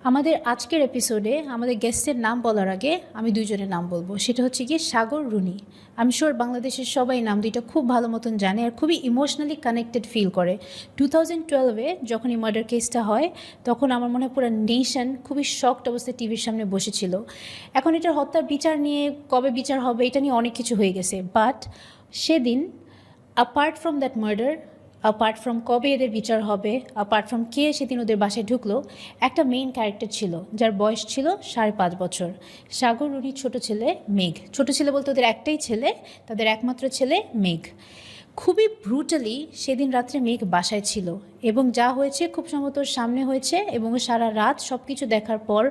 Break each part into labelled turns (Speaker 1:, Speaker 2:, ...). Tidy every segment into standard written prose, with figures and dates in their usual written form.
Speaker 1: আমাদের আজকের এপিসোডে আমাদের গেস্টের নাম বলার আগে আমি দুইজনের নাম বলবো, সেটা হচ্ছে গিয়ে সাগর রুনি। আমি শিওর বাংলাদেশের সবাই নাম দুইটা খুব ভালো মতন জানে আর খুবই ইমোশনালি কানেক্টেড ফিল করে। 2012-এ যখন এই মার্ডার কেসটা হয় তখন আমার মনে হয় পুরো নেশন খুবই শকড অবস্থায় টিভির সামনে বসেছিল। এখন এটার হত্যার বিচার নিয়ে কবে বিচার হবে এটা নিয়ে অনেক কিছু হয়ে গেছে, বাট সেদিন apart from that murder, apart from কবে এদের বিচার হবে, অ্যাপার্ট ফ্রম কে সেদিন ওদের বাসায় ঢুকলো, একটা মেইন ক্যারেক্টার ছিল যার বয়স ছিল 5.5 বছর। সাগর রুনির ছোট ছেলে মেঘ। ছোট ছেলে বলতে ওদের একটাই ছেলে, তাদের একমাত্র ছেলে মেঘ। খুবই ব্রুটালি সেদিন রাত্রে মেঘ বাসায় ছিল এবং যা হয়েছে খুব সম্ভবত ওর সামনে হয়েছে এবং ও সারা রাত সব কিছু দেখার পর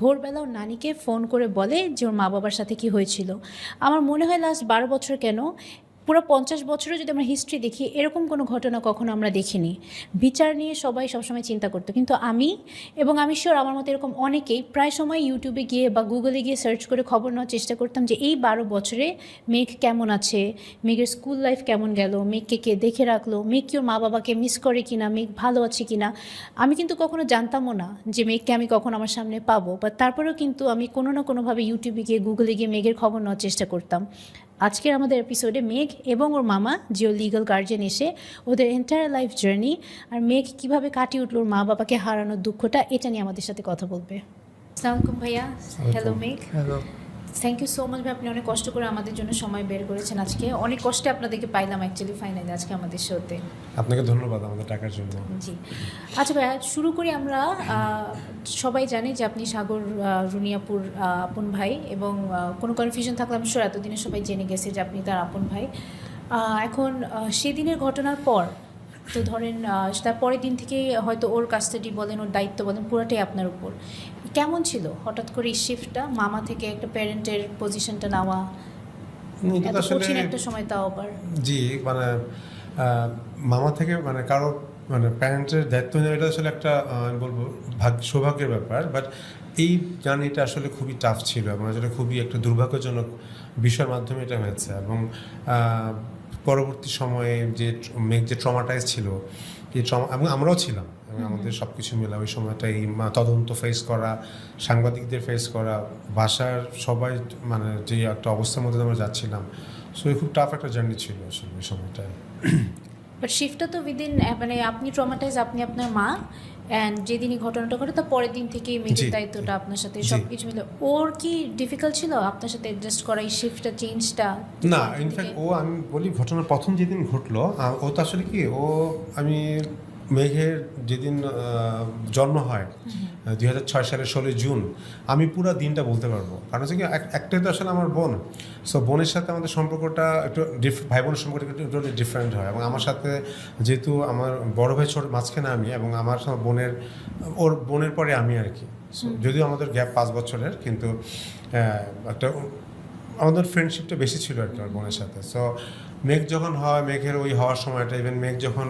Speaker 1: ভোরবেলা ওর নানিকে ফোন করে বলে যে ওর মা বাবার সাথে কি হয়েছিল। আমার মনে হয় লাস্ট 12 বছর কেন পুরো 50 বছরও যদি আমরা হিস্ট্রি দেখি এরকম কোনো ঘটনা কখনো আমরা দেখিনি। বিচার নিয়ে সবাই সবসময় চিন্তা করতো, কিন্তু আমি এবং আমি শিওর আমার মতো এরকম অনেকেই প্রায় সময় ইউটিউবে গিয়ে বা গুগলে গিয়ে সার্চ করে খবর নেওয়ার চেষ্টা করতাম যে এই 12 বছরে মেঘ কেমন আছে, মেঘের স্কুল লাইফ কেমন গেল, মেঘকে কে দেখে রাখলো, মেঘ কি ওর মা বাবাকে মিস করে কিনা, মেঘ ভালো আছে কিনা। আমি কিন্তু কখনো জানতামও না যে মেঘকে আমি কখন আমার সামনে পাবো, বা তারপরেও কিন্তু আমি কোনো না কোনোভাবে ইউটিউবে গিয়ে গুগলে গিয়ে মেঘের খবর নেওয়ার চেষ্টা করতাম। আজকের আমাদের এপিসোডে মেঘ এবং ওর মামা যে ওর লিগাল গার্জিয়ান এসে ওদের এন্টায়ার লাইফ জার্নি আর মেঘ কীভাবে কাটিয়ে উঠল ওর মা বাবাকে হারানোর দুঃখটা, এটা নিয়ে আমাদের সাথে কথা বলবে। আসসালামু আলাইকুম ভাইয়া। Hello Megh.
Speaker 2: Hello.
Speaker 1: Thank you so much ভাই, আপনি অনেক কষ্ট করে আমাদের জন্য সময় বের করেছেন। আজকে অনেক কষ্টে আপনাদেরকে পাইলাম অ্যাকচুয়ালি ফাইনালি আজকে আমাদের শোতে।
Speaker 2: আপনাকে ধন্যবাদ আমাদের টাকার জন্য।
Speaker 1: জি আচ্ছা ভাইয়া, শুরু করি আমরা। সবাই জানে যে আপনি সাগর রুনিয়াপুর আপন ভাই এবং কোনো কনফিউশন থাকলে আমি শিওর এতদিনে সবাই জেনে গেছে যে আপনি তার আপন ভাই। এখন সেদিনের ঘটনার পর তো ধরেন তার পরের দিন থেকে হয়তো ওর কাস্টাডি বলেন, ওর দায়িত্ব বলেন, পুরোটাই আপনার উপর। কেমন ছিল হঠাৎ করে এই শিফটটা, মামা থেকে একটা প্যারেন্টের পজিশনটা নেওয়া এত কঠিন একটা সময়, তাও আবার?
Speaker 2: জি, মানে মামা থেকে মানে কারো মানে প্যারেন্টের দায়িত্ব নেওয়া এটা আসলে একটা আমি বলবো সৌভাগ্যের ব্যাপার, বাট এই জার্নিটা আসলে খুবই টাফ ছিল এবং আসলে খুবই একটা দুর্ভাগ্যজনক বিষয়ের মাধ্যমে এটা হয়েছে। এবং পরবর্তী সময়ে যে মেঘ যে ট্রমাটাইজ ছিল, এই ট্রমা এবং আমরাও ছিলাম এবং আমাদের সব কিছু মিলে ওই সময়টা এই তদন্ত ফেস করা, সাংবাদিকদের ফেস করা, বাসার সবাই মানে যে একটা অবস্থার মধ্যে আমরা যাচ্ছিলাম, সো খুব টাফ একটা জার্নি ছিল আসলে ওই সময়টায়।
Speaker 1: বাট শিফটটা তো উইদিন মানে আপনি ট্রমাটাইজ, আপনি আপনার মা, অ্যান্ড যেদিনই ঘটনাটা ঘটে তার পরের দিন থেকেই মেয়েদের দায়িত্বটা আপনার সাথে সব কিছু মিলে। ওর কি ডিফিকাল্ট ছিল আপনার সাথে অ্যাডজাস্ট করা এই শিফটটা, চেঞ্জটা?
Speaker 2: না, ইনফ্যাক্ট ও আমি বলি ঘটনার প্রথম যেদিন ঘটলো ও তো আসলে কি আমি মেঘের যেদিন জন্ম হয় 2006 সালের 16 জুন, আমি পুরো দিনটা বলতে পারবো। কারণ হচ্ছে কি একটাই তো আসলে আমার বোন, সো বোনের সাথে আমাদের সম্পর্কটা একটু ভাই বোনের সম্পর্কটা একটু ডিফারেন্ট হয়। এবং আমার সাথে যেহেতু আমার বড় ভাই ছোট মাঝখানে আমি, এবং আমার ওর বোনের পরে আমি আর কি, যদিও আমাদের গ্যাপ 5 বছরের, কিন্তু একটা আমাদের ফ্রেন্ডশিপটা বেশি ছিল আর কি আমার বোনের সাথে। সো মেঘ যখন হয়, মেঘের ওই হওয়ার সময়টা, ইভেন মেঘ যখন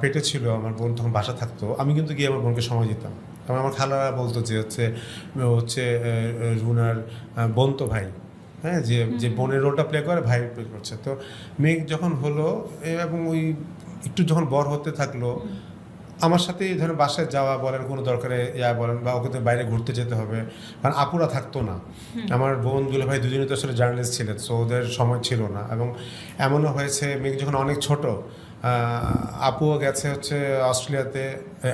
Speaker 2: পেটে ছিল, আমার বোন তখন বাসা থাকতো, আমি কিন্তু গিয়ে আমার বোনকে সময় দিতাম। এবং আমার খালারা বলতো যে হচ্ছে রুনার বোন তো ভাই, হ্যাঁ, যে বোনের রোলটা প্লে করে ভাই প্লে করছে। তো মেঘ যখন হলো এবং ওই একটু যখন বড় হতে থাকলো, আমার সাথে এই ধরনের বাসায় যাওয়া বলেন, কোনো দরকারে বলেন, বা ওকে বাইরে ঘুরতে যেতে হবে, কারণ আপুরা থাকতো না। আমার বোন দুলা ভাই দুজনে তো আসলে জার্নালিস্ট ছিলেন, সো ওদের সময় ছিল না। এবং এমনও হয়েছে মেঘ যখন অনেক ছোট, আপুও গেছে হচ্ছে অস্ট্রেলিয়াতে,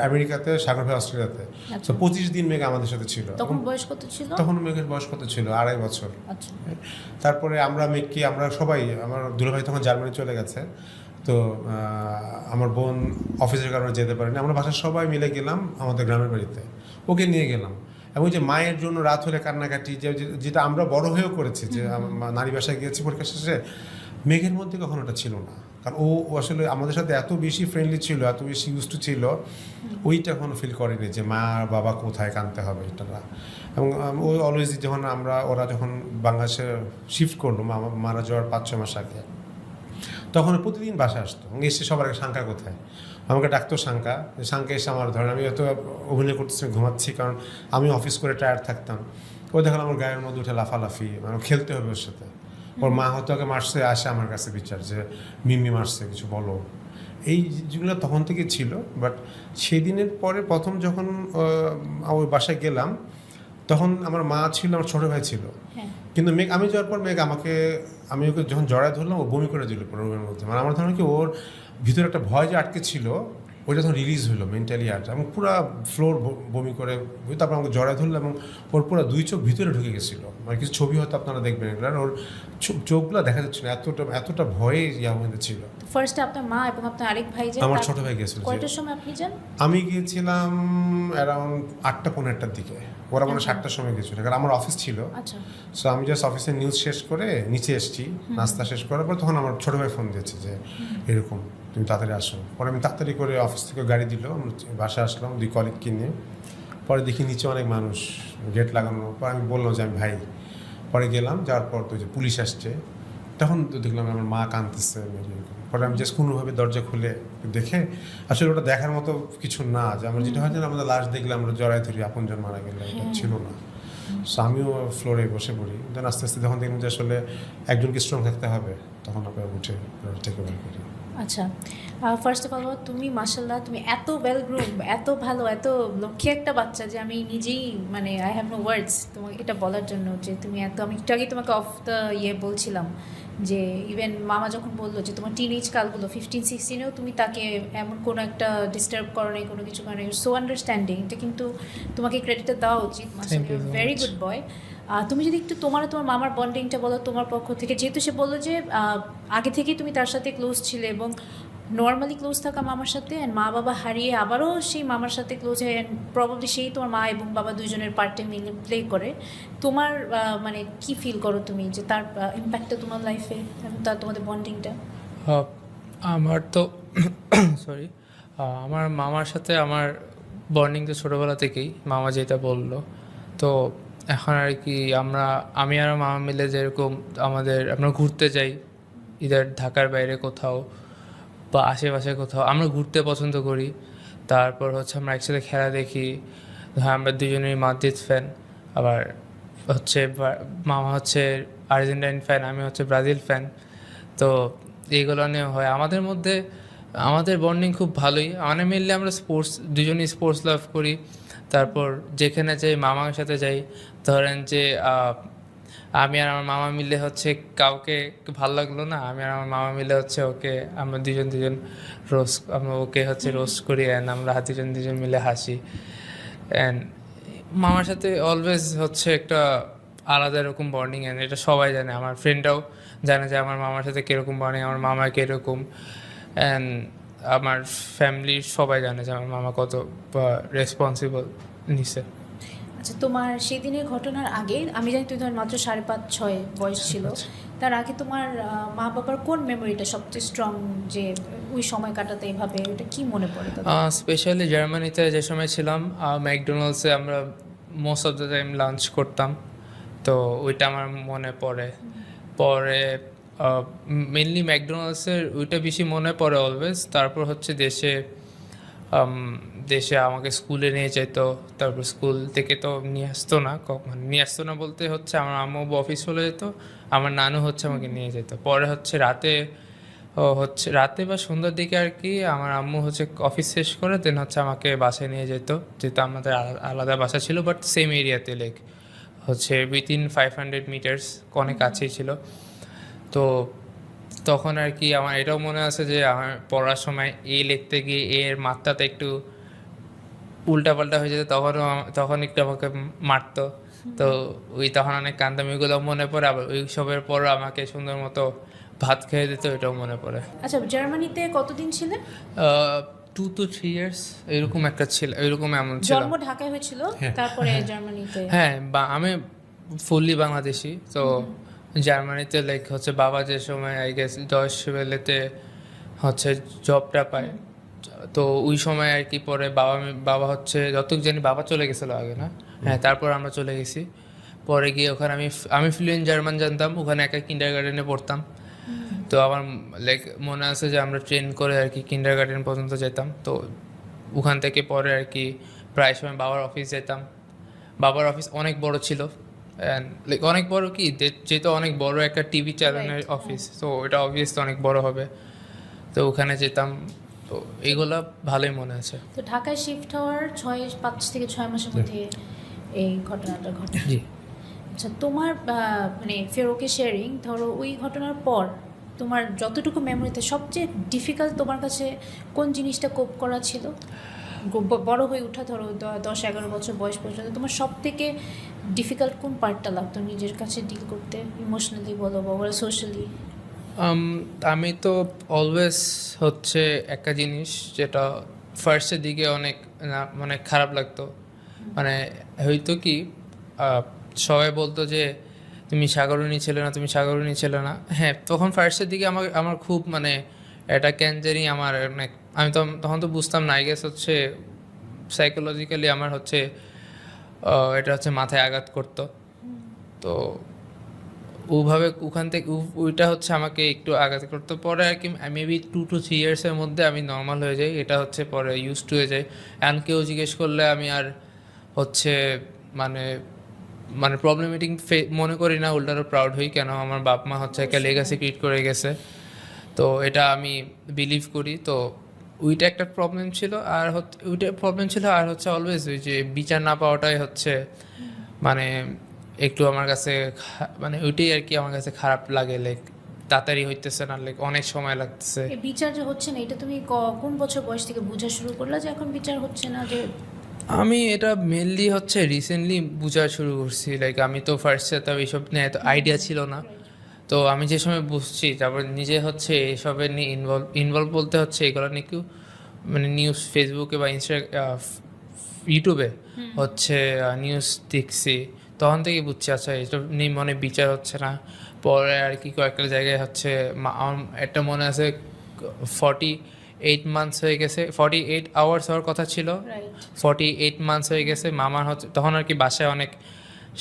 Speaker 2: আমেরিকাতে, সাগর ভাই অস্ট্রেলিয়াতে। তো 25 দিন মেঘ আমাদের সাথে ছিল।
Speaker 1: তখন বয়স কত ছিল?
Speaker 2: তখন মেঘের বয়স কত ছিল? 2.5 বছর।
Speaker 1: আচ্ছা।
Speaker 2: তারপরে আমরা সবাই, আমার দুলাভাই তখন জার্মানি চলে গেছে, তো আমার বোন অফিসের কারণে যেতে পারেনি, আমরা বাসার সবাই মিলে গেলাম আমাদের গ্রামের বাড়িতে, ওকে নিয়ে গেলাম। এবং যে মায়ের জন্য রাত হলে কান্নাকাটি, যেটা আমরা বড় হয়েও করেছি, যে নারী বাসায় গিয়েছি পরীক্ষা শেষে, মেঘের মধ্যে কখনো ওটা ছিল না। কারণ ও আসলে আমাদের সাথে এত বেশি ফ্রেন্ডলি ছিল, এত বেশি ইউজড ছিল, ওইটা এখনো ফিল করেনি যে মা বাবা কোথায় কাঁদতে হবে এটা না। এবং ও অলওয়েজ ওরা যখন বাংলাদেশে শিফট করলো, মারা যাওয়ার 5-6 মাস আগে, তখন প্রতিদিন বাসায় আসতো, এসে সবার আগে শাঙ্কা কোথায়, আমাকে ডাকতো শাঙ্কা এসে আমার ধরেন আমি হয়তো অভিনয় করতেছি, ঘুমাচ্ছি, কারণ আমি অফিস করে টায়ার্ড থাকতাম। ও দেখলাম আমার গায়ের মধ্যে উঠে লাফালাফি, মানে খেলতে হবে ওর সাথে। ওর মা হয়তো আগে মারছে, আসে আমার কাছে বিচার যে মিমি মারছে, কিছু বলো। এই যেগুলো তখন থেকে ছিল। বাট সেই দিনের পরে প্রথম যখন ওই বাসায় গেলাম, তখন আমার মা ছিল, আমার ছোটো ভাই ছিল।
Speaker 1: হ্যাঁ
Speaker 2: কিন্তু মেঘ আমি যাওয়ার পর মেঘ আমি ওকে যখন জড়ায় ধরলাম, ও বমি করে দিল পুরো রুমের মধ্যে। মানে আমার ধারণা কি ওর ভিতরে একটা ভয় যে আটকে ছিল, ওইটা তখন রিলিজ হলো মেন্টালি। এবং পুরো ফ্লোর বমি করে, তারপর আমাকে জড়ায় ধরলো এবং ওর পুরো 2 চোখ ভিতরে ঢুকে গেছিলো। মানে কিছু ছবি হয়তো আপনারা দেখবেন এগুলো, আর ওর চোখগুলো দেখা যাচ্ছিল, এতটা ভয়ে হয়ে ছিল।
Speaker 1: ফার্স্টে আপনার মা এবং আপনার আরেক ভাই যে
Speaker 2: আমার ছোট ভাই গেছিল।
Speaker 1: কয়টার সময় আপনি যান?
Speaker 2: আমি গিয়েছিলাম অ্যারাউন্ড 8টা-15টার দিকে, ওরা মানে 7টার সময় গেছিল, কারণ আমার অফিস ছিল।
Speaker 1: আচ্ছা
Speaker 2: সো আমি জাস্ট অফিসের নিউজ শেষ করে নিচে এসেছি, নাস্তা শেষ করার পর তখন আমার ছোটো ভাই ফোন দিয়েছে যে এরকম তুমি তাড়াতাড়ি আসো। পরে আমি তাড়াতাড়ি করে অফিস থেকে গাড়ি দিল, বাসায় আসলাম 2 কলিগকে নিয়ে। পরে দেখি নিচে অনেক মানুষ, গেট লাগানো। পরে আমি বললাম যে আমি ভাই। পরে গেলাম, যাওয়ার পর তো যে পুলিশ আসছে, তখন তো দেখলাম আমার মা কাঁদতেছে এরকম। পরে আমি জাস্ট কোনোভাবে দরজা খুলে দেখে, আসলে ওটা দেখার মতো কিছু না, যে আমরা যেটা হয় যে আমাদের লাশ দেখলে আমরা জড়ায় ধরি আপনজন মারা গেলে, এটা ছিল না। সো আমিও ফ্লোরে বসে পড়ি। দেন আস্তে আস্তে যখন দেখলাম যে আসলে একজনকে স্ট্রং থাকতে হবে, তখন আপনার উঠে টেক ওভার করি।
Speaker 1: আচ্ছা, ফার্স্ট অফ অল তুমি মাশাল্লাহ, তুমি এত ওয়েল গ্রুম, এত ভালো, এত লক্ষ্মী একটা বাচ্চা যে আমি নিজেই মানে আই হ্যাভ নো ওয়ার্ডস তোমাকে এটা বলার জন্য যে তুমি এত। আমি একটু আগে তোমাকে অফ দ্য বলছিলাম যে ইভেন মামা যখন বললো যে তোমার টিনেজ কালগুলো 15-16-এও তুমি তাকে এমন কোনো একটা ডিস্টার্ব করো নাই, কোনো কিছু করে সো আন্ডারস্ট্যান্ডিং, এটা কিন্তু তোমাকে ক্রেডিটটা দেওয়া উচিত। মাশাল্লাহ, ভেরি গুড বয়। তুমি যদি একটু তোমার মামার বন্ডিংটা বলো তোমার পক্ষ থেকে, যেহেতু সে বললো যে আগে থেকেই তুমি তার সাথে ক্লোজ ছিলে এবং নর্মালি ক্লোজ থাকা মামার সাথে, অ্যান্ড মা বাবা হারিয়ে আবারও সেই মামার সাথে ক্লোজ হয়, অ্যান্ড প্রবাবলি সেই তোমার মা এবং বাবা দুজনের পার্টে মিলে প্লে করে। তোমার মানে কি ফিল করো তুমি যে তার ইম্প্যাক্টটা তোমার লাইফে এবং তার তোমাদের বন্ডিংটা?
Speaker 3: আমার তো সরি, আমার মামার সাথে আমার বন্ডিং তো ছোটোবেলা থেকেই, মামা যেটা বললো। তো এখন আর কি আমি আর মামা মিলে যেরকম আমরা ঘুরতে যাই, ইদার ঢাকার বাইরে কোথাও বা আশেপাশে কোথাও আমরা ঘুরতে পছন্দ করি। তারপর হচ্ছে আমরা একসাথে খেলা দেখি। হ্যাঁ, আমরা দুজনেই মাদ্রিদ ফ্যান। আবার হচ্ছে মামা হচ্ছে আর্জেন্টাইন ফ্যান, আমি হচ্ছে ব্রাজিল ফ্যান। তো এইগুলো নিয়ে হয় আমাদের মধ্যে। আমাদের বন্ডিং খুব ভালোই, মানে মেনলি আমরা দুজনেই স্পোর্টস লাভ করি। তারপর যেখানে যাই মামার সাথে যাই। ধরেন যে আমি আর আমার মামা মিলে হচ্ছে কাউকে ভালো লাগলো না, আমি আর আমার মামা মিলে হচ্ছে আমরা দুজন আমরা ওকে হচ্ছে রোস্ট করি, অ্যান্ড আমরা দুজন মিলে হাসি। অ্যান্ড মামার সাথে অলওয়েজ হচ্ছে একটা আলাদা এরকম বন্ডিং, অ্যান্ড এটা সবাই জানে, আমার ফ্রেন্ডরাও জানে যে আমার মামার সাথে কীরকম বন্ডিং, আমার মামা কীরকম। অ্যান্ড আমার ফ্যামিলির সবাই জানে যে আমার মামা কত রেসপন্সিবল নিছে।
Speaker 1: আচ্ছা, তোমার সেই দিনের ঘটনার আগে আমি জানি তুমি ধর মাত্র 5.5-6 বয়স ছিল, তার আগে তোমার মা বাবার কোন মেমোরিটা সবচেয়ে স্ট্রং, যে ওই সময় কাটাতে এইভাবে, ওটা কি মনে পড়ে?
Speaker 3: স্পেশালি জার্মানিতে যে সময় ছিলাম, ম্যাকডোনাল্ডসে আমরা most of the time lunch করতাম। তো ওইটা আমার মনে পড়ে। পরে মেনলি ম্যাকডোনাল্ডসের ওইটা বেশি মনে পড়ে অলওয়েজ। তারপর হচ্ছে দেশে আমাকে স্কুলে নিয়ে যেত। তারপর স্কুল থেকে তো নিয়ে আসতো না, নিয়ে আসতো না বলতে হচ্ছে আমার আম্মু অফিস চলে যেত, আমার নানু হচ্ছে আমাকে নিয়ে যেত। পরে হচ্ছে রাতে বা সন্ধ্যার দিকে আর কি আমার আম্মু হচ্ছে অফিস শেষ করে দেন হচ্ছে আমাকে বাসায় নিয়ে যেত, যেহেতু আমাদের আলাদা বাসা ছিল, বাট সেম এরিয়াতে, লাইক হচ্ছে উইথিন 500 মিটার্স, অনেক কাছেই ছিল। তো তখন আর কি আমার এটাও মনে আছে যে আমার পড়ার সময় লিখতে গিয়ে এর মাত্রাটা একটু উল্টাপাল্টা হয়ে যেত, তখন একটু আমাকে মারতো। তো তখন অনেক কান্দতাম, ওইগুলো মনে পড়ে। আবার ওই সবের পরও আমাকে সুন্দর মতো ভাত খেয়ে দিত, এটাও মনে পড়ে।
Speaker 1: আচ্ছা, জার্মানিতে কতদিন ছিলেন?
Speaker 3: 2 to 3 years এরকম একটা ছিল, এরকম এমন ছিল।
Speaker 1: জন্ম ঢাকায় হয়েছিল, তারপরে জার্মানিতে?
Speaker 3: হ্যাঁ, আমি ফুললি বাংলাদেশি। তো জার্মানিতে লাইক হচ্ছে বাবা যে সময় আই গেস ডয়েচে ওয়েলেতে হচ্ছে জবটা পায়, তো ওই সময় আর কি পরে বাবা হচ্ছে যতটুকু জানি বাবা চলে গেছিলো আগে, না? হ্যাঁ, তারপর আমরা চলে গেছি। পরে গিয়ে ওখানে আমি ফ্লুয়েন্ট জার্মান জানতাম, ওখানে একা কিন্ডারগার্টেনে পড়তাম। তো আমার লাইক মনে আছে যে আমরা ট্রেন করে আর কি কিন্ডারগার্টেন পর্যন্ত যেতাম। তো ওখান থেকে পরে আর কি প্রায় সময় বাবার অফিস যেতাম। বাবার অফিস অনেক বড় ছিল, অ্যান্ড লাইক অনেক বড় কি, যেহেতু অনেক বড় একটা টিভি চ্যানেলের অফিস, তো এটা অবভিয়াসলি অনেক বড় হবে। তো ওখানে যেতাম, তো এইগুলা ভালোই মনে আছে।
Speaker 1: তো ঢাকায় শিফট হওয়ার 5 থেকে 6 মাসের মধ্যে এই ঘটনাটা ঘটে।
Speaker 3: জি।
Speaker 1: আচ্ছা, তোমার মানে ফেরোকে শেয়ারিং, ধরো ওই ঘটনার পর তোমার যতটুকু মেমোরিতে সবচেয়ে ডিফিকাল্ট তোমার কাছে কোন জিনিসটা কোপ করা ছিল? বড় হয়ে ওঠা, ধরো 10-11 বছর বয়স পর্যন্ত তোমার সব থেকে ডিফিকাল্ট কোন পার্টটা লাগতো নিজের কাছে ডিল করতে, ইমোশনালি বলো বা সোশ্যালি?
Speaker 3: আমি তো অলওয়েজ হচ্ছে একটা জিনিস যেটা ফার্স্টের দিকে অনেক মানে খারাপ লাগতো, মানে হয়তো কি সবাই বলতো যে তুমি সাগরণী ছিলে না, তুমি সাগরণী ছিলে না। হ্যাঁ, তখন ফার্স্টের দিকে আমার খুব মানে এটা কেন জানি আমার অনেক, আমি তখন তো বুঝতাম না, আই গেস হচ্ছে সাইকোলজিক্যালি আমার হচ্ছে এটা হচ্ছে মাথায় আঘাত করতো। তো ওভাবে ওখান থেকে ওইটা হচ্ছে আমাকে একটু আঘাত করতো। পরে আর কি মেবি 2 to 3 ইয়ার্সের মধ্যে আমি নর্মাল হয়ে যাই, এটা হচ্ছে পরে ইউজ টু হয়ে যায়। অ্যান্ড কেউ জিজ্ঞেস করলে আমি আর হচ্ছে মানে মানে প্রবলেমেটিক মনে করি না, উল্টারও প্রাউড হই, কেন আমার বাপ মা হচ্ছে একটা লেগাসি ক্রিয়েট করে গেছে, তো এটা আমি বিলিভ করি। তো ওইটা একটা প্রবলেম ছিল, আর ওইটা প্রবলেম ছিল, আর হচ্ছে অলওয়েজ ওই যে বিচার না পাওয়াটাই হচ্ছে মানে একটু আমার কাছে মানে ওইটাই আর কি আমার কাছে খারাপ লাগে, লাইক তাড়াতাড়ি হইতেছে না, লাইক অনেক সময় লাগতেছে।
Speaker 1: এই বিচার যে হচ্ছে না, এটা তুমি কোন বছর বয়স থেকে বোঝা শুরু করলা যে এখন বিচার হচ্ছে না? যে
Speaker 3: আমি এটা মেনলি হচ্ছে রিসেন্টলি বোঝা শুরু করছি, লাইক আমি তো ফার্স্টে তো এইসব নিয়ে এত আইডিয়া ছিল না। তো আমি যে সময় বুঝছি, তারপর নিজে হচ্ছে এসবের নিয়ে ইনভলভ বলতে হচ্ছে এগুলো নিয়ে কেউ মানে নিউজ ফেসবুকে বা ইউটিউবে হচ্ছে নিউজ দেখছি, তখন থেকে বুঝছি আচ্ছা এইসব নিয়ে মনে বিচার হচ্ছে না। পরে আর কি কয়েকটা জায়গায় হচ্ছে আমার একটা মনে আছে 48 মান্থস হয়ে গেছে, 48 আওয়ার্স হওয়ার কথা ছিল, 48 মান্থস হয়ে গেছে। মামার হচ্ছে তখন আর কি বাসায় অনেক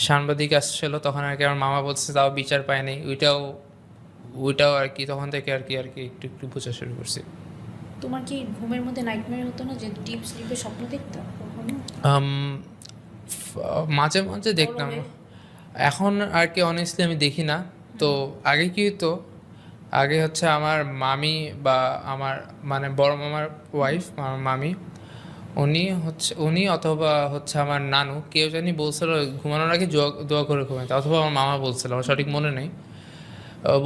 Speaker 3: সাংবাদিক আসছিল, তখন আর কি আমার মামা বলছে তাও বিচার পায়নি। ওইটাও আর কি তখন থেকে আর কি একটু একটু বোঝা শুরু করছি।
Speaker 1: তোমার কি ঘুমের মধ্যে নাইটমেয়ার হতো না, যে ডিপ স্লিপে স্বপ্ন দেখতা কখনো?
Speaker 3: মাঝে মাঝে দেখতাম, এখন আর কি অনেস্টলি আমি দেখি না। তো আগে কি হতো, আগে হচ্ছে আমার মামি বা আমার মানে বড় মামার ওয়াইফ, আমার মামি, উনি অথবা হচ্ছে আমার নানু, কেউ জানি বলছিল ঘুমানোর আগে দোয়া করে ঘুমাইতে, অথবা আমার মামা বলছিল, আমার সঠিক মনে নেই,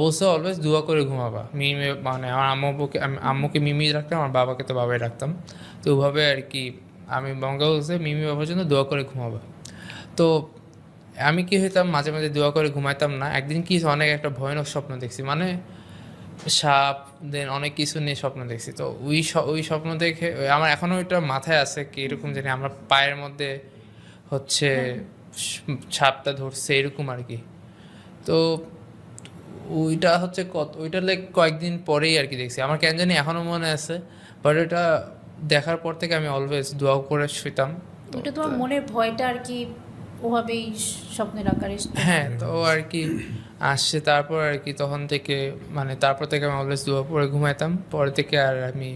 Speaker 3: বলছে অলওয়েজ দোয়া করে ঘুমাবা। মিমি মানে আমার আম্মুকে মিমি রাখতাম, আমার বাবাকে তো বাবাই রাখতাম। তো ওইভাবে আর কি আমি বাবাকে বলছে মিমি বাবার জন্য দোয়া করে ঘুমাবা। তো আমি কি হইতাম, মাঝে মাঝে দোয়া করে ঘুমাইতাম না। একদিন কি অনেক একটা ভয়ানক স্বপ্ন দেখছি, মানে সাপ দেন অনেক কিছু নিয়ে স্বপ্ন দেখছি। তো ওই স্বপ্ন দেখে আমার এখনও ওইটা মাথায় আছে, কি এরকম জানি আমার পায়ের মধ্যে হচ্ছে সাপটা ধরছে এরকম আর কি। তো ওইটা হচ্ছে ওইটা লাইক কয়েকদিন পরেই আর কি দেখছি, আমার কেন জানি এখনও মনে আছে। বাট ওইটা দেখার পর থেকে আমি অলওয়েজ দোয়া করে শুইতাম।
Speaker 1: ওটা তোমার মনের ভয়টা আর কি ওভাবেই স্বপ্নের আকারে।
Speaker 3: হ্যাঁ, তো আর কি আসছে তারপর আর কি তখন থেকে মানে তারপর থেকে আমি অলওয়েজ দোয়া পরে ঘুমাইতাম। পরে থেকে আর আমি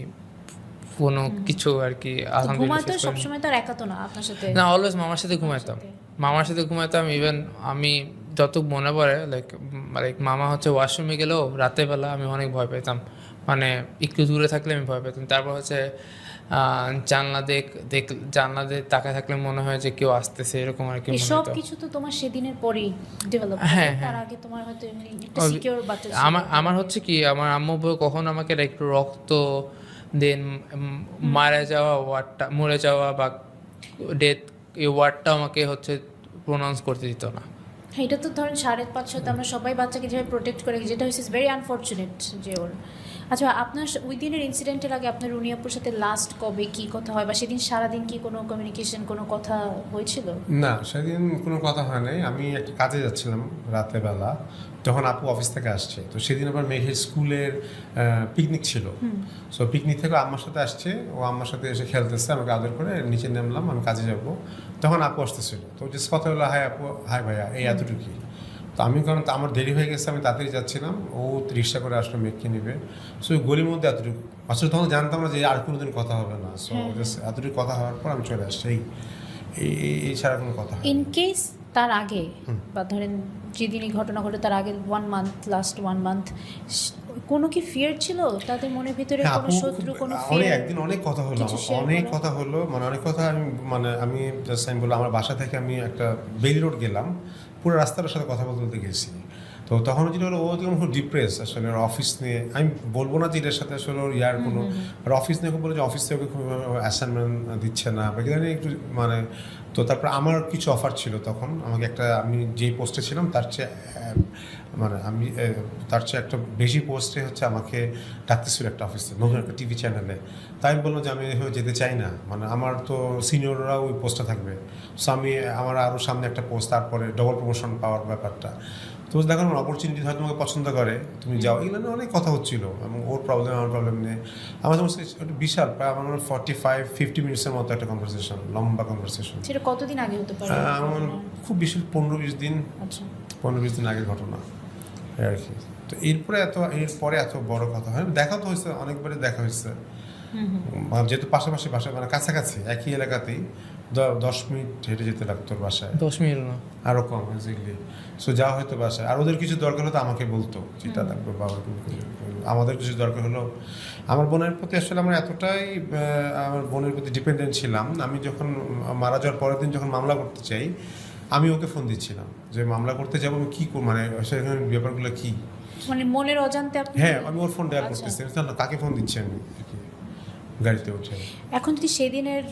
Speaker 3: কোনো কিছু আর কি
Speaker 1: ঘুমাতো সবসময় তো আর একা তো না আপনার সাথে?
Speaker 3: না, অলওয়েজ মামার সাথে ঘুমাইতাম। ইভেন আমি যত মনে পড়ে লাইক মামা হচ্ছে ওয়াশরুমে গেলেও রাতের বেলা আমি অনেক ভয় পেতাম, মানে একটু দূরে থাকলে আমি ভয় পেতাম। তারপর হচ্ছে জানলা তাকায় থাকলে মনে হয় যে কেউ আসতেছে, এরকম আর কি মনে
Speaker 1: সব
Speaker 3: হতো।
Speaker 1: কিছু তো তোমার সেদিনের পরেই ডেভেলপ হয়।
Speaker 3: হ্যাঁ,
Speaker 1: তার আগে তোমার হয়তো এমনি একটা সিকিউর বাচ্চা ছিল।
Speaker 3: আমার হচ্ছে কি আমার আম্মু কখন আমাকে একটু রক্ত দেন মরে যাওয়া বা ডেথ, এই ওয়ার্ডটা আমাকে হচ্ছে প্রোনাউন্স করতে দিত না।
Speaker 1: হ্যাঁ, এটা তো ধরেন 5.5 আমরা সবাই বাচ্চাকে যেভাবে প্রোটেক্ট করে, যেটা হচ্ছে ভেরি আনফর্চুনেট যে ওর। আচ্ছা, আপনার ওই দিনের ইনসিডেন্টের আগে আপনার রুনিয়াপুর সাথে লাস্ট কবে কি কথা হয়, বা সেদিন সারাদিন কি কোনো কমিউনিকেশন, কোনো কথা হয়েছিল?
Speaker 2: না, সেদিন কোনো কথা হয় নাই। আমি একটা কাজে যাচ্ছিলাম রাতের বেলা, তখন আপু অফিস থেকে আসছে। তো সেদিন আবার মেঘের স্কুলের পিকনিক ছিল। সো পিকনিক থেকে আম্মার সাথে আসছে, ও আম্মার সাথে এসে খেলতেছে, আমাকে আদর করে নিচে নামলাম, আমি কাজে যাব। তখন আপু আসতেছিল, তো জাস্ট কথা হলো হাই আপু, হাই ভাইয়া, এই এতটুকুই। তো আমি কারণ আমার দেরি হয়ে গেছে, আমি তাড়াতাড়ি যাচ্ছিলাম, ও রিক্সা করে আসলো মেঘকে নেবে। সো ওই গলির মধ্যে এতটুকু, আসলে তখন জানতাম না যে আর কোনোদিন কথা হবে না। সো জাস্ট এতটুকু কথা হওয়ার পর আমি চলে আসছি, এই ছাড়া কোনো কথা হয়।
Speaker 1: ইন কেস তার আগে বা ধরেন যেদিন এই ঘটনা ঘটে তার আগে লাস্ট 1 মান্থ কোনো কি ফিয়ার ছিল তাদের মনের ভিতরে,
Speaker 2: হ্যাঁ,
Speaker 1: কোনো
Speaker 2: আপু
Speaker 1: শত্রু, কোনো
Speaker 2: অনেক
Speaker 1: ফিয়ার?
Speaker 2: একদিন অনেক কথা হলো
Speaker 1: কিছু
Speaker 2: আমার,
Speaker 1: share
Speaker 2: অনেক
Speaker 1: করো?
Speaker 2: কথা হলো, মানে অনেক কথা আমি জাস্ট আমি বললাম আমার বাসা থেকে আমি একটা বেলি রোড গেলাম, পুরো রাস্তাটার সাথে কথা বলতে বলতে গেছি। তো তখন যেটা হলো ও যখন খুব ডিপ্রেস আসলে ওর অফিস নিয়ে, আমি বলবো না যে এটার সাথে আসলে ওর ইয়ার কোনো, আর অফিস নিয়ে খুব বলে যে অফিস থেকে ওকে খুব অ্যাসাইনমেন্ট দিচ্ছে না বা এগুলো নিয়ে একটু মানে। তো তারপর আমার কিছু অফার ছিল তখন, আমাকে একটা, আমি যেই পোস্টে ছিলাম তার চেয়ে মানে আমি তার চেয়ে একটা বেশি পোস্টে হচ্ছে আমাকে ডাকতেছিল একটা অফিসে, নতুন একটা টিভি চ্যানেলে। তাই আমি বললাম যে আমি এভাবে যেতে চাই না, মানে আমার তো সিনিয়ররাও ওই পোস্টে থাকবে, সো আমি আমার আরও সামনে একটা পোস্ট, তারপরে ডবল প্রমোশন পাওয়ার ব্যাপারটা। তো দেখো অপরচুনিটি হয়তো তোমাকে পছন্দ করে, তুমি যাও, এগুলো নিয়ে অনেক কথা হচ্ছিল, এবং ওর প্রবলেম আমার প্রবলেম নেই। আমার সমস্ত একটা বিশাল প্রায় আমার 45-50 মিনিটসের মতো একটা কনভারসেশন, লম্বা কনভারসেশন।
Speaker 1: সেটা কতদিন আগে হতে পারে?
Speaker 2: আমার খুব বেশি 15-20 দিন,
Speaker 1: আচ্ছা।
Speaker 2: 15-20 দিন আগের ঘটনা এই আর কি। তো এরপরে এত বড় কথা হয়, দেখা তো হয়েছে অনেকবারই, দেখা হয়েছে যেহেতু পাশাপাশি বাসায়, মানে কাছাকাছি একই এলাকাতেই, 10 মিনিট হেঁটে যেতে লাগতো ওর বাসায়,
Speaker 3: 10 মিনিট না।
Speaker 2: আরও কম ইজিলি। সো যাওয়া হয়তো বাসায়, আর ওদের কিছু দরকার হতো আমাকে বলতো, যেটা লাগবে বাবা, আমাদের কিছু দরকার হলো। আমার বোনের প্রতি আসলে আমরা এতটাই আমার বোনের প্রতি ডিপেন্ডেন্ট ছিলাম, আমি যখন মারা যাওয়ার পরের দিন যখন মামলা করতে চাই, আমি ওকে ফোন দিচ্ছিলাম যে মামলা করতে যাবো, আমি কী মানে সেখানে ব্যাপারগুলো কী।
Speaker 1: মানে মনের অজান্তে আপনি?
Speaker 2: হ্যাঁ, আমি ওর ফোন ডায়াল
Speaker 1: আচ্ছা।
Speaker 2: করতেছি, আমি বললাম, কাকে ফোন দিচ্ছি আমি আর কি, গাড়িতে উঠে।
Speaker 1: এখন যদি সেদিনের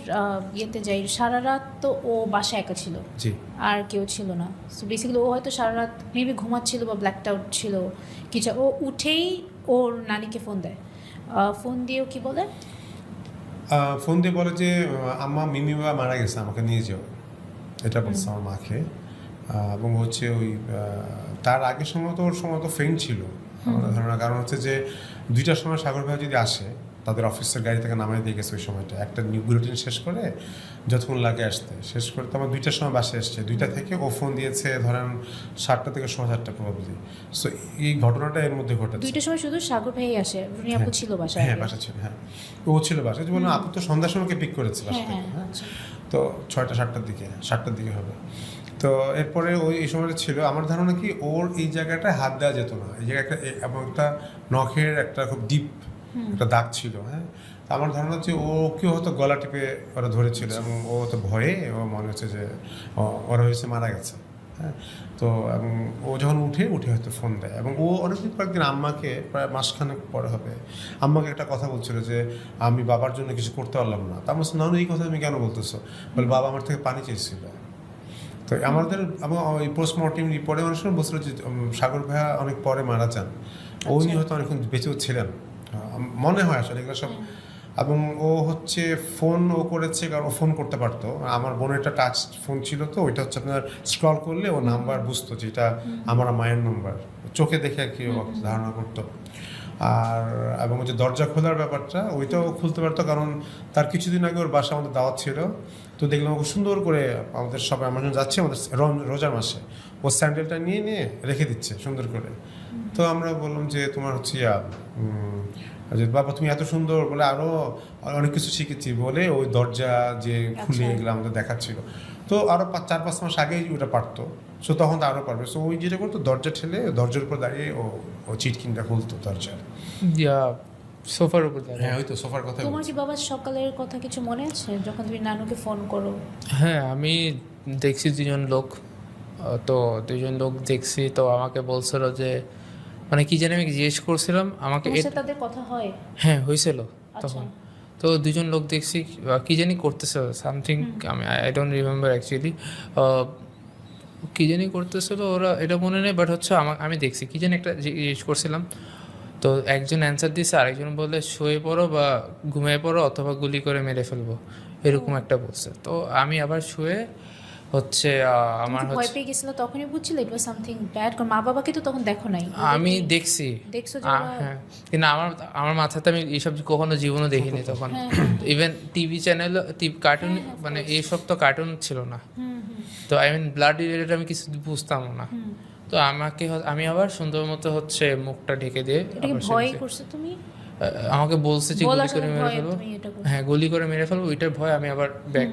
Speaker 1: ইয়েতে যাই, সারা রাত তো ও বাসায় একা ছিল,
Speaker 2: জি।
Speaker 1: আর কেউ ছিল না। সো বেসিক্যালি ও হয়তো সারা রাত মেবি ঘুমাচ্ছিল বা ব্ল্যাকড আউট ছিল কিছু। ও উঠেই ওর নানিকে ফোন দেয়, ফোন দিয়েও কি বলে?
Speaker 2: ফোন দিয়ে বলে যে আম্মা মিমি বাবা মারা গেছে, আমাকে নিয়ে যাও, এটা বলছে আমার মাকে। এবং হচ্ছে ওই তার আগের সম্ভবত ফ্রেন্ড ছিল আমাদের ধারণা, কারণ হচ্ছে যে 2টার সময় সাগর ভাই যদি আসে, তাদের অফিসের গাড়ি থেকে নামাই দিয়ে গেছে ওই সময়টা, একটা নিউ বুলেটিন শেষ করে যতক্ষণ লাগে আসতে, শেষ করে তো আমার 2টার সময় বাসে এসছে, 2টা থেকে ও ফোন দিয়েছে ধরেন 7টা থেকে 7:30 প্রবাবলি। সো এই ঘটনাটা এর মধ্যে ঘটেছে।
Speaker 1: 2টার সময় শুধু সাগর ভাই আসে, রুনি আপু ছিল বাসায়?
Speaker 2: হ্যাঁ, বাসা ছিল, হ্যাঁ ও ছিল বাসায়। যে বললাম আপু তো সন্ধ্যার সময় পিক করেছে বাসা থেকে, হ্যাঁ।
Speaker 1: আচ্ছা।
Speaker 2: তো 7টার দিকে হবে। তো এরপরে ওই এই সময়টা ছিল, আমার ধারণা কি ওর এই জায়গাটায় হাত দেওয়া যেত না, এই জায়গাটা এবং একটা নখের একটা খুব ডিপ একটা দাগ ছিল, হ্যাঁ। তো আমার ধারণা হচ্ছে ওকেও হয়তো গলা টিপে ওরা ধরেছিল, এবং ও তো ভয়ে ও মনে হচ্ছে যে ওরা হয়েছে মারা গেছে, হ্যাঁ। তো এবং ও যখন উঠে হয়তো ফোন দেয়, এবং ও অনেকদিন কয়েকদিন আম্মাকে, প্রায় মাসখানেক পরে হবে, আম্মাকে একটা কথা বলছিল যে আমি বাবার জন্য কিছু করতে পারলাম না। তা আমার না, এই কথা তুমি কেন বলতেছো? বলে বাবা আমার থেকে পানি চেয়েছিল। তো আমাদের ওই পোস্টমর্টেম রিপোর্টে অনেক সময় বলছিল যে সাগর ভাইয়া অনেক পরে মারা যান, উনি হয়তো অনেকক্ষণ বেঁচেও ছিলেন মনে হয় আসলে এগুলো সব। এবং ও হচ্ছে ফোন করেছে, কারণ ও ফোন করতে পারতো, আমার বোনের একটা টাচ ফোন ছিল, তো ওইটা হচ্ছে আপনার স্ক্রল করলে ও নাম্বার বুঝতো যে এটা আমার মায়ের নাম্বার, চোখে দেখে আর কি ও ধারণা করতো। আর এবং যে দরজা খোলার ব্যাপারটা ওইটাও খুলতে পারতো, কারণ তার কিছুদিন আগে ওর বাসা আমাদের দাওয়াত ছিল, তো দেখলাম ওকে সুন্দর করে আমাদের সবাই, আমরা যখন যাচ্ছি আমাদের রোজার মাসে, ও স্যান্ডেলটা নিয়ে রেখে দিচ্ছে সুন্দর করে। তো আমরা বললাম যে তোমার হচ্ছে যে বাবা তুমি এত সুন্দর বলে, আরও অনেক কিছু শিখেছি বলে ওই দরজা যে খুলে এগুলো আমাদের দেখাচ্ছিল। তো আরও 4-5 মাস আগেই ওটা পারতো, সো তখন তো আরও পারবে। সো ওই যেটা করতো, দরজা ঠেলে দরজার উপর দাঁড়িয়ে ও চিটকিনটা খুলতো দরজার,
Speaker 3: সোফার উপর দাঁড়িয়ে।
Speaker 2: হ্যাঁ ওই তো সোফার কথা।
Speaker 1: তোমার কি বাবার সকালের কথা কিছু মনে আছে যখন তুমি নানুকে ফোন করো?
Speaker 3: হ্যাঁ, আমি দেখছি 2জন লোক, তো 2জন লোক দেখছি, তো আমাকে বলছিল যে মানে কি জানি, আমি জিজ্ঞেস করছিলাম আমাকে
Speaker 1: তোমার সাথে তাদের কথা হয়?
Speaker 3: হ্যাঁ হয়েছিল তখন। তো 2জন লোক দেখছি কি জানি করতেছিল সামথিং, আমি আই ডোন্ট রিমেম্বার অ্যাকচুয়ালি কি জানি করতেছিল ওরা, এটা মনে নেই, বাট হচ্ছে আমি দেখছি কি জানি একটা জিজ্ঞেস করছিলাম, তো একজন অ্যান্সার দিয়েছে, আরেকজন বললে শুয়ে পড়ো বা ঘুমিয়ে পড়ো অথবা গুলি করে মেরে ফেলবো, এরকম একটা বলছে। তো আমি আবার শুয়ে হচ্ছে আমার
Speaker 1: ভয় পেয়ে গেছিল, তখনই বুঝছিলে ইট ওয়াজ সামথিং ব্যাড? কারণ মা বাবাকে তো তখন দেখো নাই।
Speaker 3: আমি দেখছি,
Speaker 1: দেখছো যে
Speaker 3: হ্যাঁ, কিন্তু আমার মাথাতে আমি এইসব কখনো জীবনও দেখিনি তখন। ইভেন টিভি চ্যানেল, কার্টুন, মানে এইসব তো কার্টুন ছিল না, তো আই মিন ব্লাড রিলেটেড আমি কিছু বুঝতামও না। তো আমি আবার সুন্দর মতো হচ্ছে মুখটা ঢেকে দিয়ে,
Speaker 1: ভয় করছো তুমি?
Speaker 3: আমাকে বলছে যে গুলি করে মেরে ফেলবো, হ্যাঁ গুলি করে মেরে ফেলবো, ওইটার ভয় আমি আবার ব্যাক,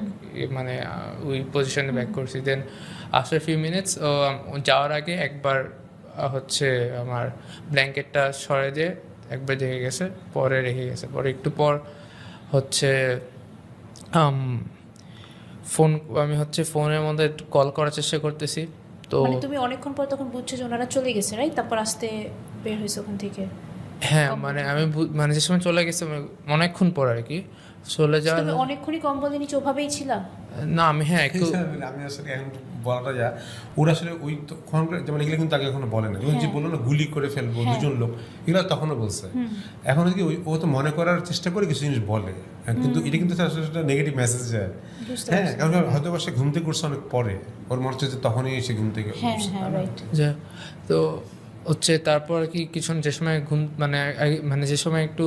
Speaker 3: মানে ওই পজিশনে ব্যাক করছি। দেন আফটার ফিউ মিনিটস যাওয়ার আগে একবার হচ্ছে আমার ব্ল্যাঙ্কেটটা সরে দিয়ে একবার দেখে গেছে, পরে রেখে গেছে। পরে একটু পর হচ্ছে ফোন, আমি হচ্ছে ফোনের মধ্যে কল করার চেষ্টা করতেছি, তো
Speaker 1: মানে তুমি অনেকক্ষণ পর তখন বুঝছো যে ওনারা চলে গেছে, রাইট? তারপর আসতে বের হয়েছে ওখান থেকে।
Speaker 3: হ্যাঁ মানে আমি মানে যে সময় চলে গেছে আমি অনেকক্ষণ পর আর কি চলে যাওয়ার।
Speaker 1: তুমি অনেকক্ষণই কম্বলের নিচে ওভাবেই ছিলা?
Speaker 3: না আমি হ্যাঁ একটু
Speaker 2: আমি আসলে এখন বলাটা যা ওরা আসলে ওই তখন যেমন এগুলো কিন্তু আগে এখনো বলে না, যে বললো না গুলি করে ফেলবো দুজন লোক, এগুলো তখনও বলছে। এখন কি ও তো মনে করার চেষ্টা করে কিছু জিনিস বলে, কিন্তু এটা কিন্তু আসলে একটা নেগেটিভ মেসেজ যায়। হ্যাঁ, কারণ হয়তো সে ঘুম থেকে উঠছে অনেক পরে, ওর মনে হচ্ছে যে তখনই এসে ঘুম থেকে
Speaker 1: হ্যাঁ হ্যাঁ রাইট।
Speaker 3: যে তো হচ্ছে তারপর আর কি কিছু যে সময় ঘুম মানে যে সময় একটু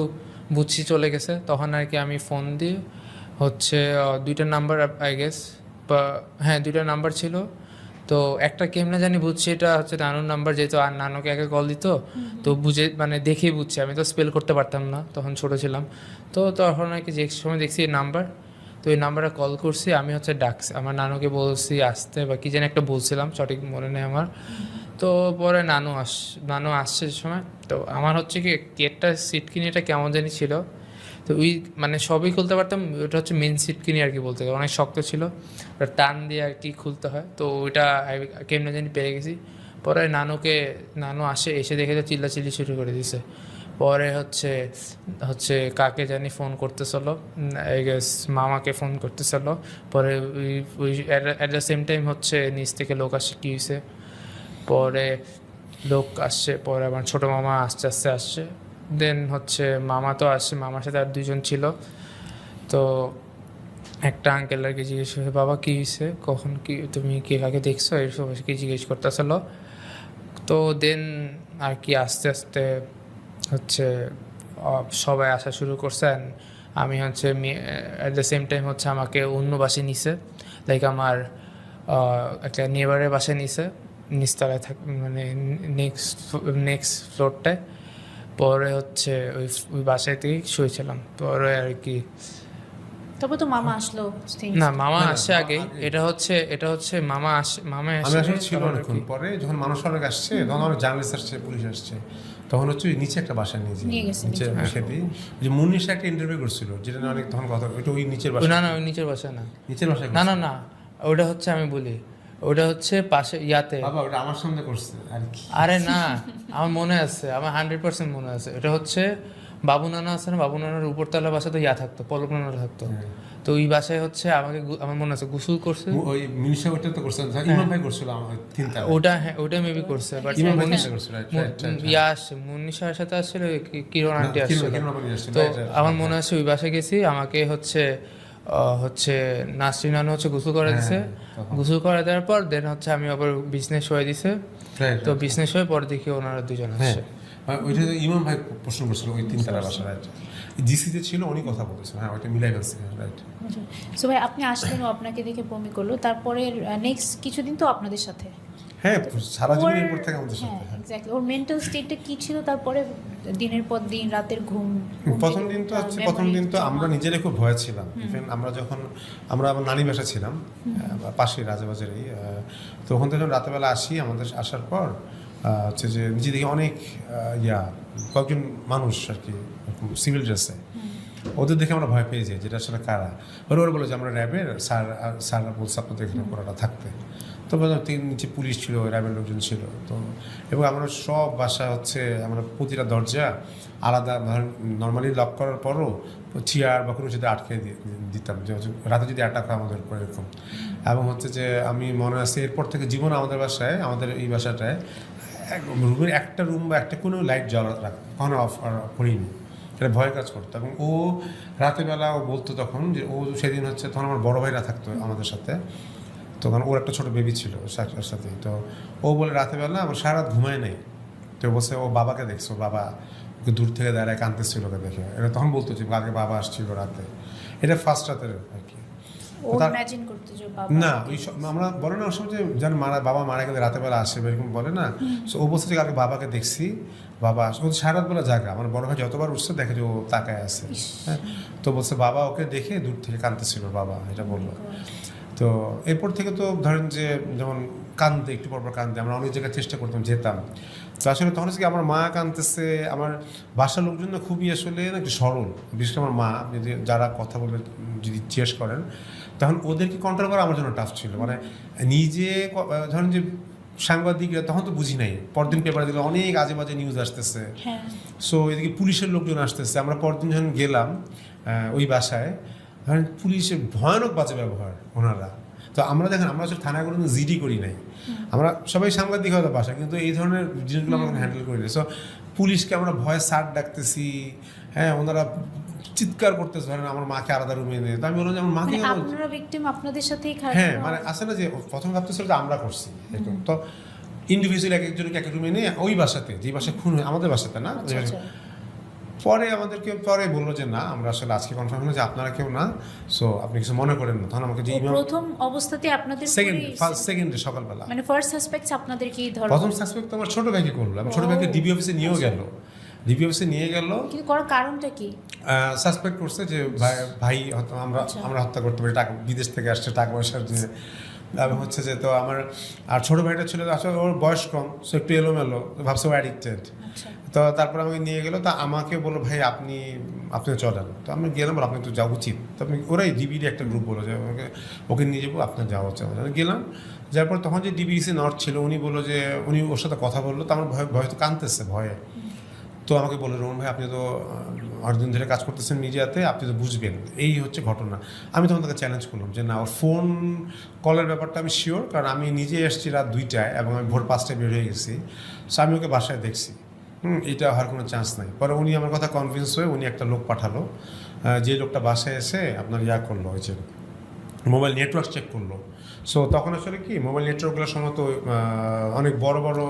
Speaker 3: বুঝছি চলে গেছে, তখন আর কি আমি ফোন দিয়ে হচ্ছে দুইটা নাম্বার আই গেস, বা হ্যাঁ দুইটা নাম্বার ছিল। তো একটা কেমনে জানি বুঝছি এটা হচ্ছে নানুর নাম্বার, যেহেতু আর নানুকে আগে কল দিত, তো বুঝে মানে দেখেই বুঝছি, আমি তো স্পেল করতে পারতাম না তখন, ছোটো ছিলাম। তো তখন আর কি যে সময় দেখছি এই নাম্বার, তো এই নাম্বারে কল করছি, আমি হচ্ছে ডাকছি আমার নানুকে, বলছি আসতে বা কি যেন একটা বলছিলাম, সঠিক মনে নেই আমার। তো পরে নানু আসছে যে সময়, তো আমার হচ্ছে কি গেটটা সিট কিনে এটা কেমন জানি ছিল, তো ওই মানে সবই খুলতে পারতাম, ওটা হচ্ছে মেন সিট কিনে আর কি বলতে গেলে, অনেক শক্ত ছিল, ওটা টান দিয়ে আর কি খুলতে হয়, তো ওইটা কেমনে জানি পেরে গেছি। পরে নানু এসে দেখে তো চিল্লাচিল্লি শুরু করে দিছে। পরে হচ্ছে কাকে জানি ফোন করতেছিল, আই গেস মামাকে ফোন করতেছিল। পরে ওই অ্যাট দ্য সেম টাইম হচ্ছে নিচ থেকে লোক আসছে, কী হয়েছে, পরে লোক আসছে, পরে আমার ছোটো মামা আস্তে আস্তে আসছে, দেন হচ্ছে মামা তো আসছে, মামার সাথে আর দুজন ছিল। তো একটা আঙ্কেল আর কি জিজ্ঞেস করছে, বাবা কী হয়েছে, কখন কি তুমি কে কাকে দেখছো, এইসব কি জিজ্ঞেস করতেছিল। তো দেন আর কি আস্তে আস্তে হচ্ছে সবাই আসা শুরু করছে, and আমি হচ্ছে অ্যাট দ্য সেম টাইম হচ্ছে আমাকে অন্য বাসে নিছে, লাইক আমার একটা নেবারের বাসায় নিছে, নিচতলায় মানে নেক্সট ফ্লোরটায়। পরে হচ্ছে ওই বাসাতেই শুয়েছিলাম। পরে আর কি
Speaker 1: তবে তো মামা আসলো।
Speaker 3: না মামা আসছে আগেই, এটা হচ্ছে মামা
Speaker 2: আমি
Speaker 3: আসে
Speaker 2: আসলে ছিল অনেকক্ষণ পরে, যখন মানুষ অনেক আসছে, তখন অনেক জার্নালিস্ট আসছে, পুলিশ আসছে, তখন হচ্ছে ওই নিচে একটা বাসা
Speaker 1: নিয়ে গেছে
Speaker 2: নিচে সেটি যে মুন্নিশা একটা ইন্টারভিউ করছিল, যেটা নিয়ে অনেক তখন কথা, ওইটা ওই নিচের বাসা।
Speaker 3: না ওই নিচের বাসা না,
Speaker 2: নিচের বাসায়
Speaker 3: না ওটা হচ্ছে আমি বলি, ওটা হচ্ছে পাশে ইয়াতে।
Speaker 2: বাবা ওটা আমার সামনে করছে আর কি।
Speaker 3: আরে না আমার মনে আছে, আমার 100% মনে আছে। এটা হচ্ছে বাবু নানা আছে না, বাবু নানার উপরতলা বাসা তো থাকতো, পলক নানা থাকতো। তো ওই বাসায় হচ্ছে আমাকে আমার মনে আছে গোসল করছে,
Speaker 2: ওই মিনিশা ওইটা তো করছে, ইমাম ভাই করছিল আমার তিনটা।
Speaker 3: ওটা মেবি করছে, বাট
Speaker 2: ইমাম ভাই করছিল,
Speaker 3: ইয়া আসছে মুন্নিশার সাথে আসছিল, কিরণ আন্টি আসছিল। তো আমার মনে আছে ওই বাসায় গেছি, আমাকে হচ্ছে নাসরিন নানু হচ্ছে গোসল করে দিছে, গোসল করে দেওয়ার পর দেন হচ্ছে আমি আবার বিজনেস হয়ে দিছে। তো বিজনেস হয়ে পরে দেখি ওনারা দুজন আসছে।
Speaker 2: ওইটা ইমাম ভাই প্রশ্ন করছিল ওই তিনতলা বাসা, রাইট? জিসিতে ছিল, উনি কথা বলতেছিল, হ্যাঁ ওইটা মিলাই ফেলছে, রাইট।
Speaker 1: সো ভাই আপনি আসলেন, ও আপনাকে দেখে বমি করলো, তারপরে নেক্সট কিছুদিন তো আপনাদের সাথে।
Speaker 2: হ্যাঁ সারা জীবন এরপর থেকে আমাদের সাথে।
Speaker 1: হ্যাঁ এক্স্যাক্টলি। ওর মেন্টাল স্টেটটা কি ছিল তারপরে, দিনের পর দিন রাতের ঘুম?
Speaker 2: প্রথম দিন তো আমরা নিজেরাই খুব ভয় ছিলাম। ইভেন আমরা আমার নানি বাসা ছিলাম পাশে রাজাবাজারেই, তো ওখান থেকে যখন রাতেবেলা আসি, আমাদের আসার পর হচ্ছে যে নিজে দেখি অনেক কয়েকজন মানুষ আর কি সিভিল ড্রেসে, ওদের দেখে আমরা ভয় পেয়ে যাই, যেটা আসলে কারা। ওরা বলে যে আমরা র্যাবের স্যাররা বলছে আপনাদের এখানে কোনোটা থাকতে। তো নিচে পুলিশ ছিল, র্যাবের লোকজন ছিল। তো এবং আমরা সব বাসা হচ্ছে আমরা প্রতিটা দরজা আলাদা, নর্মালি লক করার পরও চেয়ার বা কোনো যদি আটকে দিতাম, যে রাতে যদি অ্যাটাক হয় আমাদের উপর এরকম। এবং হচ্ছে যে আমি মনে আছে এরপর থেকে জীবনে আমাদের এই বাসাটায় রুমের একটা রুম বা একটা কোনো লাইট জ্বালা কখনো অফ করিনি, এটা ভয় কাজ করতো। এবং ও রাতেবেলা ও বলতো তখন যে ও সেদিন হচ্ছে তখন আমার বড় ভাইরা থাকতো আমাদের সাথে, তখন ওর একটা ছোটো বেবি ছিল সাথে। তো ও বলে রাতেবেলা আমার সারা রাত ঘুমায় নেই। তো বলছে ও বাবাকে দেখছো, বাবা ওকে দূর থেকে দাঁড়ায় কাঁদতেছিল ওকে দেখে। এটা তখন বলতো যে আগে বাবা আসছিল রাতে, এটা ফার্স্ট রাতের আর কি। না ওই আমরা বলে না ওর সময় যে যেন বাবা মারা গেলে রাতেবেলা আসে এরকম বলে না। সো ও বলছে যে আগে বাবাকে দেখছি, বাবা আসে, ও সারা রাত বেলা জাগা। আমার বড় ভাই যতবার উঠছে দেখে যে ও তাকায় আছে, হ্যাঁ। তো বলছে বাবা ওকে দেখে দূর থেকে কাঁদতেছিল, বাবা এটা বললো। তো তো এরপর থেকে তো ধরেন যে যেমন কাঁদতে একটু পরপর কাঁদতে আমরা অনেক জায়গায় চেষ্টা করতাম, যেতাম। তো আসলে তখন হচ্ছে কি আমার মা কাঁদতেছে, আমার বাসার লোকজন না খুবই আসলে না একটু সরল, বিশেষ করে আমার মা যদি যারা কথা বলে যদি জিজ্ঞেস করেন তখন ওদেরকে কন্ট্রোল করা আমার জন্য টাফ ছিল। মানে নিজে ধরেন যে সাংবাদিকরা তখন তো বুঝি নাই, পরদিন পেপারে দিলে অনেক আজে বাজে নিউজ আসতেছে,
Speaker 1: হ্যাঁ
Speaker 2: সো এদিকে পুলিশের লোকজন আসতেছে। আমরা পরদিন যখন গেলাম ওই বাসায়, ধরেন পুলিশের ভয়ানক বাজে ব্যবহার ওনারা। তো আমরা দেখেন আমরা আসলে থানায় কোনো জিডি করি নাই, আমরা সবাই সাংবাদিক হয়তো বাসা, কিন্তু এই ধরনের জিনিসগুলো আমরা হ্যান্ডেল করি না। সো পুলিশকে আমরা ভয়ে সার ডাকতেছি, হ্যাঁ ওনারা চিৎকার করতেছে, ধরেন আমার মাকে আলাদা রুমে নিয়ে। তো আমি বললাম যে আমার মাকে
Speaker 1: মানে আপনারা ভিকটিম আপনাদের সাথেই খারাপ
Speaker 2: হ্যাঁ মানে আসে না যে প্রথম ভাবতেছিল যে আমরা করছি এরকম। তো ইন্ডিভিজুয়াল এক একজনকে এক এক রুমে নিয়ে ওই বাসাতে, যে বাসায় খুন হয় আমাদের বাসাতে না,
Speaker 1: আচ্ছা, আচ্ছা।
Speaker 2: পরে আমাদেরকে পরে বললো যে না আমরা আসলে আজকে কনফার্ম হলো যে আপনারা কেউ না, সো আপনি কিছু মনে করেন না। তখন আমাকে যে
Speaker 1: ও প্রথম অবস্থাতে আপনাদের
Speaker 2: সেকেন্ডে সকালবেলা
Speaker 1: মানে ফার্স্ট সাসপেক্টস আপনাদেরকেই ধরা,
Speaker 2: প্রথম সাসপেক্ট তো আমার ছোট ভাইকে করলো, এবং ছোট ভাইকে ডিবি অফিসে নিয়েও গেল, ডিবি অফিসে নিয়ে গেল।
Speaker 1: কিন্তু করার কারণটা কি?
Speaker 2: সাসপেক্ট করছে যে ভাই আমরা হত্যা করতে পারি, টাকা বিদেশ থেকে আসছে, টাকা পয়সার দিয়ে। এবং হচ্ছে যে তো আমার আর ছোটো ভাইটা ছিল আসলে ওর বয়স কম, সো একটু এলোমেলো, ভাবছে ও অ্যাডিক্টেড। তো তারপর আমাকে নিয়ে গেলো, তা আমাকে বললো ভাই আপনি চলেন। তো আমি গেলাম, বলো আপনি তো যাওয়া উচিত। তো আমি ওরাই ডিবির একটা গ্রুপ বলো যে ওকে নিয়ে যাবো, আপনার যাওয়া উচিত। আমি গেলাম, যার পর তখন যে ডিবিসি নর্থ ছিল উনি বললো যে উনি ওর সাথে কথা বললো। তো আমার ভয় তো কাঁদতেছে ভয়ে। তো আমাকে বললো রোহন ভাই আপনি তো অনেকদিন ধরে কাজ করতেছেন মিডিয়াতে, আপনি তো বুঝবেন এই হচ্ছে ঘটনা। আমি তখন তাকে চ্যালেঞ্জ করলাম যে না, ওর ফোন কলের ব্যাপারটা আমি শিওর, কারণ আমি নিজে এসেছি রাত 2টায় এবং আমি ভোর 5টায় বের হয়ে গেছি। সো আমি ওকে বাসায় দেখছি, এটা হওয়ার কোনো চান্স নাই। পরে উনি আমার কথা কনভিন্স হয়ে উনি একটা লোক পাঠালো, যে লোকটা বাসায় এসে আপনার করলো, ওই যে মোবাইল নেটওয়ার্ক চেক করলো। সো তখন আসলে কি মোবাইল নেটওয়ার্কগুলোর সময় তো অনেক বড় বড়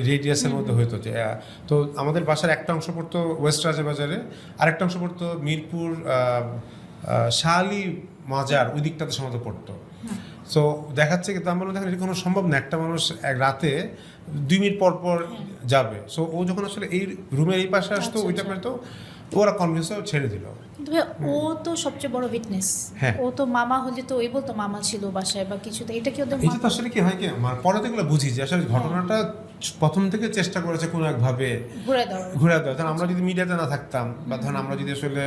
Speaker 2: রেডিয়াসের মধ্যে হইতো যে, তো আমাদের বাসার একটা অংশ পড়তো ওয়েস্ট রাজাবাজারে, আরেকটা অংশ পড়তো মিরপুর শাহালি মাজার, ওই দিকটাতে সম্ভবত পড়তো। সো দেখাচ্ছে কিন্তু আমরা দেখেন এটা কোনো সম্ভব না, একটা মানুষ এক রাতে 2 মিনিট পর পর যাবে। সো ও যখন আসলে এই রুমের এই পাশে আসতো, ওইটা পেতো, ওরা কনভিন্স হয়ে ছেড়ে দিল।
Speaker 1: কিন্তু ও তো সবচেয়ে বড় উইটনেস,
Speaker 2: হ্যাঁ
Speaker 1: ও তো মামা হলে তো ওই বলতো মামা ছিল বাসায় বা কিছু, তো এটা কি ওদের
Speaker 2: এটা তো আসলে কি হয় কি আমার পরে তো এগুলো বুঝি যে আসলে ঘটনাটা প্রথম থেকে চেষ্টা করেছে কোনো একভাবে ঘুরে দেওয়া। ধরেন আমরা যদি মিডিয়াতে না থাকতাম, বা ধরেন আমরা যদি আসলে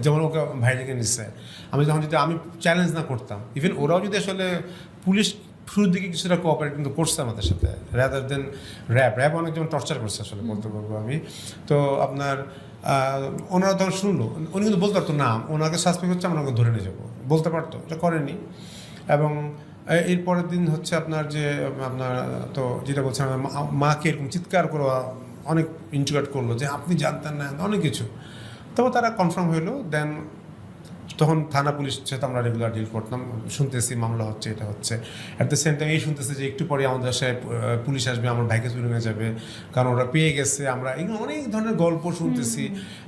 Speaker 2: যেমন ওকে ভাইরাকে নিচ্ছে, আমি যখন যদি আমি চ্যালেঞ্জ না করতাম, ইভেন ওরাও যদি আসলে পুলিশ শুরুর দিকে কিছুটা কোঅপারেট কিন্তু করছে আমাদের সাথে, রাদার দেন র্যাব অনেক যেমন টর্চার করছে আসলে বলতে পারবো আমি। তো আপনার ওনারা তখন শুনলো, উনি কিন্তু বলতে পারতো না ওনাকে সাসপেক্ট হচ্ছে, আমরা ওকে ধরে নিয়ে যাবো, বলতে পারতো, এটা করেনি। এবং এর পরের দিন হচ্ছে আপনার যে আপনার তো যেটা বলছেন মাকে এরকম চিৎকার করে অনেক ইন্টিগ্রেট করলো যে আপনি জানতেন না, অনেক কিছু। তবে তারা কনফার্ম হইলো। দেন তখন থানা পুলিশ সাথে আমরা রেগুলার ডিল করতাম, শুনতেছি মামলা হচ্ছে, এটা হচ্ছে। অ্যাট দ্য সেম টাইম এই শুনতেছে যে একটু পরে আমাদের বাসায় পুলিশ আসবে, আমার ভাইকে চুরি হয়ে যাবে, কারণ ওরা পেয়ে গেছে। আমরা এগুলো অনেক ধরনের গল্প শুনতেছি।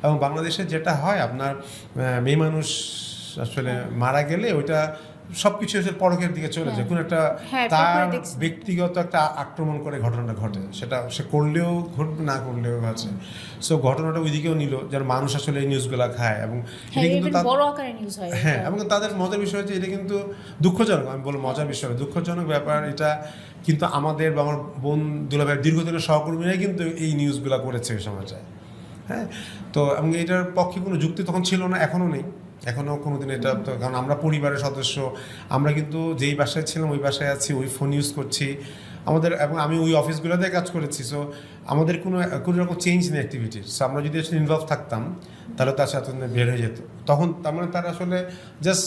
Speaker 2: এবং বাংলাদেশে যেটা হয় আপনার মেয়ে মানুষ আসলে মারা গেলে ওইটা সব কিছু হচ্ছে পরকের দিকে চলে যায়, কোনো একটা তার ব্যক্তিগত একটা আক্রমণ করে ঘটনাটা ঘটে, সেটা সে করলেও ঘটবে, না করলেও আছে। সো ঘটনাটা ওইদিকেও নিল, যার মানুষ আসলে এই নিউজগুলো খায়। এবং এটা কিন্তু হ্যাঁ, এবং তাদের মজার বিষয় হচ্ছে এটা কিন্তু দুঃখজনক, আমি বলবো মজার বিষয়, দুঃখজনক ব্যাপার এটা। কিন্তু আমাদের বা আমার বোন দুলাভাইয়ের দীর্ঘদিনের সহকর্মীরাই কিন্তু এই নিউজগুলো করেছে ওই সমাজে। হ্যাঁ, তো এবং এটার পক্ষে কোনো যুক্তি তখন ছিল না, এখনও নেই, এখনও কোনো দিন এটা তো, কারণ আমরা পরিবারের সদস্য, আমরা কিন্তু যেই বাসায় ছিলাম ওই বাসায় আছি, ওই ফোন ইউজ করছি আমাদের, এবং আমি ওই অফিসগুলোতে কাজ করেছি। সো আমাদের কোনো রকম চেঞ্জ নেই অ্যাক্টিভিটির। সো আমরা যদি আসলে ইনভলভ থাকতাম তাহলে তার সাথে বের হয়ে যেত। তখন তার মানে তারা আসলে জাস্ট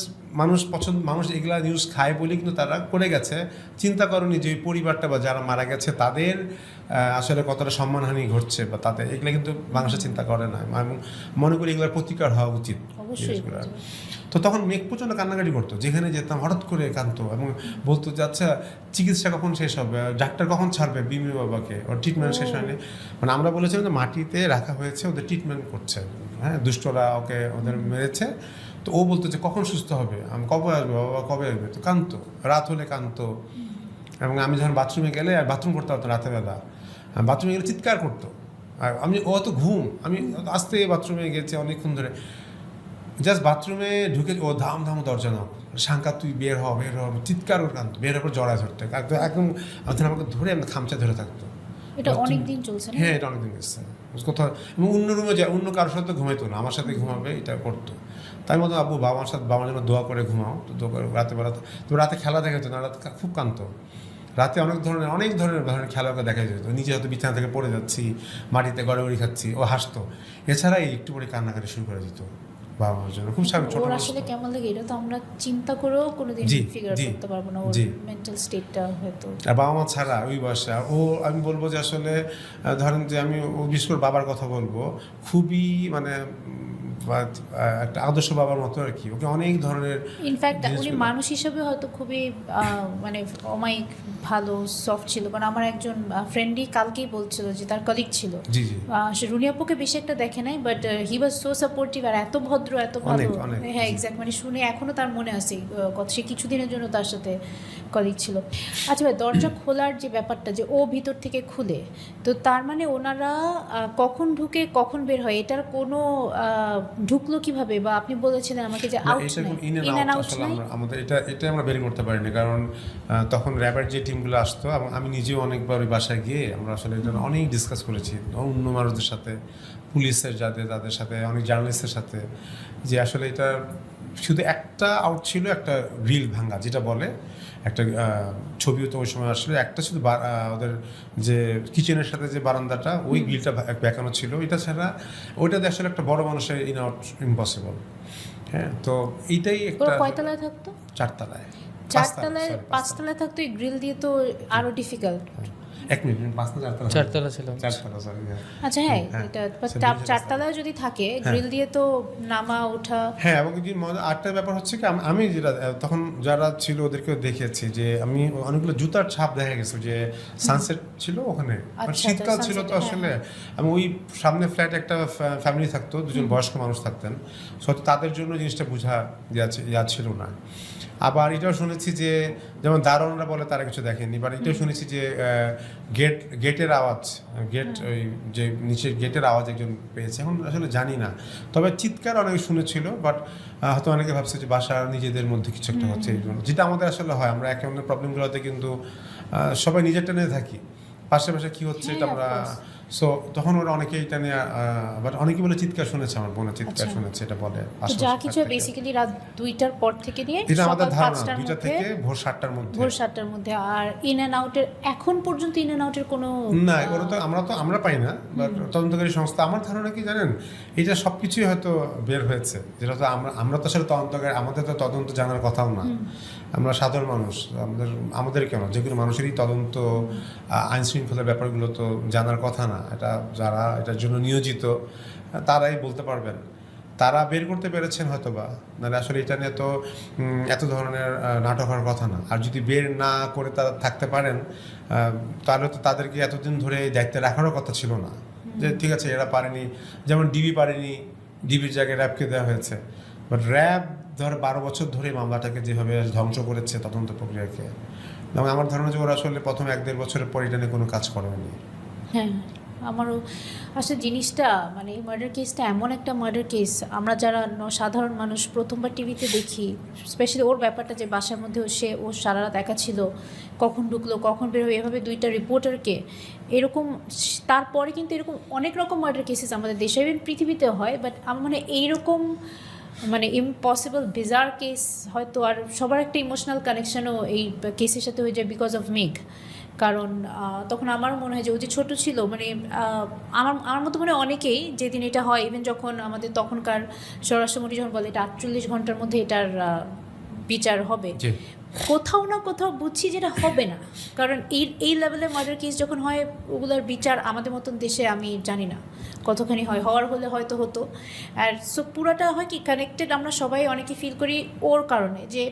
Speaker 2: মানুষ এগুলা নিউজ খায় বলে কিন্তু তারা করে গেছে, চিন্তা করেনি যে ওই পরিবারটা বা যারা মারা গেছে তাদের আসলে কতটা সম্মানহানি ঘটছে, বা তাদের এগুলো কিন্তু বাংলাদেশে চিন্তা করে না। এবং মনে করি এগুলোর প্রতিকার হওয়া উচিত। তো তখন মেঘ প্রচণ্ড কান্নাকাটি করতো, যেখানে যেতাম হঠাৎ করে কাঁদতো এবং বলতো যে আচ্ছা চিকিৎসা কখন শেষ হবে, ডাক্তার কখন ছাড়বে বিমি বাবাকে, ওর ট্রিটমেন্ট শেষ হয়নি। মানে আমরা বলেছিলাম যে মাটিতে রাখা হয়েছে, ওদের ট্রিটমেন্ট করছে, হ্যাঁ দুষ্টরা ওদের মেরেছে। তো ও বলতো যে কখন সুস্থ হবে, আমি কবে আসবে বাবা, কবে আসবে। তো কাঁদতো, রাত হলে কাঁদতো। এবং আমি যখন বাথরুমে গেলে, আর বাথরুম করতে পারতো রাতের বেলা, বাথরুমে গেলে চিৎকার করতো। আর ও তো ঘুম, আমি আস্তে বাথরুমে গেছি অনেকক্ষণ ধরে, জাস্ট বাথরুমে ঢুকে ও ধাম দরজা শাঙ্কা তুই বের হ চিৎকার ওর কান্ত বের হওয়ার জড়ায় ধরতে একদম আমাকে ধরে খামচা ধরে থাকতো।
Speaker 1: এটা অনেক দিন চলছে না?
Speaker 2: হ্যাঁ, এটা অনেকদিন গেছে কোথাও, এবং অন্য রুমে যায়, অন্য কারোর সাথে ঘুমাইতো না, আমার সাথে ঘুমাবে এটা করতো। তাই মতো আব্বু বাবার সাথে বাবার জন্য দোয়া করে ঘুমাও, তো দোয়া করে রাতে বেড়াতে, তো রাতে খেলা দেখা যেত না, রাতে খুব কাঁদতো। রাতে অনেক ধরনের খেলাকে দেখা যেত, নিচে হয়তো বিছানা থেকে পড়ে যাচ্ছি, মাটিতে গড়াগড়ি খাচ্ছি, ও হাসতো। এছাড়া একটু পরে কান্নাকাটি শুরু করে দিত বাবা মার জন্য, খুব স্বাভাবিক ছোট
Speaker 1: ওর
Speaker 2: মানুষ
Speaker 1: আসলে
Speaker 2: তো।
Speaker 1: কেমন লাগে এটা তো আমরা চিন্তা করেও কোনোদিন
Speaker 2: জি,
Speaker 1: ফিগার
Speaker 2: জি,
Speaker 1: করতে পারবো না, ওর
Speaker 2: জি।
Speaker 1: মেন্টাল স্টেটটা হয়তো।
Speaker 2: আর বাবা মা ছাড়া ওই বয়সে ও, আমি বলবো যে আসলে ধরেন যে আমি ও বিশেষ করে বাবার কথা বলবো, খুবই মানে একটা আদর্শ বাবার মতো আর কি, ওকে অনেক ধরনের
Speaker 1: ইনফ্যাক্ট উনি
Speaker 2: জিনিসগুলো-
Speaker 1: মানুষ হিসেবে হয়তো খুবই মানে অমায়িক ভালো সফট ছিল। কারণ আমার একজন ফ্রেন্ডই কালকেই বলছিল যে তার কলিগ ছিল,
Speaker 2: জি জি
Speaker 1: সে রুনি আপুকে বেশি একটা দেখে নাই, but he was so supportive আর এত ভদ্র এত ভালো।
Speaker 2: অনেক, অনেক,
Speaker 1: হ্যাঁ
Speaker 2: জি।
Speaker 1: এক্স্যাক্ট, মানে শুনে এখনো তার মনে আছে কথা, সে কিছুদিনের জন্য তার সাথে কলিগ ছিল। আচ্ছা ভাই, দরজা খোলার যে ব্যাপারটা যে ও ভিতর থেকে খুলে, তো তার মানে ওনারা কখন ঢুকে কখন বের হয় এটার কোনো ঢুকলো কিভাবে? বা আপনি বলেছিলেন আমাকে যে
Speaker 2: না,
Speaker 1: আউট
Speaker 2: এটা
Speaker 1: নাই,
Speaker 2: in
Speaker 1: in
Speaker 2: and
Speaker 1: and
Speaker 2: out
Speaker 1: out
Speaker 2: আসলে
Speaker 1: নাই।
Speaker 2: আমাদের এটা আমরা বের করতে পারিনি, কারণ তখন র্যাবের যে টিমগুলো আসতো, এবং আমি নিজেও অনেকবার ওই বাসায় গিয়ে আমরা আসলে এটা অনেক ডিসকাস করেছি অন্য মানুষদের সাথে, পুলিশের তাদের সাথে, অনেক জার্নালিস্টের সাথে, যে আসলে এটা শুধু একটা আউট ছিল, একটা রিল ভাঙা যেটা বলে, একটা ছবিও তো ওই সময় আসলে একটা শুধু ওদের যে কিচেনের সাথে যে বারান্দাটা, ওই গ্রিলটা বেঁকানো ছিল, এটা ছাড়া ওইটাতে আসলে একটা বড় মানুষের ইন আউট ইম্পসিবল। হ্যাঁ, তো এইটাই
Speaker 1: ওরা
Speaker 2: একটা
Speaker 1: কয়তলায় থাকতো?
Speaker 2: চারতলায়,
Speaker 1: চারতলায়,
Speaker 2: sorry,
Speaker 1: পাঁচতলায় থাকতো, এই গ্রিল দিয়ে তো আরো ডিফিকাল্ট।
Speaker 2: এক মিনিট, পাঁচতলা
Speaker 3: চারতলা ছিল।
Speaker 2: চারতলা, সরি।
Speaker 1: আচ্ছা হ্যাঁ,
Speaker 2: হ্যাঁ,
Speaker 1: এটা
Speaker 2: সেটা
Speaker 1: চারতলায় যদি থাকে গ্রিল দিয়ে তো নামা ওঠা।
Speaker 2: হ্যাঁ, এবং কি আরেকটা ব্যাপার হচ্ছে কি, আমি যেটা তখন যারা ছিল ওদেরকেও দেখেছি, যে আমি অনেকগুলো জুতার ছাপ দেখা গেছে, যে সানসেট ছিল ওখানে, মানে
Speaker 1: আচ্ছা,
Speaker 2: শীতকাল ছিল তো
Speaker 1: sunset,
Speaker 2: আসলে।
Speaker 1: হ্যাঁ।
Speaker 2: আমি ওই সামনে ফ্ল্যাটে একটা ফ্যামিলি থাকতো, দুজন বয়স্ক মানুষ থাকতেন, সত্যি তাদের জন্য জিনিসটা বোঝা ইয়া ছিল না। আবার এটাও শুনেছি যে যেমন দারোয়ানরা বলে তারা কিছু দেখেনি, বাট এটাও শুনেছি যে গেটের আওয়াজ, ওই যে নিচের গেটের আওয়াজ একজন পেয়েছে, এখন আসলে জানি না, তবে চিৎকার অনেকে শুনেছিল, বাট হয়তো অনেকে ভাবছে যে বাসার নিজেদের মধ্যে কিছু একটা হচ্ছে, এই জন্য, যেটা আমাদের আসলে হয়, আমরা একে অন্যের প্রবলেমগুলোতে কিন্তু সবাই নিজেরটা নিয়ে থাকি, পাশে কি হচ্ছে এটা আমরা, সো তখন ওরা অনেকে এটা নিয়ে, বাট অনেকে বলে চিৎকার শুনেছে, আমার বোনের চিৎকার
Speaker 1: আচ্ছা।
Speaker 2: শুনেছে, এটা বলে
Speaker 1: তো
Speaker 2: আশেপাশে
Speaker 1: যা
Speaker 2: ফ্ল্যাট
Speaker 1: কিছু
Speaker 2: থেকে।
Speaker 1: বেসিক্যালি রাত 2টার পর থেকে নিয়ে
Speaker 2: এটা আমাদের
Speaker 1: সকাল
Speaker 2: ধারণা
Speaker 1: 5টার
Speaker 2: 2টা
Speaker 1: মধ্যে,
Speaker 2: থেকে ভোর 7টার মধ্যে,
Speaker 1: ভোর 7টার মধ্যে। আর ইন অ্যান্ড আউটের এখন পর্যন্ত ইন অ্যান্ড আউটের কোনো
Speaker 2: না, ওরা তো আমরা পাই না, বাট তদন্তকারী সংস্থা, আমার ধারণা কি জানেন, এটা সব কিছুই হয়তো বের হয়েছে, যেটা তো আমরা তো আসলে তদন্তকারী, আমাদের তো তদন্ত জানার কথাও না, আমরা সাধারণ মানুষ, আমাদের কেন, যে কোনো মানুষেরই তদন্ত আইন শৃঙ্খলার ব্যাপারগুলো তো জানার কথা না, এটা যারা এটার জন্য নিয়োজিত তারাই বলতে পারবেন, তারা বের করতে পেরেছেন হয়তো বা, নাহলে আসলে এটা নিয়ে তো এত ধরনের নাটক হওয়ার কথা না। আর যদি বের না করে তারা থাকতে পারেন, তাহলে তো তাদেরকে এতদিন ধরে এই দায়িত্বে রাখারও কথা ছিল না, যে ঠিক আছে এরা পারেনি, যেমন ডিবি পারেনি, ডিবির জায়গায় র্যাবকে দেওয়া হয়েছে, বাট র্যাব 12 বছর ধরে মামলাটাকে যেভাবে ধ্বংস করেছে তদন্ত প্রক্রিয়াকে, এবং আমার ধারণা যে ওরা আসলে প্রথম 1-1.5 বছরের পর এটা নিয়ে কোনো কাজ করেনি।
Speaker 1: হ্যাঁ, আমারও আসলে জিনিসটা মানে এই মার্ডার কেসটা এমন একটা মার্ডার কেস, আমরা যারা সাধারণ মানুষ প্রথমবার টিভিতে দেখি, স্পেশালি ওর ব্যাপারটা যে বাসার মধ্যে ও সারা রাত একা ছিল, কখন ঢুকলো কখন বের হয়ে, এভাবে 2টা রিপোর্টারকে এরকম, তারপরে কিন্তু এরকম অনেক রকম মার্ডার কেসেস আমাদের দেশে ইভেন পৃথিবীতেও হয়, বাট আমার মনে হয় এইরকম মানে ইম্পসিবল বিজার কেস হয়তো, আর সবার একটা ইমোশনাল কানেকশনও এই কেসের সাথে হয়ে যায় বিকজ অফ মেঘ। কারণ তখন আমার মনে হয় যে ও যে ছোটো ছিল, মানে আমার মতো মনে হয় অনেকেই যেদিন এটা হয়, ইভেন যখন আমাদের তখনকার স্বরাষ্ট্রমন্ত্রী যখন বলে এটা 48 ঘন্টার মধ্যে এটার বিচার হবে, কোথাও না কোথাও বুঝছি যেটা হবে না, কারণ এই লেভেলের মার্ডার কেস যখন হয় ওগুলোর বিচার আমাদের মতন দেশে আমি জানি না কতখানি হয়, হওয়ার হলে হয়তো হতো। আর সো পুরাটা হয় কি কানেক্টেড, আমরা সবাই অনেকে ফিল করি ওর কারণে, যে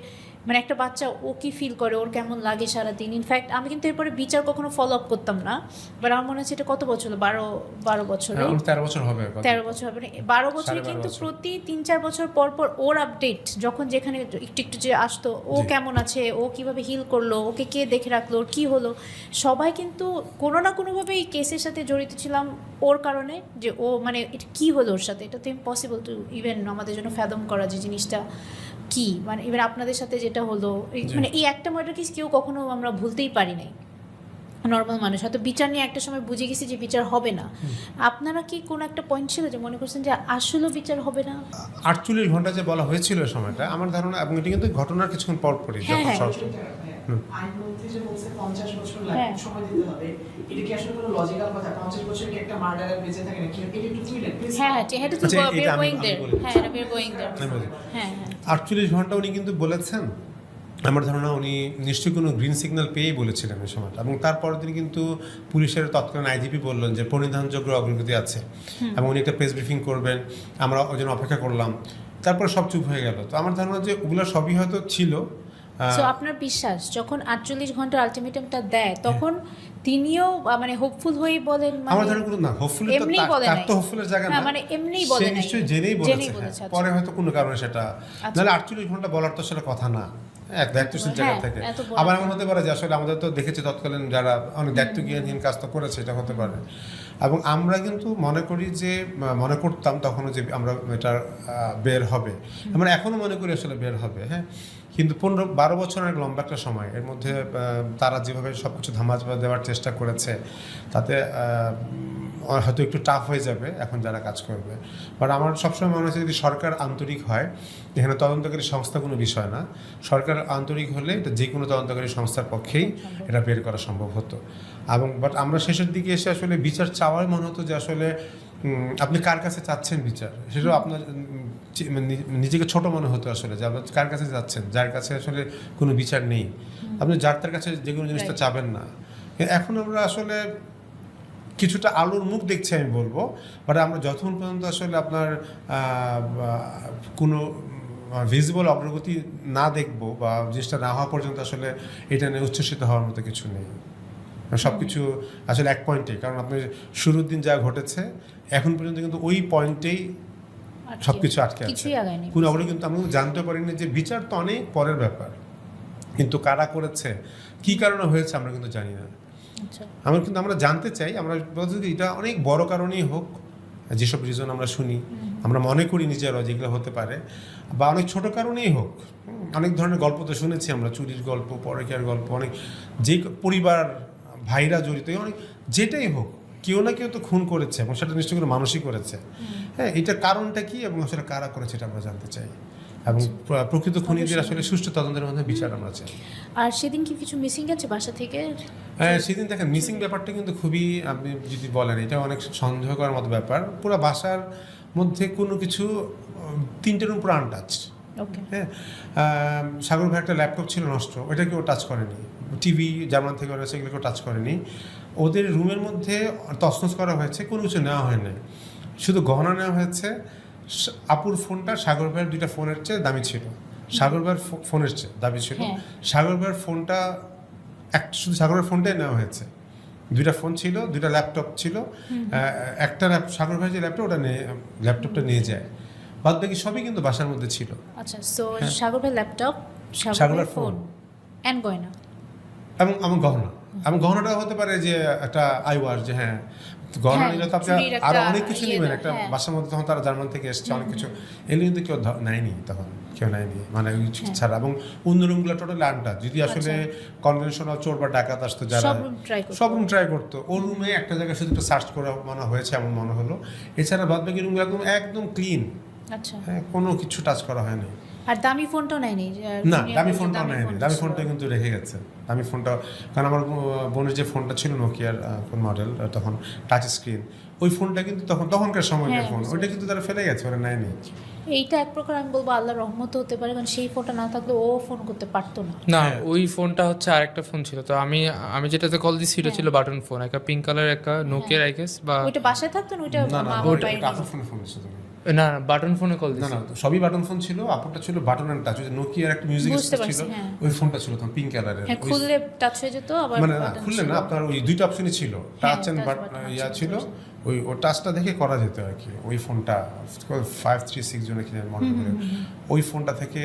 Speaker 1: মানে একটা বাচ্চা ও কি ফিল করে, ওর কেমন লাগে সারাদিন। ইনফ্যাক্ট আমি কিন্তু এরপরে বিচার কখনো ফলো আপ করতাম না, বাট আমার মনে হচ্ছে এটা কত বছর হলো, 12 বছর,
Speaker 2: 13 বছর হবে,
Speaker 1: 13 বছর হবে না, 12 বছরে কিন্তু প্রতি 3-4 বছর পর পর ওর আপডেট যখন যেখানে একটু একটু যে আসতো, ও কেমন আছে, ও কিভাবে হিল করলো, ওকে কে দেখে রাখলো, ওর কী হলো, সবাই কিন্তু কোনো না কোনোভাবে এই কেসের সাথে জড়িত ছিলাম ওর কারণে, যে ও মানে এটা কী হলো ওর সাথে, এটা তো ইম্পসিবল টু ইভেন আমাদের জন্য ফ্যাদম করা যে জিনিসটা কি মানে এবার আপনাদের সাথে যেটা হলো মানে এই একটা মার্ডার কেস কেউ কখনো আমরা ভুলতেই পারি নাই নর্মাল মানুষ হয়তো বিচার নিয়ে একটা সময় বুঝে গেছি যে বিচার হবে না আপনারা কি কোনো একটা পয়েন্ট ছিল যে মনে করছেন যে আসলে বিচার হবে না
Speaker 2: 48 ঘন্টা যে বলা হয়েছিল ওই সময়টা আমার ধারণা, এবং এটি কিন্তু ঘটনার কিছুক্ষণ পর পরই
Speaker 1: হ্যাঁ,
Speaker 2: যখন
Speaker 1: হ্যাঁ।
Speaker 2: সরাসরি
Speaker 4: আইনমন্ত্রী যে বলছে 50 বছর
Speaker 1: হ্যাঁ।
Speaker 4: সময় দিতে হবে, এটা কি আসলে কোনো লজিক্যাল কথা? 50 বছর কি একটা মার্ডারের বেঁচে থাকে নাকি? এটা একটু বুঝলেন প্লিজ।
Speaker 1: হ্যাঁ যেহেতু
Speaker 2: আচ্ছা, এটা
Speaker 1: we're
Speaker 2: আমি
Speaker 1: going there
Speaker 2: বলে দিচ্ছি।
Speaker 1: হ্যাঁ we're going there
Speaker 2: আমি বলি।
Speaker 1: হ্যাঁ
Speaker 2: 48 ঘন্টা উনি কিন্তু বলেছেন, আমার ধারণা উনি নিশ্চয়ই কোনো গ্রিন সিগন্যাল পেয়েই বলেছিলেন ওই সময়, এবং তারপরের দিন কিন্তু পুলিশের তৎকালীন আইজিপি বললেন যে পরিধানযোগ্য অগ্রগতি আছে এবং উনি একটা প্রেস ব্রিফিং করবেন, আমরা ওই জন্য অপেক্ষা করলাম, তারপর সব চুপ হয়ে গেল। তো আমার ধারণা যে ওগুলো সবই হয়তো ছিল।
Speaker 1: সো আপনার বিশ্বাস যখন 48 ঘন্টার আলটিমেটামটা দেয় তখন তিনিও মানে হোপফুল হয়েই বলেন
Speaker 2: আমার
Speaker 1: মানে
Speaker 2: ধারণা কোনো না, হোপফুলি তো
Speaker 1: এমনিই বলে
Speaker 2: তার
Speaker 1: নাই।
Speaker 2: তো হোপফুলের জায়গা না,
Speaker 1: হ্যাঁ, মানে এমনিই বলে
Speaker 2: সে
Speaker 1: নাই।
Speaker 2: নিশ্চয়ই জেনেই
Speaker 1: জেনেই
Speaker 2: বলেছে,
Speaker 1: বলেছে,
Speaker 2: হ্যাঁ।
Speaker 1: আচ্ছা।
Speaker 2: পরে হয়তো কোনো কারণে সেটা
Speaker 1: আচ্ছা।
Speaker 2: নাহলে 48 ঘন্টা বলার তো সেটা কথা না, এক দায়িত্বশীল জায়গা
Speaker 1: হ্যাঁ,
Speaker 2: থেকে।
Speaker 1: এত বড়
Speaker 2: আবার এমন হতে পারে যে আসলে আমাদের তো দেখেছি তৎকালীন যারা অনেক দায়িত্বজ্ঞানহীন কাজ তো করেছে, এটা হতে পারে। এবং আমরা কিন্তু মনে করি যে মনে করতাম তখনও যে আমরা এটা বের হবে, আমরা এখনও মনে করি আসলে বের হবে, হ্যাঁ। কিন্তু 15-12 বছর অনেক লম্বা একটা সময়, এর মধ্যে তারা যেভাবে সব কিছু ধামাচাপা দেওয়ার চেষ্টা করেছে তাতে হয়তো একটু টাফ হয়ে যাবে এখন যারা কাজ করবে। বাট আমার সবসময় মনে হচ্ছে যদি সরকার আন্তরিক হয়, এখানে তদন্তকারী সংস্থা কোনো বিষয় না, সরকার আন্তরিক হলে এটা যে কোনো তদন্তকারী সংস্থার পক্ষেই এটা বের করা সম্ভব হতো। এবং বাট আমরা শেষের দিকে এসে আসলে বিচার চাওয়ার মনে হতো যে আসলে আপনি কার কাছে চাচ্ছেন বিচার, সেটাও আপনার নিজেকে ছোট মনে হতো আসলে, যে আপনি কার কাছে যাচ্ছেন, যার কাছে আসলে কোনো বিচার নেই, আপনি যার তার কাছে যে কোনো জিনিসটা চাবেন না। এখন আমরা আসলে কিছুটা আলোর মুখ দেখছি আমি বলবো, বাট আমরা যতক্ষণ পর্যন্ত আসলে আপনার কোনো ভিজিবল অগ্রগতি না দেখবো বা জিনিসটা না হওয়া পর্যন্ত আসলে এটা নিয়ে উচ্ছ্বসিত হওয়ার মতো কিছু নেই। সব কিছু আসলে এক পয়েন্টেই, কারণ আপনি শুরুর দিন যা ঘটেছে এখন পর্যন্ত কিন্তু ওই পয়েন্টেই সব কিছু আটকে আছে,
Speaker 1: কিছুই আগায়নি।
Speaker 2: কোনো অগ্রগতি কিন্তু আমরা জানতে পারিনি যে বিচার তো অনেক পরের ব্যাপার, কিন্তু কারা করেছে কী কারণে হয়েছে আমরা কিন্তু জানি না।
Speaker 1: আচ্ছা
Speaker 2: আমরা জানতে চাই, আমরা বলছি যে এটা অনেক বড় কারণেই হোক, যেসব রিজন আমরা শুনি আমরা মনে করি নিজেরা যেগুলো হতে পারে, বা অনেক ছোট কারণেই হোক, অনেক ধরনের গল্প তো শুনেছি আমরা, চুরির গল্প, পরকীয়ার গল্প, অনেক যে পরিবার ভাইরা জড়িত, অনেক যেটাই হোক কেউ না কেউ তো খুন করেছে এবং সেটা নিশ্চয়ই কোনো মানুষই করেছে। হ্যাঁ, এটার কারণটা কি এবং আসলে কারা করেছে এটা আমরা জানতে চাই, এবং প্রকৃত খুনিদের আসলে সুষ্ঠু তদন্তের মধ্যে বিচার আমরা চাই।
Speaker 1: আর সেদিন কি কিছু মিসিং আছে বাসা থেকে?
Speaker 2: হ্যাঁ, সেদিন দেখেন মিসিং ব্যাপারটা কিন্তু খুবই, আপনি যদি বলেন এটা অনেক সন্দেহ করার মতো ব্যাপার। পুরো বাসার মধ্যে কোনো কিছু 3টে রুম পুরো আনটাচ।
Speaker 1: ওকে
Speaker 2: হ্যাঁ, সাগর ভাই একটা ল্যাপটপ ছিল নষ্ট, ওটা কেউ টাচ করেনি, টিভি জার্মান থেকে রয়েছে এগুলো কেউ টাচ করেনি। ওদের রুমের মধ্যে তছনছ করা হয়েছে, কোনো কিছু নেওয়া হয়নি, শুধু গহনা নেওয়া হয়েছে। আপুর ফোনটা সাগর ভাইয়ের 2টা ফোনের চেয়ে দামি ছিল, সাগর ভাইয়ের ফোনের চেয়ে দামি ছিল। সাগর ভাইয়ের ফোনটা শুধু সাগর ভাইয়ের ফোনটাই নেওয়া হয়েছে, 2টা ফোন ছিল, 2টা ল্যাপটপ ছিল। একটা সাগর ভাই যে ল্যাপটপ ওটা ল্যাপটপটা নিয়ে যায়, বাদ বাকি সবই কিন্তু বাসার মধ্যে ছিল।
Speaker 1: আচ্ছা সো সাগর ভাই ল্যাপটপ,
Speaker 2: সাগর ভাইয়ের ফোন
Speaker 1: এন্ড গয়না
Speaker 2: এবং আমার গহনা, এবং গহনাটা হতে পারে যে একটা আইওয়ার, যে হ্যাঁ গহনা নিলে তো আপনি আরো অনেক কিছু নেবেন একটা বাসার মধ্যে, তখন তারা জার্মান থেকে এসেছে অনেক কিছু, এগুলো কিন্তু কেউ নেয়নি, তখন কেউ নেয়নি, মানে ছাড়া। এবং অন্য রুমগুলো টোটালি আনটা, যদি আসলে কনভেনশনাল চোর বা ডাকাত আসতো যারা সব রুম ট্রাই করতো, ওর রুমে একটা জায়গায় শুধু একটা সার্চ করা মনে হয়েছে এমন মনে হলো, এছাড়া বাদ বাকি রুমগুলো একদম ক্লিন।
Speaker 1: আচ্ছা
Speaker 2: হ্যাঁ, কোনো কিছু টাচ করা হয়নি।
Speaker 1: আর দামি ফোনটাও নেয়নি?
Speaker 2: না, দামি ফোনটাও নেয়নি, দামি ফোনটা কিন্তু রেখে গেছে, দামি ফোনটা। কারণ আমার বোনের যে ফোনটা ছিল নোকিয়ার ফোন মডেল, তখন টাচ স্ক্রিন, ওই ফোনটা কিন্তু তখনকার সময়কার ফোন, ওইটা কিন্তু তারা ফেলে গেছে, ওরা নেয়নি।
Speaker 1: এইটা এক প্রকার আমি বলবো আল্লাহর রহমত হতে পারে, কারণ সেই ফোনটা না থাকলে ও ফোন করতে পারতো না।
Speaker 3: না, ওই ফোনটা হচ্ছে আরেকটা ফোন ছিল, তো আমি যেটাতে কল দিছি এটা ছিল বাটন ফোন, একটা পিঙ্ক কালার, একটা নোকিয়ার আই গেস, বা
Speaker 1: ওইটা বাসায় থাকতো না, ওইটা
Speaker 2: না না,
Speaker 1: মা
Speaker 2: ওইটা
Speaker 1: বাইরে
Speaker 2: আপুর ফোনে ফোন এসেছে তুমি।
Speaker 3: না বাটন ফোনে কল
Speaker 2: না
Speaker 3: দিছি।
Speaker 2: না, সবই বাটন ফোন ছিল, আপুরটা ছিল বাটন অ্যান্ড টাচ, ওই নোকিয়ার একটা মিউজিক
Speaker 1: বুঝতে
Speaker 2: ছিল,
Speaker 1: পারছি, হ্যাঁ।
Speaker 2: ওই ফোনটা ছিল তখন পিঙ্ক কালারের।
Speaker 1: হ্যাঁ, খুললে টাচ হয়ে যেত, আবার
Speaker 2: মানে না,
Speaker 1: button
Speaker 2: খুললে
Speaker 1: ছিল।
Speaker 2: না, আপনার ওই 2টা অপশনই ছিল, টাচ অ্যান্ড ইয়া ছিল, ওই টাচটা দেখে করা যেত আর কি। ওই ফোনটা 536 জনে কিনে মনে করে ওই ফোনটা থেকে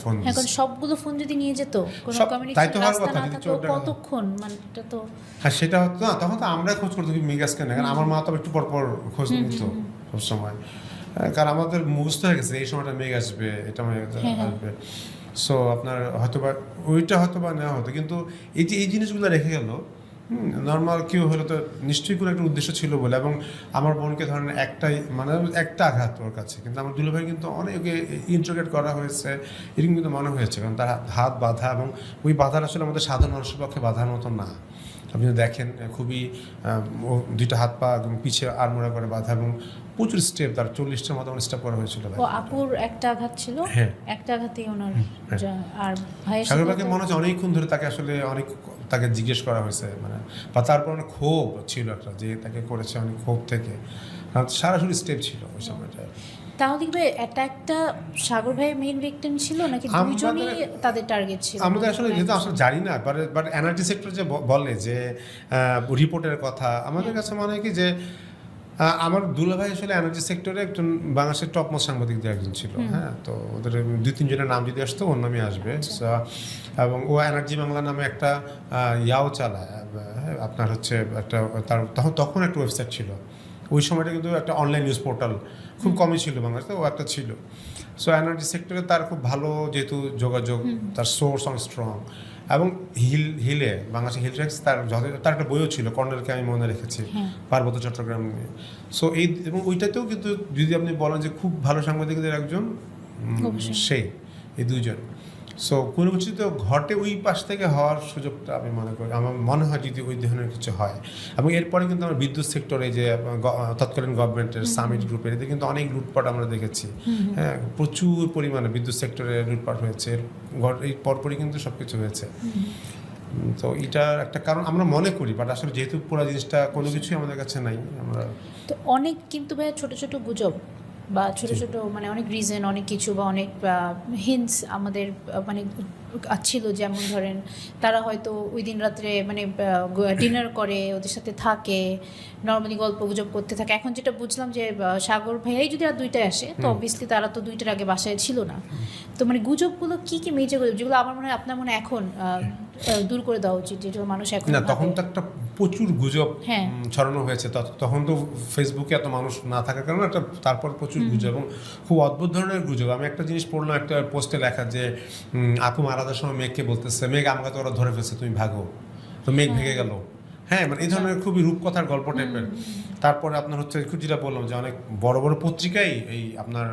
Speaker 2: ফোন।
Speaker 1: এখন সবগুলো ফোন যদি নিয়ে যেত, কোনো
Speaker 2: তাই তো
Speaker 1: কমিউনিকেশন
Speaker 2: হওয়ার
Speaker 1: রাস্তা
Speaker 2: কথা,
Speaker 1: না
Speaker 2: যদি
Speaker 1: থাকতো
Speaker 2: চোরটা-
Speaker 1: কতক্ষণ, মানে এটা তো
Speaker 2: হ্যাঁ, সেটা হতো না, তখন তো আমরা খোঁজ করতে মিগাস কেন, কারণ আমার মা তো একটু পর পর খোঁজ নিত সবসময়। কারণ আমাদের মুখস্থ হয়ে গেছে এই সময়টা মেঘ আসবে, এটা মেঘ আসবে। সো আপনার হয়তোবা ওইটা হয়তোবা নেওয়া হতো, কিন্তু এই যে এই জিনিসগুলো রেখে গেল, নর্মাল কেউ হলে তো নিশ্চয়ই কোনো একটা উদ্দেশ্য ছিল বলে। এবং আমার বোনকে ধরেন একটা আঘাত ওর কাছে, কিন্তু আমার দুলাভাই কিন্তু অনেকে ইন্টারোগেট করা হয়েছে, এরকম কিন্তু মনে হয়েছে, কারণ তার হাত বাঁধা, এবং ওই বাঁধার আসলে আমাদের সাধারণ মানুষের পক্ষে বাঁধার মতো না। আপনি দেখেন খুবই ও দুইটা হাত পা পিছিয়ে আড়মোড়া করে বাঁধা, এবং প্রচুর স্টেপ, তার 40টার মতো স্টেপ করা হয়েছিল।
Speaker 1: ও আপুর একটা আঘাত ছিল,
Speaker 2: হ্যাঁ।
Speaker 1: একটা আঘাতেই ওনার আর ভাইয়ের
Speaker 2: সাগর
Speaker 1: সাথে
Speaker 2: ভাইকে মনে হচ্ছে অনেকক্ষণ ধরে তাকে আসলে তাকে জিজ্ঞেস করা হয়েছে, বা তারপর অনেক ক্ষোভ ছিল একটা, যে তাকে করেছে অনেক ক্ষোভ থেকে, কারণ সরাসরি স্টেপ ছিল ওই সময়টা।
Speaker 1: তাহলে কি একটা সাগর ভাইয়ের মেইন ভিকটিম ছিল নাকি দুইজনই তাদের টার্গেট ছিল?
Speaker 2: আমাদের আসলে যেহেতু আসলে জানি না, বাট এনার্জি সেক্টর যে বলে যে রিপোর্টের কথা, আমাদের কাছে মনে হয় কি যে আমার দুলাভাই আসলে এনার্জি সেক্টরে একজন বাংলাদেশের টপ মোস্ট সাংবাদিকদের একজন ছিল। হ্যাঁ, তো ওদের 2-3 জনের নাম যদি আসতো ওর নামে আসবে। এবং ও এনার্জি বাংলা নামে একটা ইয়াও চালায়, আপনার হচ্ছে একটা তার তখন একটা ওয়েবসাইট ছিল। ওই সময়টা কিন্তু একটা অনলাইন নিউজ পোর্টাল খুব কমই ছিল বাংলাদেশে, ও একটা ছিল। সো এনার্জি সেক্টরে তার খুব ভালো যেহেতু যোগাযোগ, তার সোর্স অনেক স্ট্রং। এবং হিলে বাংলাদেশে হিল ট্র্যাক্স তার একটা বইও ছিল, কর্নেলকে আমি মনে রেখেছি, পার্বত্য চট্টগ্রাম নিয়ে। সো এবং ওইটাতেও কিন্তু যদি আপনি বলেন যে খুব ভালো সাংবাদিকদের একজন এই দুইজন। সো কোনো কিছু তো ঘটে ওই পাশ থেকে হওয়ার সুযোগটা আমি মনে করি, আমার মনে হয় যদি ওই ধরনের কিছু হয়। এবং এরপরে কিন্তু আমরা বিদ্যুৎ সেক্টরে যে তৎকালীন গভর্নমেন্টের সামিট গ্রুপের এতে কিন্তু অনেক লুটপাট আমরা দেখেছি। হ্যাঁ, প্রচুর পরিমাণে বিদ্যুৎ সেক্টরে লুটপাট হয়েছে, এই পরপরই কিন্তু সব কিছু হয়েছে। তো এটার একটা কারণ আমরা মনে করি, বাট আসলে যেহেতু পুরো জিনিসটা কোনো কিছুই আমাদের কাছে নাই, আমরা
Speaker 1: তো অনেক কিন্তু ভাই ছোট ছোট গুজব বা ছোট ছোট অনেক রিজন, অনেক কিছু বা অনেক হিন্টস আমাদের ছিল। যেমন ধরেন তারা হয়তো ওই দিন রাত্রে ডিনার করে, ওদের সাথে থাকে, নর্মালি গল্প গুজব করতে থাকে। এখন যেটা বুঝলাম যে সাগর ভাইয়াই যদি আর দুইটায় আসে, তো অবভিয়াসলি তারা তো 2টার আগে বাসায় ছিল না। তো গুজবগুলো কি মেজর গুজব, যেগুলো আমার মনে হয় আপনার মনে এখন দূর করে দেওয়া উচিত, যেগুলো মানুষ এখন
Speaker 2: না, তখন তো একটা প্রচুর গুজব ছড়ানো হয়েছে। তখন তো ফেসবুকে এত মানুষ না থাকার কারণে তারপর প্রচুর গুজব, এবং খুব অদ্ভুত ধরনের গুজব। আমি একটা জিনিস পড়লাম, একটা পোস্টে লেখা যে আপু মারা যাওয়ার সময় মেঘকে বলতেছে, মেঘ আমাকে তো ওরা ধরে ফেলছে, তুমি ভাগো, তো মেঘ ভেঙে গেল। হ্যাঁ, এই ধরনের খুবই রূপকথার গল্প টাইপের। তারপরে আপনার হচ্ছে যেটা বললাম যে অনেক বড় বড় পত্রিকাই এই আপনার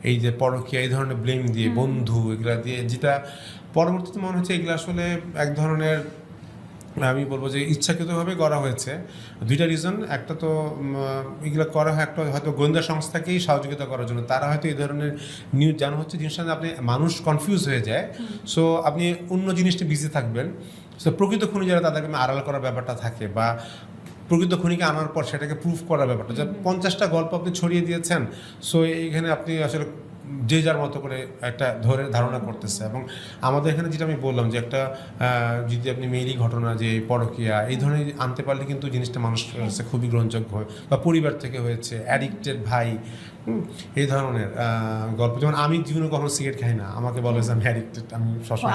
Speaker 2: এই যে পরকীয়া এই ধরনের ব্লেম দিয়ে, বন্ধু এগুলা দিয়ে, যেটা পরবর্তীতে মনে হচ্ছে এগুলো আসলে এক ধরনের, আমি বলবো যে ইচ্ছাকৃতভাবে করা হয়েছে। 2টা রিজন। একটা তো এগুলো করা হয় একটা হয়তো গোয়েন্দা সংস্থাকেই সহযোগিতা করার জন্য, তারা হয়তো এই ধরনের নিউজ জানা হচ্ছে জিনিসটা আপনি মানুষ কনফিউজ হয়ে যায়। সো আপনি অন্য জিনিসটা বিজি থাকবেন। সো প্রকৃত খুনি যারা, তাদেরকে আড়াল করার ব্যাপারটা থাকে, বা প্রকৃত খুনিকে আনার পর সেটাকে প্রুফ করার ব্যাপারটা, যে 50টা গল্প আপনি ছড়িয়ে দিয়েছেন। সো এইখানে আপনি আসলে যে যার মতো করে একটা ধারণা করতেছে। এবং আমাদের এখানে যেটা আমি বললাম যে একটা যদি আপনি মেয়েরই ঘটনা, যে পরকীয়া এই ধরনের আনতে পারলে কিন্তু জিনিসটা মানুষের কাছে খুবই গ্রহণযোগ্য হয়, বা পরিবার থেকে হয়েছে, অ্যাডিক্টেড ভাই, এই ধরনের গল্প। যেমন আমি জীবনে কখনো সিগারেট খাই না, আমাকে বলা হয়েছে আমি অ্যাডিক্টেড, আমি সবসময়।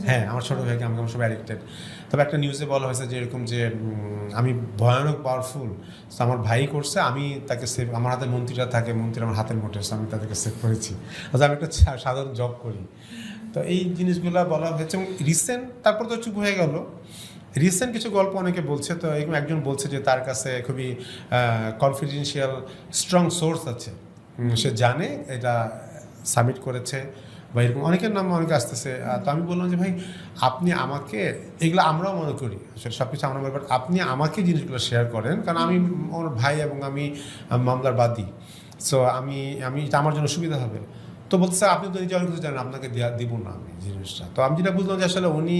Speaker 2: হ্যাঁ, আমার ছোটো ভাইকে আমাকে সব অ্যাডিক্টেড। তবে একটা নিউজে বলা হয়েছে যে এরকম যে আমি ভয়ানক পাওয়ারফুল, আমার ভাই করছে, আমি তাকে সেভ, আমার হাতে মন্ত্রীরা থাকে, মন্ত্রী আমার হাতের মুঠে, আমি তাদেরকে সেভ করেছি, আমি একটা সাধারণ জব করি। তো এই জিনিসগুলো বলা হয়েছে। এবং রিসেন্ট তারপর তো চুপ হয়ে গেল। রিসেন্ট কিছু গল্প অনেকে বলছে, তো এরকম একজন বলছে যে তার কাছে খুবই কনফিডেন্সিয়াল স্ট্রং সোর্স আছে, সে জানে এটা সাবমিট করেছে, বা এরকম অনেকের নাম অনেকে আসতেছে। তো আমি বললাম যে ভাই আপনি আমাকে, এগুলো আমরাও মনে করি আসলে সব কিছু আমরা মনে করি, আপনি আমাকে জিনিসগুলো শেয়ার করেন, কারণ আমি ওর ভাই এবং আমি মামলার বাদী। সো আমি আমার জন্য সুবিধা হবে। তো বলতে আপনি তো নিজে অনেক কিছু জানেন, আপনাকে দিব না আমি জিনিসটা। তো আমি যেটা বুঝলাম যে আসলে উনি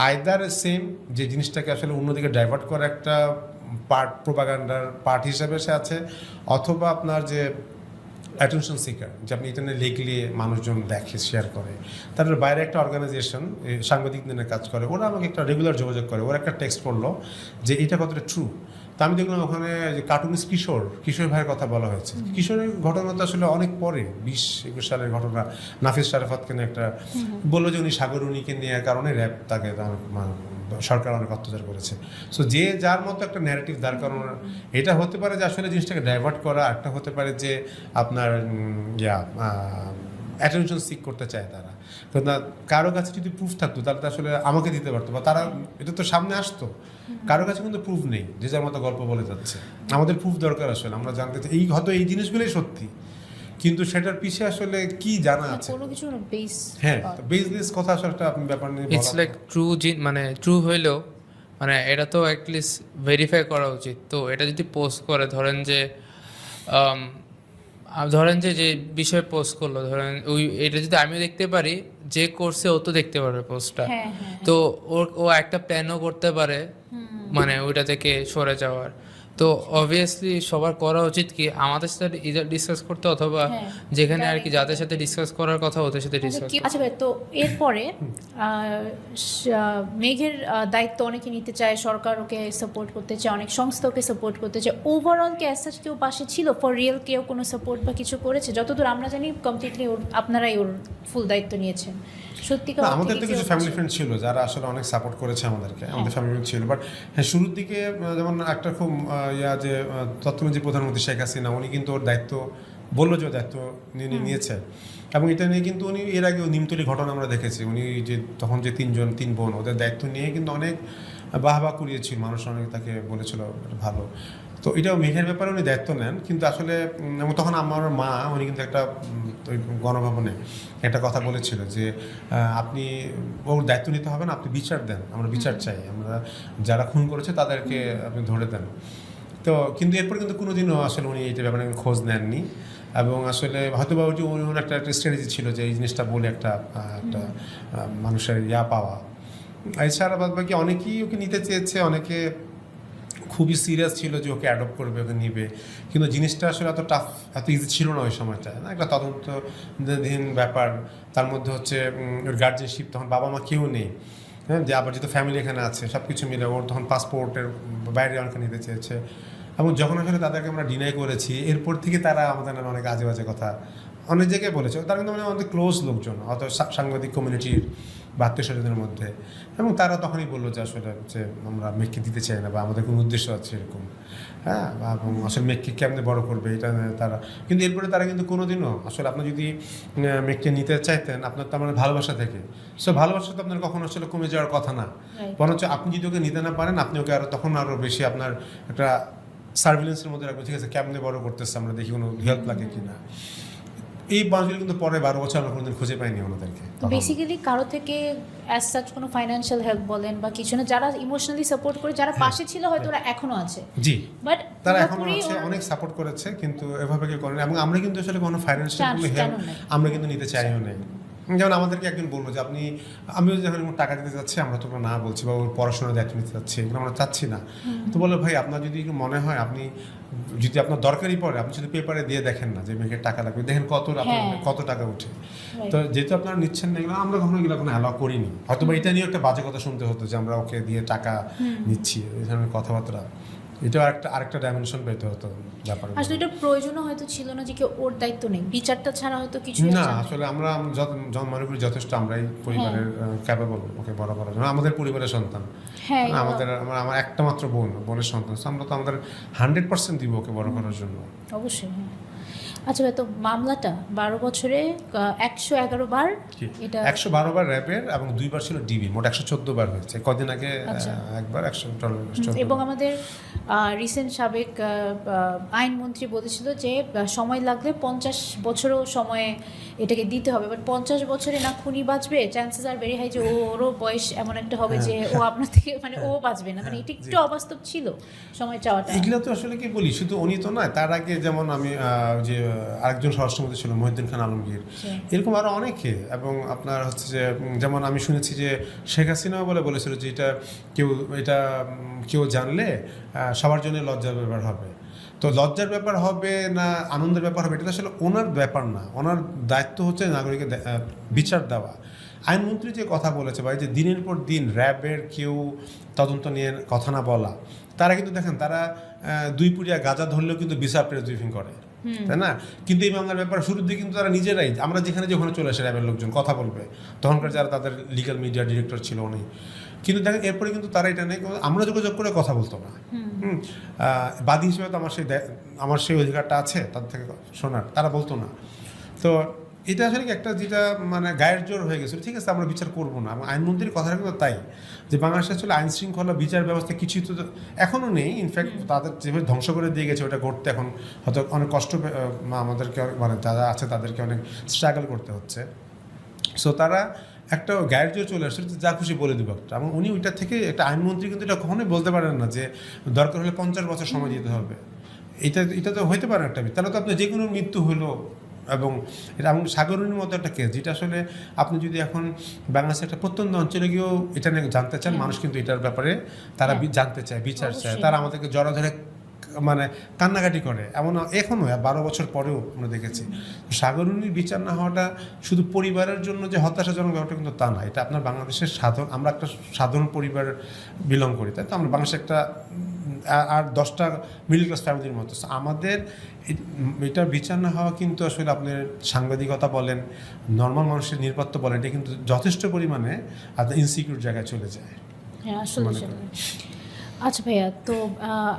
Speaker 2: আইদার সেম, যে জিনিসটাকে আসলে অন্যদিকে ডাইভার্ট করা একটা প্রোপাগান্ডার পার্ট হিসাবে সে আছে, অথবা আপনার যে অ্যাটেনশন সিকার, যে আপনি ইন্টারনেট লিখলে মানুষজন দেখে, শেয়ার করে। তারপরে বাইরে একটা অর্গানাইজেশন সাংবাদিকদের কাজ করে, ওরা আমাকে একটা রেগুলার যোগাযোগ করে, ওরা একটা টেক্সট করলো যে এটা কতটা ট্রু। তো আমি দেখলাম ওখানে যে কার্টুনিস্ট কিশোর ভাইয়ের কথা বলা হয়েছে। কিশোরের ঘটনা তো আসলে অনেক পরে, 20-21 সালের ঘটনা। নাফিস শারাফাতকে নিয়ে একটা বললো যে উনি সাগর রুনিকে নেওয়ার কারণে র্যাব তাকে সরকার অনেক অত্যাচার করেছে। সো যে যার মতো একটা ন্যারেটিভ দাঁড় করানো, এটা হতে পারে যে আসলে জিনিসটাকে ডাইভার্ট করা, একটা হতে পারে যে আপনার অ্যাটেনশন সিক করতে চায় তারা। কিন্তু কারো কাছে যদি প্রুফ থাকতো তাহলে তো আসলে আমাকে দিতে পারতো, বা তারা এটা তো সামনে আসতো। কারো কাছে কিন্তু প্রুফ নেই, যে যার মতো গল্প বলে যাচ্ছে। আমাদের প্রুফ দরকার আসলে, আমরা জানতে চাই এই হয়তো এই জিনিসগুলোই সত্যি, কিন্তু সেটার পিছে আসলে কি জানা আছে।
Speaker 1: কোনো কিছু বেস,
Speaker 2: হ্যাঁ, বেস কথা আসলে একটা আপনি ব্যাপার নিয়ে
Speaker 3: ইটস লাইক ট্রু, মানে ট্রু হইলেও মানে এটা তো অ্যাটলিস্ট ভেরিফাই করা উচিত। তো এটা যদি পোস্ট করে ধরেন যে যে বিষয়ে পোস্ট করলো, ধরেন ওই এটা যদি আমিও দেখতে পারি, যে করছে ও তো দেখতে পারবে পোস্টটা।
Speaker 1: হ্যাঁ, হ্যাঁ,
Speaker 3: তো ও একটা প্ল্যানও করতে পারে মানে ওইটা থেকে সরে যাওয়ার। তো অবভিয়াসলি সবার করা উচিত কি আমাদের সাথে ডিসকাস করতে, অথবা
Speaker 1: হ্যাঁ,
Speaker 3: যেখানে আর কি যাদের সাথে ডিসকাস করার কথা ওদের সাথে ডিসকাস।
Speaker 1: আচ্ছা ভাই, তো এরপরে মেঘের দায়িত্ব অনেকে নিতে চায়, সরকার ওকে সাপোর্ট করতে চায়, অনেক সংস্থা ওকে সাপোর্ট করতে চায়। ওভারঅল কি অ্যাজ সাচ কেউ পাশে ছিল? ফর রিয়েল কেউ কোনো সাপোর্ট বা কিছু করেছে? যতদূর আমরা জানি কমপ্লিটলি আপনারাই ওর ফুল দায়িত্ব নিয়েছেন। সত্যিকার
Speaker 2: না, আমাদের তো কিছু ফ্যামিলি ফ্রেন্ড ছিল যারা আসলে অনেক সাপোর্ট করেছে আমাদেরকে, আমাদের ফ্যামিলি ফ্রেন্ড ছিল। বাট হ্যাঁ, শুরুর দিকে যেমন একটা খুব যে তৎকালীন যে প্রধানমন্ত্রী শেখ হাসিনা, উনি কিন্তু ওর দায়িত্ব বললো যে দায়িত্ব নিয়েছে, এবং এটা নিয়ে কিন্তু উনি এর আগেও নিমতলি ঘটনা আমরা দেখেছি। উনি যে তখন যে তিন বোন, ওদের দায়িত্ব নিয়ে কিন্তু অনেক বাহবা কুড়িয়েছিল, মানুষ অনেক তাকে বলেছিল ভালো। তো এটাও মেঘের ব্যাপারে উনি দায়িত্ব নেন, কিন্তু আসলে এবং তখন আমার মা উনি কিন্তু একটা ওই গণভবনে একটা কথা বলেছিল যে আপনি ওর দায়িত্ব নিতে হবে না, আপনি বিচার দেন, আমরা বিচার চাই, আমরা যারা খুন করেছে তাদেরকে আপনি ধরে দেন। তো কিন্তু এরপর কিন্তু কোনোদিনও আসলে উনি এইটা ব্যাপারে খোঁজ নেননি, এবং আসলে হয়তো বা ওটি উনি একটা স্ট্র্যাটেজি ছিল যে এই জিনিসটা বলে একটা মানুষের পাওয়া। এছাড়া বাদ বাকি অনেকেই ওকে নিতে চেয়েছে, অনেকে খুবই সিরিয়াস ছিল যে ওকে অ্যাডপ্ট করবে, ওকে নিবে, কিন্তু জিনিসটা আসলে এত টাফ, এত ইজি ছিল না ওই সময়টা। না, একটা তদন্তধীন ব্যাপার, তার মধ্যে হচ্ছে ওর গার্জিয়ানশিপ, তখন বাবা মা কেউ নেই, হ্যাঁ, যে আবার যেহেতু ফ্যামিলি এখানে আছে, সব কিছু মিলে ওর তখন পাসপোর্টের বাইরে অনেকে নিতে চেয়েছে। এবং যখন আসলে তাদেরকে আমরা ডিনাই করেছি, এরপর থেকে তারা আমাদের নামে অনেক আজে বাজে কথা অনেক জায়গায় বলেছে। তারা কিন্তু মানে আমাদের ক্লোজ লোকজন, অত সাংবাদিক কমিউনিটির বা আত্মীয় স্বজনের মধ্যে, এবং তারা তখনই বললো যে আসলে যে আমরা মেঘকে দিতে চাই না, বা আমাদের কোনো উদ্দেশ্য আছে এরকম, হ্যাঁ, এবং আসলে মেঘকে কেমনে বড় করবে এটা তারা। কিন্তু এরপরে তারা কিন্তু কোনোদিনও আসলে আপনি যদি মেঘকে নিতে চাইতেন আপনার তো আমার ভালোবাসা থেকে, সো ভালোবাসা তো আপনার কখনো আসলে কমে যাওয়ার কথা না, বরঞ্চ আপনি যদি ওকে নিতে না পারেন আপনি ওকে তখন আরও বেশি আপনার একটা সার্ভিলেন্সের মধ্যে রাখবেন। ঠিক আছে, কেমনে বড় করতেছে, আমরা দেখি কোনো হেল্প লাগে কিনা। এই মানুষগুলো কিন্তু পরে 12 বছর আমরা কোনোদিন খুঁজে পাইনি ওনাদেরকে।
Speaker 1: বেসিক্যালি কারো থেকে অ্যাজ সাচ কোনো ফাইন্যান্সিয়াল হেল্প বলেন বা কিছু না, যারা ইমোশনালি সাপোর্ট করে, যারা পাশে ছিল হয়তো ওরা এখনো আছে,
Speaker 2: জি,
Speaker 1: বাট
Speaker 2: তারা এখনো আছে, অনেক সাপোর্ট করেছে, কিন্তু এভাবে কেউ করেনি। এবং আমরা কিন্তু আসলে কোনো ফাইন্যান্সিয়াল হেল্প আমরা কিন্তু নিতে চাইও নাই। যেমন আমাদেরকে একজন বলবো যে আমিও যখন টাকা দিতে চাচ্ছি, আমরা তো না বলছি, বা ওর পড়াশোনার দায়িত্ব নিতে চাচ্ছি, এগুলো আমরা চাচ্ছি না। তো বলে ভাই আপনার যদি মনে হয়, আপনি যদি আপনার দরকারই পড়ে, আপনি শুধু পেপারে দিয়ে দেখেন না যে মেয়েকে টাকা লাগবে, দেখেন কত টাকা উঠে। তো যেহেতু আপনারা নিচ্ছেন না এগুলো, আমরা কখনো এগুলো কোনো অ্যালাউ করিনি। হয়তো বা এটা নিয়ে একটা বাজে কথা শুনতে হতো যে আমরা ওকে দিয়ে টাকা নিচ্ছি, এই ধরনের কথাবার্তা, এটাও আরেকটা ডাইমেনশন পেতে হতো ব্যাপারে।
Speaker 1: আসলে এটা প্রয়োজনও হয়তো ছিল না যে কেউ ওর দায়িত্ব নেই, বিচারটা ছাড়া হয়তো কিছু
Speaker 2: না। আসলে আমরা মনে করি যথেষ্ট আমরাই পরিবারের ক্যাপেবল ওকে বড় করার জন্য, আমাদের পরিবারের সন্তান,
Speaker 1: হ্যাঁ,
Speaker 2: আমার একটা মাত্র বোনের সন্তান, আমরা তো আমাদের 100% দিব ওকে বড় করার জন্য।
Speaker 1: অবশ্যই। হ্যাঁ, আচ্ছা ভাই, তো মামলাটা 12 বছরে 111 বার, এটা
Speaker 2: 112 বার র্যাবের এবং 2 বার ছিল ডিবি, মোট 114 বার হয়েছে। কদিন আগে একবার 114।
Speaker 1: এবং আমাদের রিসেন্ট সাবেক আইনমন্ত্রী বলেছিল যে সময় লাগলে 50 বছরও সময়ে এটাকে দিতে হবে, বাট 50 বছরে না খুনি বাঁচবে, চান্সেস আর ভেরি হাই যে ওরও বয়স এমন একটা হবে যে ও আপনার থেকে মানে ও বাঁচবে না, মানে এটা একটু অবাস্তব ছিল সময় চাওয়াটা।
Speaker 2: এগুলো তো আসলে কি বলি, শুধু উনি তো নয়, তার আগে যেমন আমি যে আরেকজন স্বরাষ্ট্রমন্ত্রী ছিল মহিউদ্দিন খান আলমগীর, এরকম আরও অনেকে। এবং আপনার হচ্ছে যে যেমন আমি শুনেছি যে শেখ হাসিনাও বলেছিল যে এটা কেউ জানলে সবার জন্য লজ্জার ব্যাপার হবে। তো লজ্জার ব্যাপার হবে না আনন্দের ব্যাপার হবে, এটা তো আসলে ওনার ব্যাপার না, ওনার দায়িত্ব হচ্ছে নাগরিকের বিচার দেওয়া। আইনমন্ত্রী যে কথা বলেছে ভাই, যে দিনের পর দিন র্যাবের কেউ তদন্ত নিয়ে কথা না বলা, তারা কিন্তু দেখেন তারা 2 পুরিয়া গাঁজা ধরলেও কিন্তু বিচার প্রেস ব্রিফিং করে, তাই না? কিন্তু এই মামলার ব্যাপারে শুরুর দিকে কিন্তু তারা নিজেরাই, আমরা যেখানে চলে আসে র্যাবের লোকজন কথা বলবে, তখনকার যারা তাদের লিগ্যাল মিডিয়া ডিরেক্টর ছিল উনি, কিন্তু দেখেন এরপরে কিন্তু তারা এটা নেই, আমরা যোগাযোগ করে কথা বলতো না। বাদী হিসেবে তো আমার সেই অধিকারটা আছে তার থেকে শোনার, তারা বলতো না। তো এটা আসলে কি একটা যেটা মানে গায়ের জোর হয়ে গেছিলো, ঠিক আছে আমরা বিচার করবো না। এবং আইনমন্ত্রীর কথাটা কিন্তু তাই, যে বাংলাদেশে আসলে আইন শৃঙ্খলা বিচার ব্যবস্থা কিছুই তো এখনও নেই। ইনফ্যাক্ট তাদের যেভাবে ধ্বংস করে দিয়ে গেছে ওটা করতে এখন হয়তো অনেক কষ্ট আমাদেরকে, মানে যারা আছে তাদেরকে অনেক স্ট্রাগল করতে হচ্ছে। সো তারা একটা গায়ের জোর চলে আসছে, যা খুশি বলে দেবো একটা। এবং উনি ওইটা থেকে একটা আইনমন্ত্রী কিন্তু এটা কখনোই বলতে পারেন না যে দরকার হলে 50 বছর সময় দিতে হবে। এটা তো হইতে পারে একটা, তাহলে তো আপনার যে কোনো মৃত্যু হলো। এবং সাগরণীর মতো একটা কেস, যেটা আসলে আপনি যদি এখন বাংলাদেশের একটা প্রত্যন্ত অঞ্চলে গিয়েও এটা নিয়ে জানতে চান, মানুষ কিন্তু এটার ব্যাপারে তারা জানতে চায়, বিচার চায়, তারা আমাদেরকে জড়া ধরে মানে কান্নাকাটি করে। এমন এখনও 12 বছর পরেও আমরা দেখেছি। সাগরণীর বিচার না হওয়াটা শুধু পরিবারের জন্য যে হতাশাজনক ব্যাপারটা কিন্তু তা না, এটা আপনার বাংলাদেশের আমরা একটা সাধারণ পরিবার বিলং করি, তাই তো আমরা বাংলাদেশে একটা আর 10টা মিডল ক্লাস ফ্যামিলির মতো। আমাদের এটার বিচার না হওয়া কিন্তু আসলে আপনার সাংবাদিকতা বলেন, নর্মাল মানুষের নিরাপত্তা বলেন, এটা কিন্তু যথেষ্ট পরিমাণে আপনার ইনসিকিউর জায়গায় চলে যায়।
Speaker 1: হ্যাঁ আসলে। আচ্ছা ভাইয়া, তো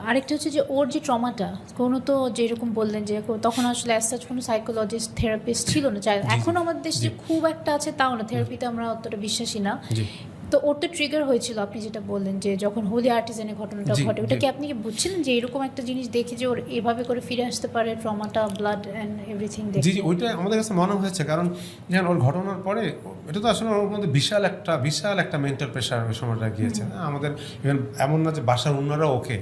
Speaker 1: আরেকটা হচ্ছে যে ওর যে ট্রমাটা, কোনো তো যেরকম বললেন যে তখন আসলে অ্যাজ সাচ কোনো সাইকোলজিস্ট থেরাপিস্ট ছিল না, এখন আমাদের দেশে খুব একটা আছে তাও না, থেরাপিতে আমরা অতটা বিশ্বাসী না। তো ওর তো ট্রিগার হয়েছিল, আপনি যেটা বললেন যে যখন হোলি আর্টিজানের ঘটনাটা ঘটে, ওটা কি আপনি কি বুঝছিলেন যে এরকম একটা জিনিস দেখে যে ওর এভাবে করে ফিরে আসতে পারে, ট্রমাটা, ব্লাড অ্যান্ড এভরিথিং দেখে?
Speaker 2: জি, ওইটা আমাদের কাছে মনে হয়েছে, কারণ যেন ওর ঘটনার পরে এটা তো আসলে ওর মধ্যে বিশাল একটা মেন্টাল প্রেশার ওই সময়টা গিয়েছে। আমাদের ইভেন এমন না যে বাসার অন্যরা ওকে,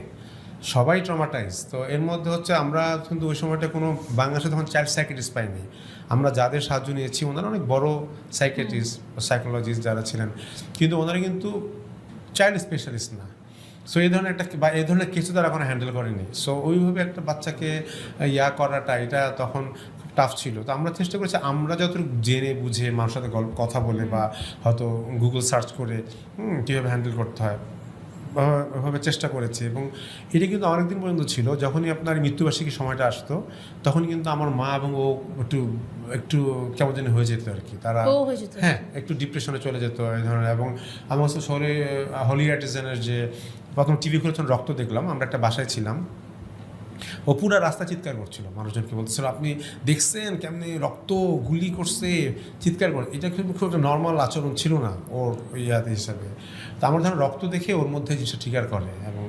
Speaker 2: সবাই ট্রমাটাইজ। তো এর মধ্যে হচ্ছে আমরা কিন্তু ওই সময়টা কোনো বাংলাদেশে তখন চাইল্ড সাইকিয়াট্রিস্ট পাইনি। আমরা যাদের সাহায্য নিয়েছি ওনারা অনেক বড় সাইকিয়াট্রিস্ট, সাইকোলজিস্ট যারা ছিলেন, কিন্তু ওনারা কিন্তু চাইল্ড স্পেশালিস্ট না। সো এই ধরনের কিছু তারা এখন হ্যান্ডেল করেনি। সো ওইভাবে একটা বাচ্চাকে করাটা এটা তখন খুব টাফ ছিল। তো আমরা চেষ্টা করেছি, আমরা যতটুকু জেনে বুঝে মানুষের সাথে কথা বলে বা হয়তো গুগল সার্চ করে কীভাবে হ্যান্ডেল করতে হয় ওইভাবে চেষ্টা করেছি। এবং এটা কিন্তু অনেকদিন পর্যন্ত ছিল। যখনই আপনার মৃত্যুবার্ষিকী সময়টা আসতো তখন কিন্তু আমার মা এবং ও একটু কেমন যেন হয়ে যেত আর কি, তারা হ্যাঁ একটু ডিপ্রেশনে চলে যেত এই ধরনের। এবং আমার কাছে শহরে হোলি আর্টিজানের যে প্রথম টিভি খুলে যখন রক্ত দেখলাম, আমরা একটা বাসায় ছিলাম, ও পুরো রাস্তা চিৎকার করছিল, মানুষজনকে বলতেছিল আপনি দেখছেন কেমনি রক্ত গুলি করছে, চিৎকার করে। এটা কিন্তু খুব একটা নর্মাল আচরণ ছিল না ওর ইয়াতে হিসাবে। তো আমার ধরেন রক্ত দেখে ওর মধ্যে জিনিসটা ট্রিগার করে। এবং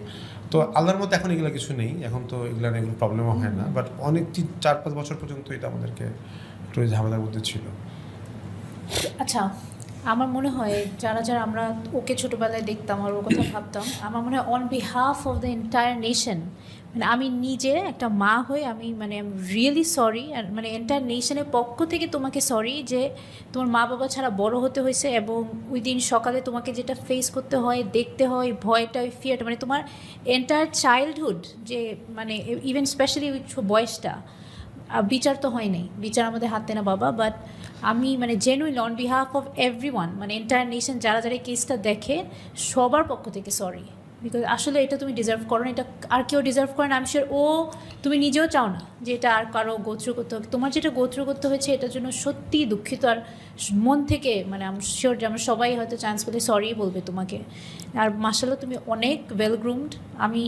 Speaker 2: তো আল্লাহর মতো এখন এগুলো কিছু নেই, এখন তো এগুলো এগুলো প্রবলেমও হয় না। বাট অনেক 4-5 বছর পর্যন্ত এটা আমাদেরকে একটু ঝামেলার মধ্যে ছিল।
Speaker 1: আচ্ছা, আমার মনে হয় যারা আমরা ওকে ছোটোবেলায় দেখতাম আর ওর কথা ভাবতাম, আমার মনে হয় on behalf of the entire nation, মানে আমি নিজে একটা মা হয়ে আমি মানে আই এম রিয়েলি সরি, মানে এন্টায়ার নেশনের পক্ষ থেকে তোমাকে সরি যে তোমার মা বাবা ছাড়া বড় হতে হয়েছে। এবং ওই দিন সকালে তোমাকে যেটা ফেস করতে হয়, দেখতে হয়, ভয়টা, ওই ফিয়ারটা, মানে তোমার এন্টায়ার চাইল্ডহুড, যে মানে ইভেন স্পেশালি ওই বয়সটা, বিচার তো হয় নাই, বিচার আমাদের হাতে না বাবা। বাট আমি মানে genuine on behalf of everyone, মানে এন্টায়ার নেশন যারা এই কেসটা দেখে, সবার পক্ষ থেকে সরি। বিকজ আসলে এটা তুমি ডিজার্ভ করো না, এটা আর কেউ ডিজার্ভ করে না। আমি শিওর তুমি নিজেও চাও না যে এটা আর কারো গোত্র করতে হবে। তোমার যেটা গোত্র করতে হয়েছে এটার জন্য সত্যিই দুঃখিত, আর মন থেকে মানে আমি শিওর যে আমরা সবাই হয়তো চান্স পেলে সরি বলবে তোমাকে। আর মাশাআল্লাহ তুমি অনেক ওয়েল গ্রুমড। আমি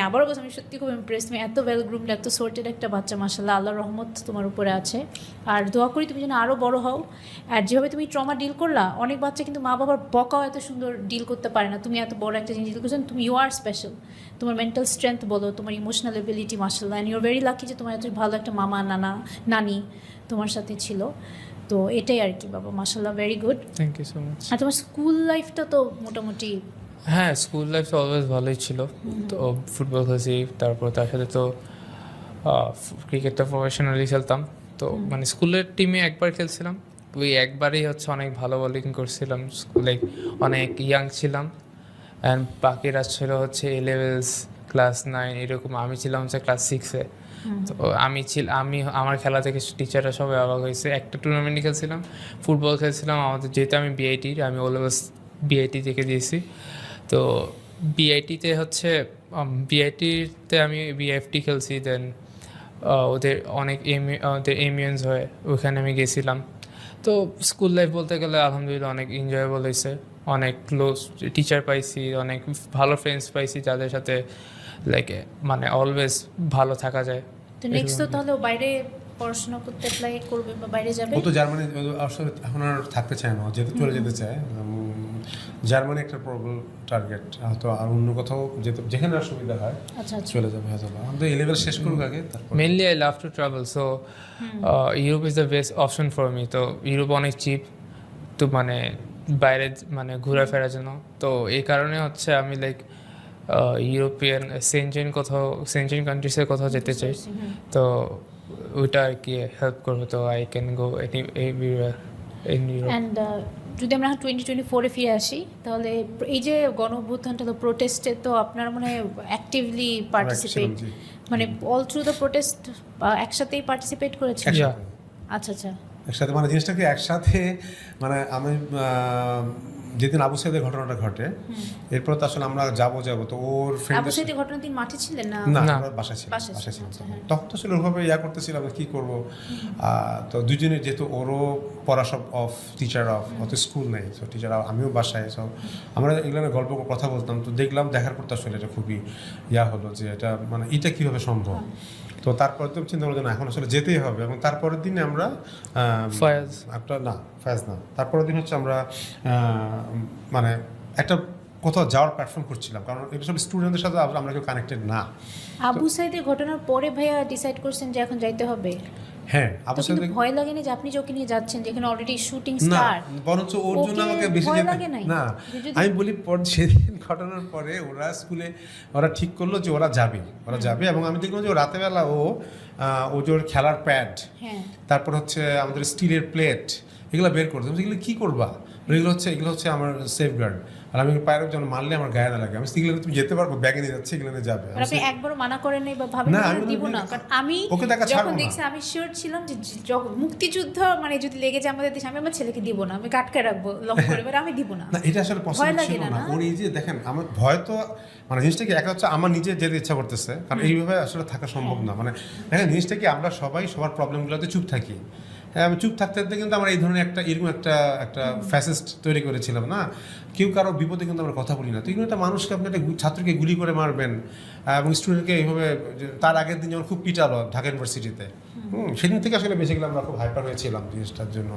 Speaker 1: আবারও বলছি, আমি সত্যি খুব ইমপ্রেস, তুমি এত ওয়েল গ্রুমড, এত সোর্টেড একটা বাচ্চা, মাশাআল্লাহ, আল্লাহর রহমত তোমার উপরে আছে। আর দোয়া করি তুমি যেন আরও বড় হও। আর যেভাবে তুমি ট্রমা ডিল করলা, অনেক বাচ্চা কিন্তু মা বাবার বকাও এত সুন্দর ডিল করতে পারে না, তুমি এত বড় একটা জিনিস ডিল করছো। তুমি ইউ আর স্পেশাল, তোমার মেন্টাল স্ট্রেংথ বলো, তোমার ইমোশনাল এবিলিটি, মাশাআল্লাহ, and you are very lucky যে তোমার এত ভালো একটা মামা নানি তোমার সাথে ছিল। তো এটাই আর কি বাবা, মাশাআল্লাহ, very good.
Speaker 3: Thank you so much.
Speaker 1: আর তোমার স্কুল লাইফটা তো মোটামুটি?
Speaker 3: হ্যাঁ, স্কুল লাইফ তো অলওয়েজ ভালোই ছিল। তো ফুটবল খেলছি, তারপর তার সাথে তো ক্রিকেটটা প্রফেশনালি খেলতাম। তো মানে স্কুলের টিমে একবার খেলছিলাম, ওই একবারেই হচ্ছে অনেক ভালো বোলিং করছিলাম। স্কুলে অনেক ইয়াং ছিলাম, অ্যান্ড বাকিরা ছিল হচ্ছে A-levels, ক্লাস 9 এরকম, আমি ছিলাম হচ্ছে ক্লাস 6-এ। তো আমার খেলা থেকে টিচাররা সবাই অবাক হয়েছে। একটা টুর্নামেন্টে খেলছিলাম, ফুটবল খেলছিলাম আমাদের, যেহেতু আমি বিআইটির, আমি O-levels বিআইটি থেকে দিয়েছি। তো বিআইটিতে হচ্ছে বিআইটিতে আমি বিএফটি খেলছি। দেন ওদের অনেক ওদের এমিউন্স হয়, ওখানে আমি গেছিলাম। তো স্কুল লাইফ বলতে গেলে আলহামদুলিল্লাহ অনেক এনজয়েবল হয়েছে। অনেক ক্লোজ টিচার পাইছি, অনেক ভালো ফ্রেন্ডস পাইছি যাদের সাথে লাইক মানে অলওয়েজ ভালো থাকা যায়।
Speaker 1: তো নেক্সট তো তাহলে ও বাইরে পড়াশোনা করতে অ্যাপ্লাই করবে বা বাইরে যাবে?
Speaker 2: ও তো জার্মানি আসলে এখন আর থাকতে চায় না, যেতে চলে যেতে চায়। জার্মানি একটা প্রবল টার্গেট, হয়তো আর অন্য কোথাও যেতে, যেখানে আর সুবিধা হয়
Speaker 1: আচ্ছা আচ্ছা।
Speaker 2: চলে যাবে হয়তো। আমাদের এ লেভেল শেষ করুক আগে, তারপর।
Speaker 3: Mainly I love to travel, so Europe is the best option for me. তো ইউরোপ অনেক চিপ, তো মানে বাইরে মানে ঘোরাফেরার জন্য। তো এই কারণে হচ্ছে আমি লাইক ইউরোপিয়ান সেনজেন কান্ট্রিসের কোথাও যেতে চাই। তো ওইটা আর কি হেল্প করবে, তো I can go anywhere in Europe.
Speaker 1: And যদি আমরা 2024-এ ফিরে আসি, তাহলে এই যে গণ অভ্যুত্থানটা, তো প্রোটেস্টে তো আপনারা মনে হয় অ্যাক্টিভলি পার্টিসিপেট,
Speaker 2: জি।
Speaker 1: মানে অল থ্রু দ্য প্রোটেস্ট একসাথেই পার্টিসিপেট করেছেন?
Speaker 3: Yeah.
Speaker 1: আচ্ছা আচ্ছা।
Speaker 2: একসাথে মানে জিনিসটা কি একসাথে, মানে আমি যেদিন আবু সাইদের ঘটনাটা ঘটে, এরপর তো আসলে আমরা যাবো তো ওর
Speaker 1: আবু
Speaker 2: ফ্রেন্ড
Speaker 1: সাইদের ঘটনার দিন মাঠে ছিলেন না?
Speaker 2: না,
Speaker 3: না।
Speaker 2: আমরা বাসায় ছিলাম।
Speaker 1: বাসায়
Speaker 2: বাসায়
Speaker 1: ছিলেন,
Speaker 2: ছিলাম
Speaker 1: আচ্ছা, হ্যাঁ।
Speaker 2: তখন তো আসলে ওইভাবে করতেছিলাম কি করবো। তো দুজনে যেহেতু ওরও পড়া সব অফ, টিচার অফ, অত স্কুল নেই, সো টিচার আমিও বাসায়, সব আমরা এগুলো নিয়ে গল্প কথা বলতাম। তো দেখলাম, দেখার পর তো আসলে এটা খুবই হলো যে এটা মানে এটা কীভাবে সম্ভব। তো তারপরে তো চিন্তা করলাম না, এখন আসলে যেতেই হবে। এবং তারপরের দিনে আমরা
Speaker 3: ফায়াজ।
Speaker 2: ফায়াজ না, তারপরের দিন হচ্ছে আমরা মানে একটা কোথাও যাওয়ার প্ল্যাটফর্ম করছিলাম, কারণ এটা সব স্টুডেন্টদের সাথে আমরা কেউ কানেক্টেড না।
Speaker 1: আবু সাইদের ঘটনার পরে ভাইয়া ডিসাইড করছেন যে এখন যাইতে হবে?
Speaker 2: হ্যাঁ,
Speaker 1: তো
Speaker 2: আবু
Speaker 1: কিন্তু
Speaker 2: সাইদ
Speaker 1: ভয় লাগে না যে আপনি যে ওকে নিয়ে যাচ্ছেন, যেখানে অলরেডি শুটিং
Speaker 2: না,
Speaker 1: স্টার?
Speaker 2: বরঞ্চ ওর জন্য
Speaker 1: ওকে
Speaker 2: আমাকে বেশি
Speaker 1: ভয়
Speaker 2: যেতে
Speaker 1: লাগে নাই?
Speaker 2: না।
Speaker 1: যে যদি-
Speaker 2: আমি বলি সেদিন ঘটনার পরে ওরা স্কুলে ওরা ঠিক করলো যে ওরা যাবে, এবং আমি দেখলাম যে ও রাতেবেলা ও যে ওর খেলার প্যাড,
Speaker 1: হ্যাঁ।
Speaker 2: তারপর হচ্ছে আমাদের স্টিলের প্লেট, এগুলো বের করতে। এগুলো কী করবা? এগুলো হচ্ছে আমার সেফগার্ড। আর আমি পায়ের যখন মারলে আমার গায়ে না লাগে। আমি এগুলো তুমি যেতে পারবো, ব্যাগে নিয়ে যাচ্ছি, এগুলো নিয়ে যাবে।
Speaker 1: আর আপনি একবারও মানা করেন নাই বা ভাবেন
Speaker 2: না,
Speaker 1: না
Speaker 2: আমি
Speaker 1: দিব না? কারণ আমি
Speaker 2: ওকে তো একা ছাড়বো
Speaker 1: যখন
Speaker 2: না।
Speaker 1: দেখছি আমি শিওর ছিলাম যে মুক্তিযুদ্ধ মানে যদি লেগে যায় আমাদের দেশে, আমি আমার ছেলেকে দিব না, আমি কাটকে রাখবো লক করে, এবার আমি দিব না।
Speaker 2: না, এটা আসলে
Speaker 1: ভয়
Speaker 2: পসিবল
Speaker 1: লাগে
Speaker 2: ছিল
Speaker 1: না,
Speaker 2: না।
Speaker 1: না?
Speaker 2: ওর এই যে দেখেন, আমার ভয় তো মানে জিনিসটা কি, একা হচ্ছে আমার নিজের যেতে ইচ্ছা করতেছে, কারণ এইভাবে আসলে থাকা সম্ভব না। মানে দেখেন জিনিসটা কি, আমরা সবাই সবার প্রবলেমগুলোতে চুপ থাকি। হ্যাঁ, আমি চুপ থাকতে থাকতে কিন্তু আমরা এই ধরনের এরকম একটা ফ্যাসিস্ট তৈরি করেছিলাম না। কেউ কারো বিপদে কিন্তু আমরা কথা বলি না। তো এরকম একটা মানুষকে, আপনি একটা ছাত্রকে গুলি করে মারবেন এবং স্টুডেন্টকে এইভাবে, তার আগের দিন যেমন খুব পিটালো ঢাকা ইউনিভার্সিটিতে, সেদিন থেকে আসলে বেসিক্যালি আমরা খুব হাইপার হয়েছিলাম জিনিসটার জন্য।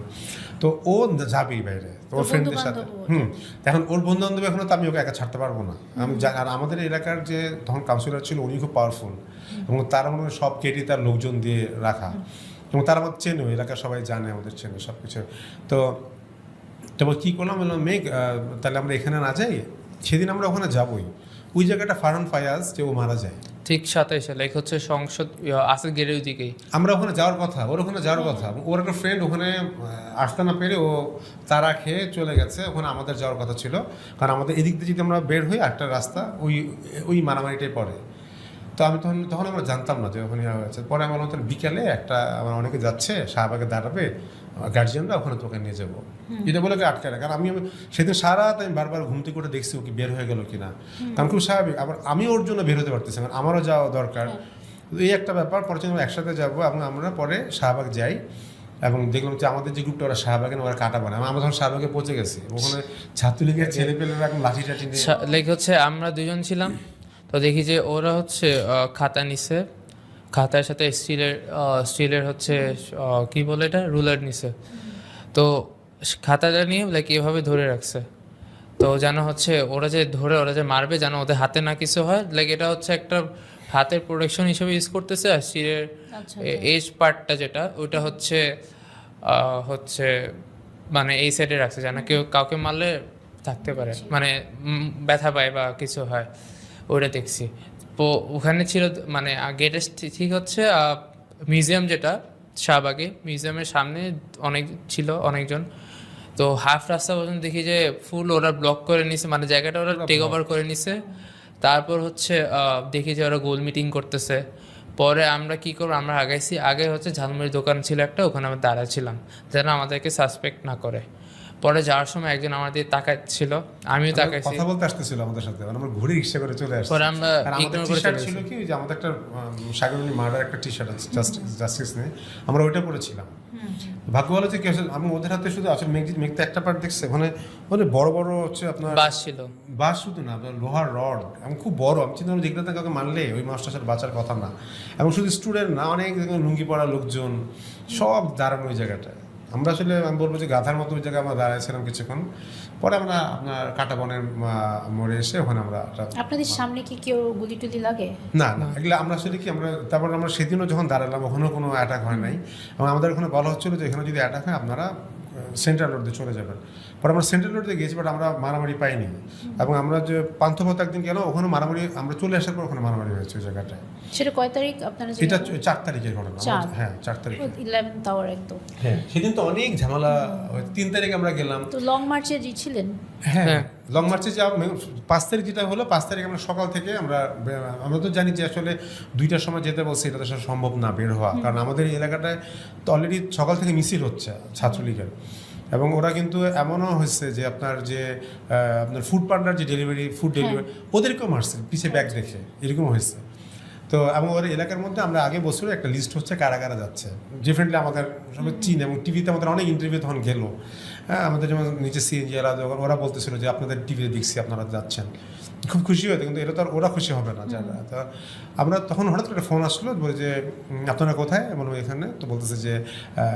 Speaker 2: তো ও যাবেই বাইরে, তো ওর ফ্রেন্ডদের সাথে। এখন ওর বন্ধু বান্ধব এখনো, তো আমি ওকে একা ছাড়তে পারবো না। আর আমাদের এলাকার যে তখন কাউন্সিলর ছিল, উনি খুব পাওয়ারফুল, এবং তার মনে সব কেটে তার লোকজন দিয়ে রাখা, এবং তারা আমাদের চেনে, এলাকার সবাই জানে, আমাদের চেনে সব কিছু। তো তারপর কী করলাম, বললাম মেঘ, তাহলে আমরা এখানে না যাই, সেদিন আমরা ওখানে যাবোই। ওই জায়গাটা ফারহান ফায়াজ যে ও মারা যায়
Speaker 3: ঠিক 27 লাইক হচ্ছে সংসদ আসে গেটের দিকেই
Speaker 2: আমরা ওখানে যাওয়ার কথা, ওর ওখানে যাওয়ার কথা। ওর একটা ফ্রেন্ড ওখানে আসতে না পেরে ও তারা খেয়ে চলে গেছে, ওখানে আমাদের যাওয়ার কথা ছিল। কারণ আমাদের এদিক দিয়ে যদি আমরা বের হই, একটা রাস্তা ওই মারামারিটাই পড়ে। তো আমি তখন আমরা জানতাম না যে ওখানে হয়েছে। পরে আমার বললাম বিকালে আমার অনেকে যাচ্ছে, শাহবাগে দাঁড়াবে গার্জিয়ানরা, ওখানে তোকে নিয়ে যাবো, এটা বলে আটকে রাখে। কারণ আমি সেদিন সারা আমি বারবার ঘুমতে করে দেখছি ওকে বের হয়ে গেল কিনা, কারণ খুব স্বাভাবিক। আবার আমি ওর জন্য বের হতে পারতেছি, কারণ আমারও যাওয়া দরকার। এই একটা ব্যাপার। পরে আমরা একসাথে যাবো, এবং আমরা পরে শাহবাগ যাই, এবং দেখলাম যে আমাদের যে গ্রুপটা, ওরা শাহবাগে ওরা কাটা বানায়। আমরা তখন শাহবাগে পৌঁছে গেছি, ওখানে ছাত্রলীগের ছেলেপেলেরা এখন লাঠি টাঠি নিয়ে।
Speaker 3: লাইক হচ্ছে আমরা দুজন ছিলাম, তো দেখি যে ওরা হচ্ছে খাতা নিছে, খাতার সাথে স্টিলের হচ্ছে কি বলে এটা, রুলার নিছে। তো খাতাটা নিয়ে লাইক এভাবে ধরে রাখছে, তো যেন হচ্ছে ওরা যে মারবে, যেন ওদের হাতে না কিছু হয়। লাইক এটা হচ্ছে একটা হাতের প্রোটেকশন হিসেবে ইউজ করতেছে। আর স্টিলের এজ পার্টটা যেটা, ওইটা হচ্ছে মানে এই সাইডে রাখছে, যেন কাউকে মারলে থাকতে পারে, মানে ব্যথা পায় বা কিছু হয়। ওটা দেখছি। তো ওখানে ছিল মানে গেটের ঠিক হচ্ছে মিউজিয়াম, যেটা শাহবাগে মিউজিয়ামের সামনে অনেকজন। তো হাফ রাস্তা পর্যন্ত দেখি যে ফুল ওরা ব্লক করে নিছে, মানে জায়গাটা ওরা টেক ওভার করে নিছে। তারপর হচ্ছে দেখি যে ওরা গোল মিটিং করতেছে। পরে আমরা কি করবো, আমরা আগে হচ্ছে ঝালমুড়ির দোকান ছিল একটা, ওখানে আমরা দাঁড়াচ্ছিলাম যেন আমাদেরকে সাসপেক্ট না করে। পরে যাওয়ার সময় একজন আমাদের তাকাচ্ছিল, আমিও তাকাইছি,
Speaker 2: কথা বলতে আসতেছিল আমাদের সাথে, মানে আমরা ঘুরে রিক্সা করে চলে আসছি।
Speaker 3: পরে আমরা
Speaker 2: আর আমাদের
Speaker 3: ইগনোর করে
Speaker 2: টি-শার্ট
Speaker 3: চলে
Speaker 2: ছিল
Speaker 3: গেছি।
Speaker 2: কি, ওই যে আমাদের একটা সাগরনী মার্ডার একটা টি-শার্ট আছে, জাস্টিস নিয়ে, আমরা ওইটা পরেছিলাম। ভাগ্য ভালো যে কি হয়েছে, আমি ওদের হাতে শুধু আসলে মেঘ তো একটা পার্ট দেখছে, মানে বড় বড় হচ্ছে আপনার
Speaker 3: বাস ছিল,
Speaker 2: বাস শুধু না, আপনার লোহার রড এবং খুব বড়। আমি চিন্তা করি যেগুলো কাউকে মানলে ওই মাস্টার সাথে বাঁচার কথা না। এবং শুধু স্টুডেন্ট না, অনেক লুঙ্গি পড়া লোকজন সব দাঁড়ানো ওই জায়গাটায়। আমরা আসলে আমি বলবো যে গাধার মতো ওই জায়গায় আমরা দাঁড়াইছিলাম কিছুক্ষণ। পরে আমরা আপনার কাটা বনের মোড়ে এসে ওখানে আমরা
Speaker 1: আপনাদের সামনে কি কেউ গুলি টুলি লাগে?
Speaker 2: না এগুলো আমরা আসলে কি আমরা তারপর আমরা সেদিনও যখন দাঁড়ালাম ওখানেও কোনো অ্যাটাক হয় নাই। এবং আমাদের ওখানে বলা হচ্ছিল যে এখানে যদি অ্যাটাক হয় আপনারা সেন্ট্রাল রোড দিয়ে চলে যাবেন। পরে আমরা সেন্ট্রাল রোড দিয়ে গিয়েছি, বাট আমরা মারামারি পাইনি। এবং আমরা যে পান্থপথ একদিন গেলাম, ওখানে মারামারি, আমরা চলে আসার পর ওখানে মারামারি হয়েছে ওই জায়গাটায়।
Speaker 1: সেটা কয় তারিখ আপনারা
Speaker 2: এটা 4 তারিখের ঘটনা। হ্যাঁ 4 তারিখ,
Speaker 1: 11th hour একদম।
Speaker 2: হ্যাঁ সেদিন তো অনেক ঝামেলা। 3 তারিখ আমরা গেলাম,
Speaker 1: তো লং মার্চে ছিলেন?
Speaker 2: হ্যাঁ লং মার্চে যাওয়া 5 তারিখ যেটা হলো, 5 তারিখ আমরা সকাল থেকে আমরা তো জানি যে আসলে 2টার সময় যেতে বলছে, এটা তো সম্ভব না বের হওয়া, কারণ আমাদের এই এলাকাটায় তো অলরেডি সকাল থেকে মিছিল হচ্ছে ছাত্রলীগের। এবং ওরা কিন্তু এমনও হয়েছে যে আপনার ফুড পান্ডার যে ফুড ডেলিভারি ওদেরকেও মারছে পিছিয়ে ব্যাগ রেখে, এরকম হয়েছে। তো এবং ওর এলাকার মধ্যে আমরা আগে বছর একটা লিস্ট হচ্ছে কারা কারা যাচ্ছে, ডিফারেন্টলি আমাদের সবাই চিন। এবং টিভিতে আমাদের অনেক ইন্টারভিউ তখন গেল। হ্যাঁ আমাদের যেমন নিচে সিএনজি যখন ওরা বলতেছিল যে আপনাদের টিভিতে দেখছি আপনারা যাচ্ছেন, খুব খুশি হতো। কিন্তু এটা তো আর ওরা খুশি হবে না যারা। তো আমরা তখন হঠাৎ একটা ফোন আসলো, বলে যে আপনারা কোথায়, এমন এখানে। তো বলতেছে যে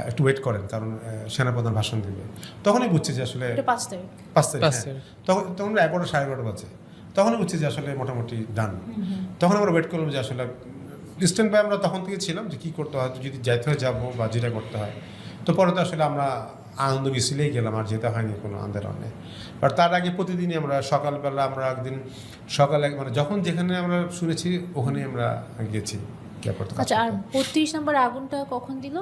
Speaker 2: একটু ওয়েট করেন, কারণ সেনাপ্রধান ভাষণ দিবে। তখনই বুঝছি যে আসলে
Speaker 1: 5 তারিখ।
Speaker 2: 5 তারিখ, তখন 11টা 11:30 বাজে। তখনই বুঝছি যে আসলে মোটামুটি ডান। তখন আমরা ওয়েট করলাম যে আসলে ডিস্টেন্ট বাই আমরা তখন থেকে ছিলাম যে কী করতে হয়, যদি যাইতে হয় যাবো বা যেটা করতে হয়। তো পরে তো আসলে আমরা আনন্দ মিছিলেই গেলাম, আর যেতে হয়নি কোনো আন্দোলনে। বাট তার আগে প্রতিদিনই আমরা সকালবেলা আমরা একদিন সকালে মানে যখন যেখানে আমরা শুনেছি ওখানেই আমরা গেছি।
Speaker 1: আচ্ছা, আর 32 নম্বর আগুনটা কখন দিল?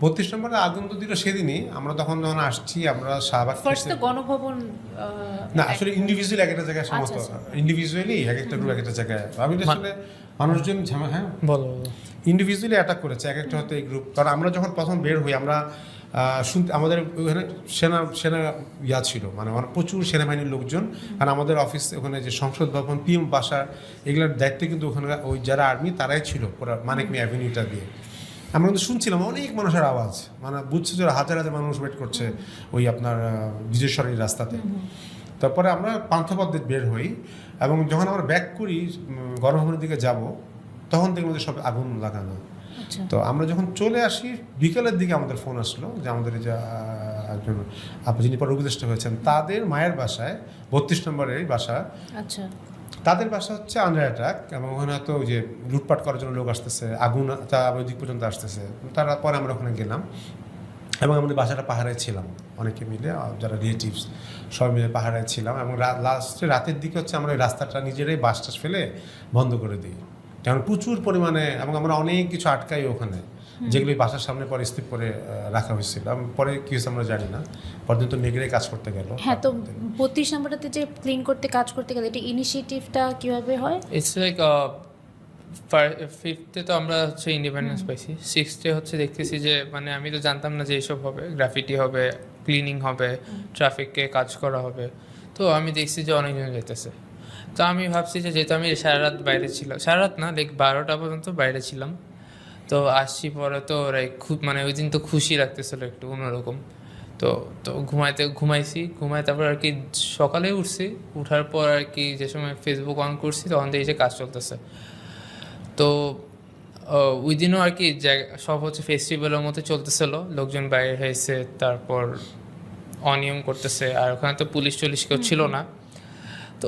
Speaker 2: 32 নম্বরে আগুন তো দিল সেদিনই। আমরা যখন আসছি আমরা শাহবাগ
Speaker 1: ফার্স্ট তো গণভবন
Speaker 2: না, আসলে ইন্ডিভিজুয়ালি এক একটা জায়গায় সমস্ত ইন্ডিভিজুয়ালি এক একটা গ্রুপ এক একটা জায়গায়। আমি আসলে মানুষজন হ্যাঁ
Speaker 3: বলো
Speaker 2: ইন্ডিভিজুয়ালি অ্যাটাক করেছে এক একটা, হয়তো এই গ্রুপ। কারণ আমরা যখন প্রথম বের হই আমরা শুনতে আমাদের ওখানে সেনা ছিল, মানে প্রচুর সেনাবাহিনীর লোকজন। আর আমাদের অফিস ওখানে যে সংসদ ভবন, পিএম বাসা, এগুলোর দায়িত্বে কিন্তু ওখানে ওই যারা আর্মি তারাই ছিল পুরো মানিক মিয়া অ্যাভিনিউটা দিয়ে। আমরা কিন্তু শুনছিলাম অনেক মানুষের আওয়াজ, মানে বুঝছে যে হাজার হাজার মানুষ ওয়েট করছে ওই আপনার বিজয় সরণির রাস্তাতে। তারপরে আমরা পান্থপথ বের হই এবং যখন আমরা ব্যাক করি গণভবনের দিকে যাব, তখন থেকে আমাদের সব আগুন লাগানো। তো আমরা যখন চলে আসি বিকেলের দিকে আমাদের ফোন আসলো যে আমাদের যে একজন যিনি পর উপদেষ্টা হয়েছেন তাদের মায়ের বাসায় 32 নম্বরের বাসা,
Speaker 1: আচ্ছা
Speaker 2: তাদের বাসা হচ্ছে আন্ডার অ্যাটাক। এবং ওখানে হয়তো ওই যে লুটপাট করার জন্য লোক আসতেছে, আগুন তা ওই দিক পর্যন্ত আসতেছে। তারপরে আমরা ওখানে গেলাম এবং আমাদের বাসাটা পাহাড়ে ছিলাম অনেকে মিলে, যারা রিলেটিভস সবাই মিলে পাহাড়ে ছিলাম। এবং লাস্টে রাতের দিকে হচ্ছে আমরা ওই রাস্তাটা নিজেরাই বাস টাস ফেলে বন্ধ করে দিই, কারণ প্রচুর পরিমাণে। এবং আমরা অনেক কিছু আটকাই ওখানে, যেগুলো বাসার সামনে পরে স্থির করে রাখা হয়েছিল। পরে কি হয়েছে আমরা জানি না, পরদিন তো নেগড়ে কাজ করতে গেল।
Speaker 1: হ্যাঁ, তো 32 নম্বরটাতে যে ক্লিন করতে কাজ করতে গেলে এটা ইনিশিয়েটিভটা কিভাবে হয়?
Speaker 3: ইটস লাইক 5th তো আমরা হচ্ছে ইন্ডিপেন্ডেন্স পাইছি, 6th হচ্ছে দেখতেছি যে মানে আমি তো জানতাম না যে এইসব হবে, গ্রাফিটি হবে, ক্লিনিং হবে, ট্রাফিককে কাজ করা হবে। তো আমি দেখছি যে অনেকজন যেতেছে। তো আমি ভাবছি যে যেহেতু আমি সারা রাত বাইরে ছিলাম, সারা রাত না লাইক 12টা পর্যন্ত বাইরে ছিলাম, তো আসছি পরে তো লাইক খুব মানে ওই দিন তো খুশি লাগতেছিল একটু অন্যরকম। তো তো ঘুমাইছি তারপর আর কি সকালে উঠছি, উঠার পর আর কি যে সময় ফেসবুক অন করছি তখন দেখি যে কাজ চলতেছে। তো ওই দিনও আর কি সব হচ্ছে ফেস্টিভ্যালের মতো চলতেছিল, লোকজন বাইরে হয়েছে, তারপর অনিয়ম করতেছে, আর ওখানে তো পুলিশ কেউ ছিল না। তো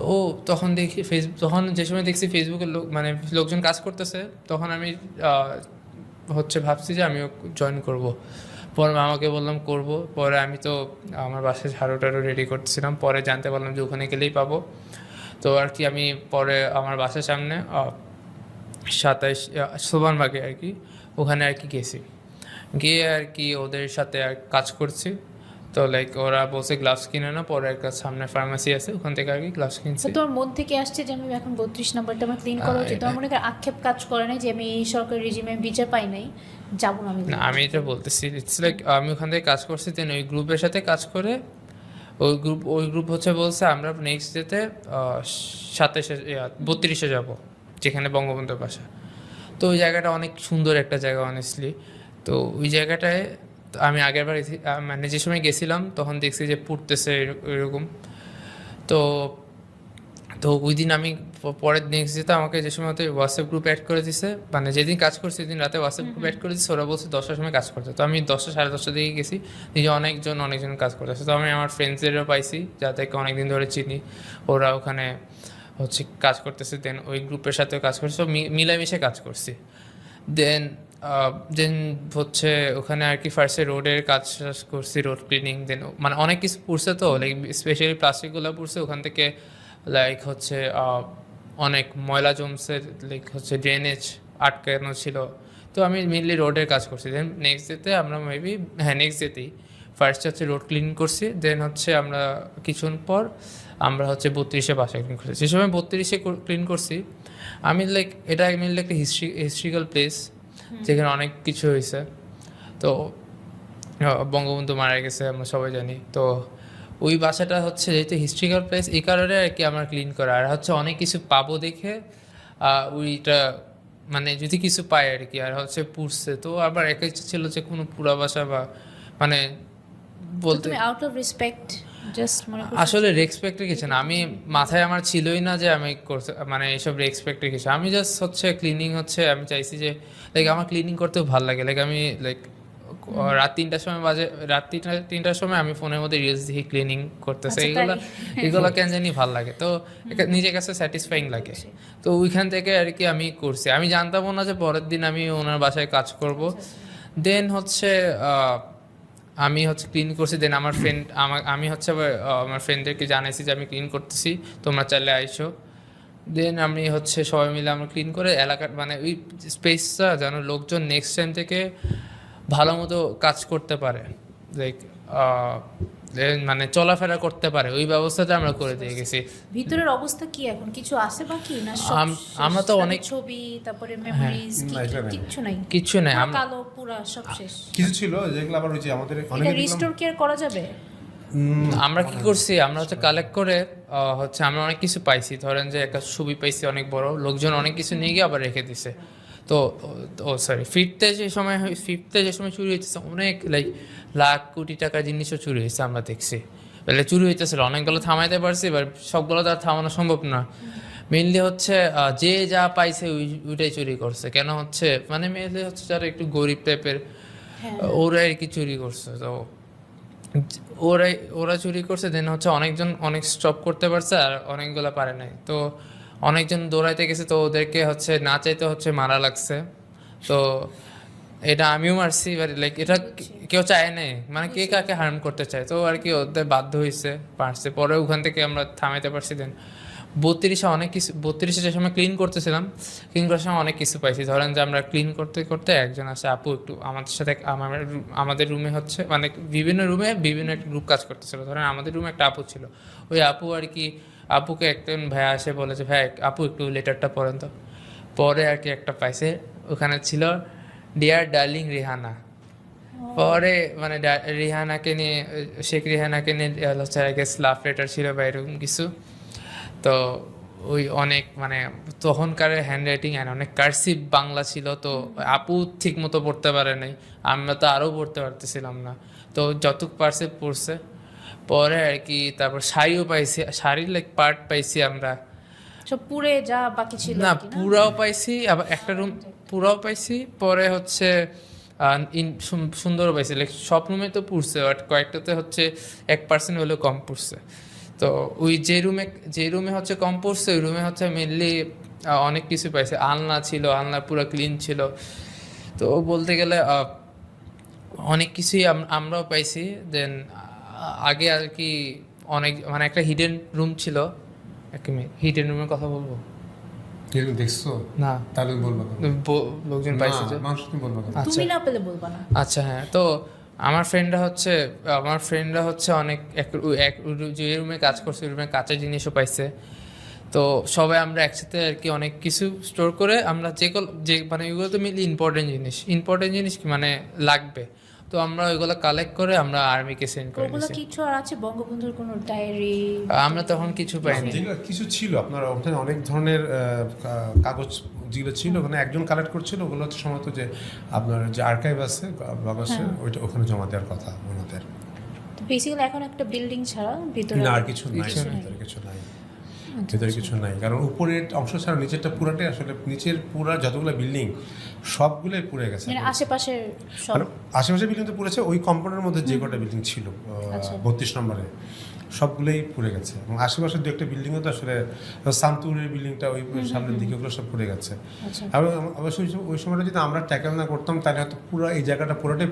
Speaker 3: তখন দেখি তখন যে সময় দেখছি ফেসবুকে মানে লোকজন কাজ করতেছে, তখন আমি হচ্ছে ভাবছি যে আমিও জয়েন করব। পরে মামাকে বললাম করব। পরে আমি তো আমার বাসায় ঝাড়ু টাড়ু রেডি করতেছিলাম, পরে জানতে পারলাম যে ওখানে গেলেই পাবো। তো আর কি আমি পরে আমার বাসার সামনে 27 সোবানবাগে আর কি ওখানে আর কি গেছি, গিয়ে আর কি ওদের সাথে আর কাজ করছি। তো লাইক ওরা বলছে গ্লাভস কিনে না, পরে একটা সামনে ফার্মাসি আছে ওখান থেকে আর কি গ্লাভস কিনছি।
Speaker 1: তোমার মন থেকে আসছে যে আমি এখন 32 নম্বরটা আমার ক্লিন করা উচিত? তোমার মনে আক্ষেপ কাজ করে নাই যে আমি এই সরকারি রেজিমে বিচার পাই নাই, যাবো না?
Speaker 3: না, আমি এটা বলতেছি ইটস লাইক আমি ওখান থেকে কাজ করছি, দেন ওই গ্রুপের সাথে কাজ করে ওই গ্রুপ হচ্ছে বলছে আমরা নেক্সট ডেতে 32-এ যাব, যেখানে বঙ্গবন্ধুর বাসা। তো ওই জায়গাটা অনেক সুন্দর একটা জায়গা অনেস্টলি। তো ওই জায়গাটায় আমি আগের বার মানে যে সময় গেছিলাম তখন দেখছি যে পুড়তেছে এরকম। তো তো ওই দিন আমি পরের নেক্সট ডেতে আমাকে যে সময় হোয়াটসঅ্যাপ গ্রুপ অ্যাড করে দিছে, মানে যেদিন কাজ করছি সেদিন রাতে হোয়াটসঅ্যাপ গ্রুপ অ্যাড করে দিচ্ছে, ওরা বলছে 10টার সময় কাজ করতে। তো আমি 10টা 10:30 দিকে গেছি, নিজে অনেকজন কাজ করতেছে। তো আমি আমার ফ্রেন্ডসদেরও পাইছি যাদেরকে অনেকদিন ধরে চিনি, ওরা ওখানে হচ্ছে কাজ করতেছে। দেন ওই গ্রুপের সাথেও কাজ করছে, সব মিলামিশে কাজ করছি। দেন দেন হচ্ছে ওখানে আর কি ফার্স্টে রোডের কাজ করছি, রোড ক্লিনিং। দেন মানে অনেক কিছু পড়ছে, তো লাইক স্পেশালি প্লাস্টিকগুলো পড়ছে ওখান থেকে, লাইক হচ্ছে অনেক ময়লা জমছে, লাইক হচ্ছে ড্রেনেজ আটকানো ছিল। তো আমি মেনলি রোডের কাজ করছি। দেন নেক্সট ডেতে আমরা মেবি নেক্সট ডেতেই ফার্স্টে হচ্ছে রোড ক্লিন করছি। দেন হচ্ছে আমরা কিছুক্ষণ পর আমরা হচ্ছে 32-এ বাসা ক্লিন করছি। যে সময় 32-এ ক্লিন করছি আমি লাইক এটা মেনলি একটা হিস্ট্রিক্যাল প্লেস যেখানে অনেক কিছু হয়েছে। তো বঙ্গবন্ধু মারা গেছে আমরা সবাই জানি। তো ওই বাসাটা হচ্ছে যেহেতু হিস্ট্রিক্যাল প্লেস, এই কারণে আর কি আমার ক্লিন করা। আর হচ্ছে অনেক কিছু পাবো দেখে ওইটা মানে যদি কিছু পাই আর কি। আর হচ্ছে পুড়ছে, তো আবার একাই ছিল যে কোনো পুরা বাসা বা মানে বলতে
Speaker 1: তুমি আউট অফ রেসপেক্ট জাস্ট মনে করছো?
Speaker 3: আসলে রেসপেক্টের কিছু না, আমি মাথায় আমার ছিলই না যে আমি করতে মানে এইসব রেসপেক্টের কিছু। আমি জাস্ট হচ্ছে ক্লিনিং হচ্ছে আমি চাইছি যে লাইক আমার ক্লিনিং করতেও ভালো লাগে। লাইক আমি লাইক রাত 3টার সময় রাত 3টার সময় আমি ফোনের মধ্যে রিলস দেখি ক্লিনিং করতেছে।
Speaker 1: আচ্ছা,
Speaker 3: এগুলো কেন জানি ভালো লাগে, তো নিজের কাছে স্যাটিসফাইং লাগে। তো ওইখান থেকে আর কি আমি করছি। আমি জানতামও না যে পরের দিন আমি ওনার বাসায় কাজ করব। দেন হচ্ছে আমি হচ্ছে ক্লিন করছি। দেন আমার ফ্রেন্ড আমি হচ্ছে আমার ফ্রেন্ডদেরকে জানাইছি যে আমি ক্লিন করতেছি, তোমরা চাইলে আইসো। দেন আমি হচ্ছে সবাই মিলে আমরা ক্লিন করে এলাকার মানে ওই স্পেসটা যেন লোকজন নেক্সট টাইম থেকে ভালো মতো কাজ করতে পারে, লাইক মানে চলাফেরা করতে পারে, ওই ব্যবস্থাটা আমরা করে দিয়ে গেছি।
Speaker 1: ভিতরের অবস্থা কি এখন? কিছু আছে বাকি না সব
Speaker 3: আমরা তো
Speaker 1: শেষ?
Speaker 3: অনেক
Speaker 1: ছবি তারপরে মেমোরিজ
Speaker 2: না, এটা নেই।
Speaker 1: কিচ্ছু নাই?
Speaker 3: কিচ্ছু নাই।
Speaker 1: পুরো কালো পুরা সব শেষ।
Speaker 2: কিছু ছিল যেগুলো আবার ওই যে আমাদের
Speaker 1: এটা
Speaker 2: অনেকে
Speaker 1: রিস্টোর কি আর করা যাবে?
Speaker 3: আমরা কি করছি, আমরা হচ্ছে কালেক্ট করে হচ্ছে আমরা অনেক কিছু পাইছি। ধরেন যে একটা ছবি পাইছি অনেক বড়, লোকজন অনেক কিছু নিয়ে গিয়ে আবার রেখে দিছে। তো সরি ফিফথে যে সময় চুরি হইতেছে অনেক লাইক লাখ কোটি টাকার জিনিসও চুরি হয়েছে আমরা দেখছি। তাহলে চুরি হইতেছিল অনেকগুলো থামাইতে পারছি, এবার সবগুলো তো আর থামানো সম্ভব না। মেইনলি হচ্ছে যে যা পাইছে ওইটাই চুরি করছে। কেন হচ্ছে মানে মেইনলি হচ্ছে যারা একটু গরিব টাইপের ওরা আর কি চুরি করছে। তো ওরা চুরি করছে। দেন হচ্ছে অনেকজন অনেক স্টপ করতে পারছে আর অনেকগুলো পারে নাই। তো অনেকজন দৌড়াইতে গেছে, তো ওদেরকে হচ্ছে না চাইতে হচ্ছে মারা লাগছে। তো এটা আমিও মারছি, লাইক এটা কেউ চায় নাই, মানে কে কাকে হার্ম করতে চায়। তো আর কি ওদের বাধ্য হয়েছে, পারছে। পরে ওখান থেকে আমরা থামাইতে পারছি। দেন 32-এ অনেক কিছু 32-এ যে সময় ক্লিন করতেছিলাম, ক্লিন করার সময় অনেক কিছু পাইছি। ধরেন যে আমরা ক্লিন করতে করতে একজন আসে আপু, একটু আমাদের সাথে আমাদের রুমে হচ্ছে মানে বিভিন্ন রুমে বিভিন্ন একটা গ্রুপ কাজ করতেছিল। ধরেন আমাদের রুমে একটা আপু ছিল, ওই আপু আর কি আপুকে একজন ভাইয়া আসে বলেছে ভাই আপু একটু লেটারটা পড়েন তো। পরে আর কি একটা পাইছে, ওখানে ছিল ডিয়ার ডার্লিং রিহানা। পরে মানে রিহানাকে নিয়ে শেখ রিহানাকে নিয়ে হচ্ছে লাভ লেটার ছিল বা এরকম কিছু। তো ওই অনেক মানে তখনকার হ্যান্ড রাইটিং অনেক কার্সিভ বাংলা ছিল। তো আপু ঠিক মতো পড়তে পারে নাই, আমরা তো আরও পড়তে পারতেছিলাম না। তো যতটুক পারছে পড়ছে। পরে আর কি তারপর শাড়িও পাইছি, শাড়ির লাইক পার্ট পাইছি আমরা।
Speaker 1: সব পুরে যা বাকি ছিল
Speaker 3: না
Speaker 1: আর কি,
Speaker 3: পুরাও পাইছি, আবার একটা রুম পুরাও পাইছি। পরে হচ্ছে সুন্দরও পাইছি, লাইক সব রুমে তো পুড়ছে, বাট কয়েকটাতে হচ্ছে 1% হলেও কম পুড়ছে। তো ওই যে রুমে হচ্ছে কম পড়ছে ওই রুমে হচ্ছে মেনলি অনেক কিছু পাইছে। আলনা ছিল, আলনা পুরো ক্লিন ছিল। তো বলতে গেলে অনেক কিছুই আমরাও পাইছি। দেন আগে আর কি অনেক মানে একটা হিডেন রুম ছিল। এক মিনিট, হিডেন রুমের কথা বলবো
Speaker 2: এরকম দেখছো
Speaker 3: না,
Speaker 2: তাহলে বলবো না।
Speaker 3: লোকজন পাইছে যে
Speaker 2: মানুষ তুমি বলবো না।
Speaker 3: আচ্ছা
Speaker 1: তুমি না পেলে বলবা না।
Speaker 3: আচ্ছা হ্যাঁ। তো আমার ফ্রেন্ডরা হচ্ছে অনেক যে রুমে কাজ করছে ওই রুমে কাঁচা জিনিসও পাইছে। তো সবাই আমরা একসাথে আর কি অনেক কিছু স্টোর করে আমরা যে মানে এগুলো তো মেনলি ইম্পর্টেন্ট জিনিস কি মানে লাগবে। তো আমরা ওইগুলো কালেক্ট করে আমরা আর্মিকে সেন্ড করে
Speaker 1: ওগুলো
Speaker 3: দিয়েছি।
Speaker 1: কিছু আর আছে বঙ্গবন্ধুর কোনো ডায়েরি?
Speaker 3: আমরা তখন কিছু পাইনি।
Speaker 2: যেগুলো কিছু ছিল আপনার ওখানে অনেক ধরনের কাগজ যেগুলো ছিল ওখানে একজন কালেক্ট করছিল, ওগুলো হচ্ছে সম্ভবত যে আপনার যে আর্কাইভ আছে বাংলাদেশের ওইটা ওখানে জমা দেওয়ার কথা ওনাদের।
Speaker 1: তো বেসিক্যালি এখন একটা বিল্ডিং ছাড়া ভিতরে
Speaker 2: না আর কিছু নাই, ভিতরে কিছু নাই, ভিতরে কিছু নাই, কারণ উপরের অংশ ছাড়া নিচেরটা পুরাটাই আসলে নিচের পুরা যতগুলো বিল্ডিং সবগুলোই পুড়ে গেছে।
Speaker 1: মানে আশেপাশের সব
Speaker 2: মানে আশেপাশে বিল্ডিং তো পুড়েছে, ওই কম্পাউন্ডের মধ্যে যে কটা বিল্ডিং ছিল 32 নম্বরে সবগুলোই পুড়ে গেছে, এবং আশেপাশের দু একটা বিল্ডিংও তো আসলে সান্তুরের বিল্ডিংটা ওই সামনের দিকে ওগুলো সব পুড়ে গেছে।
Speaker 1: আচ্ছা।
Speaker 2: এবং অবশ্যই ওই সময়টা যদি আমরা ট্যাকেল না করতাম তাহলে হয়তো পুরো এই জায়গাটা পুরোটাই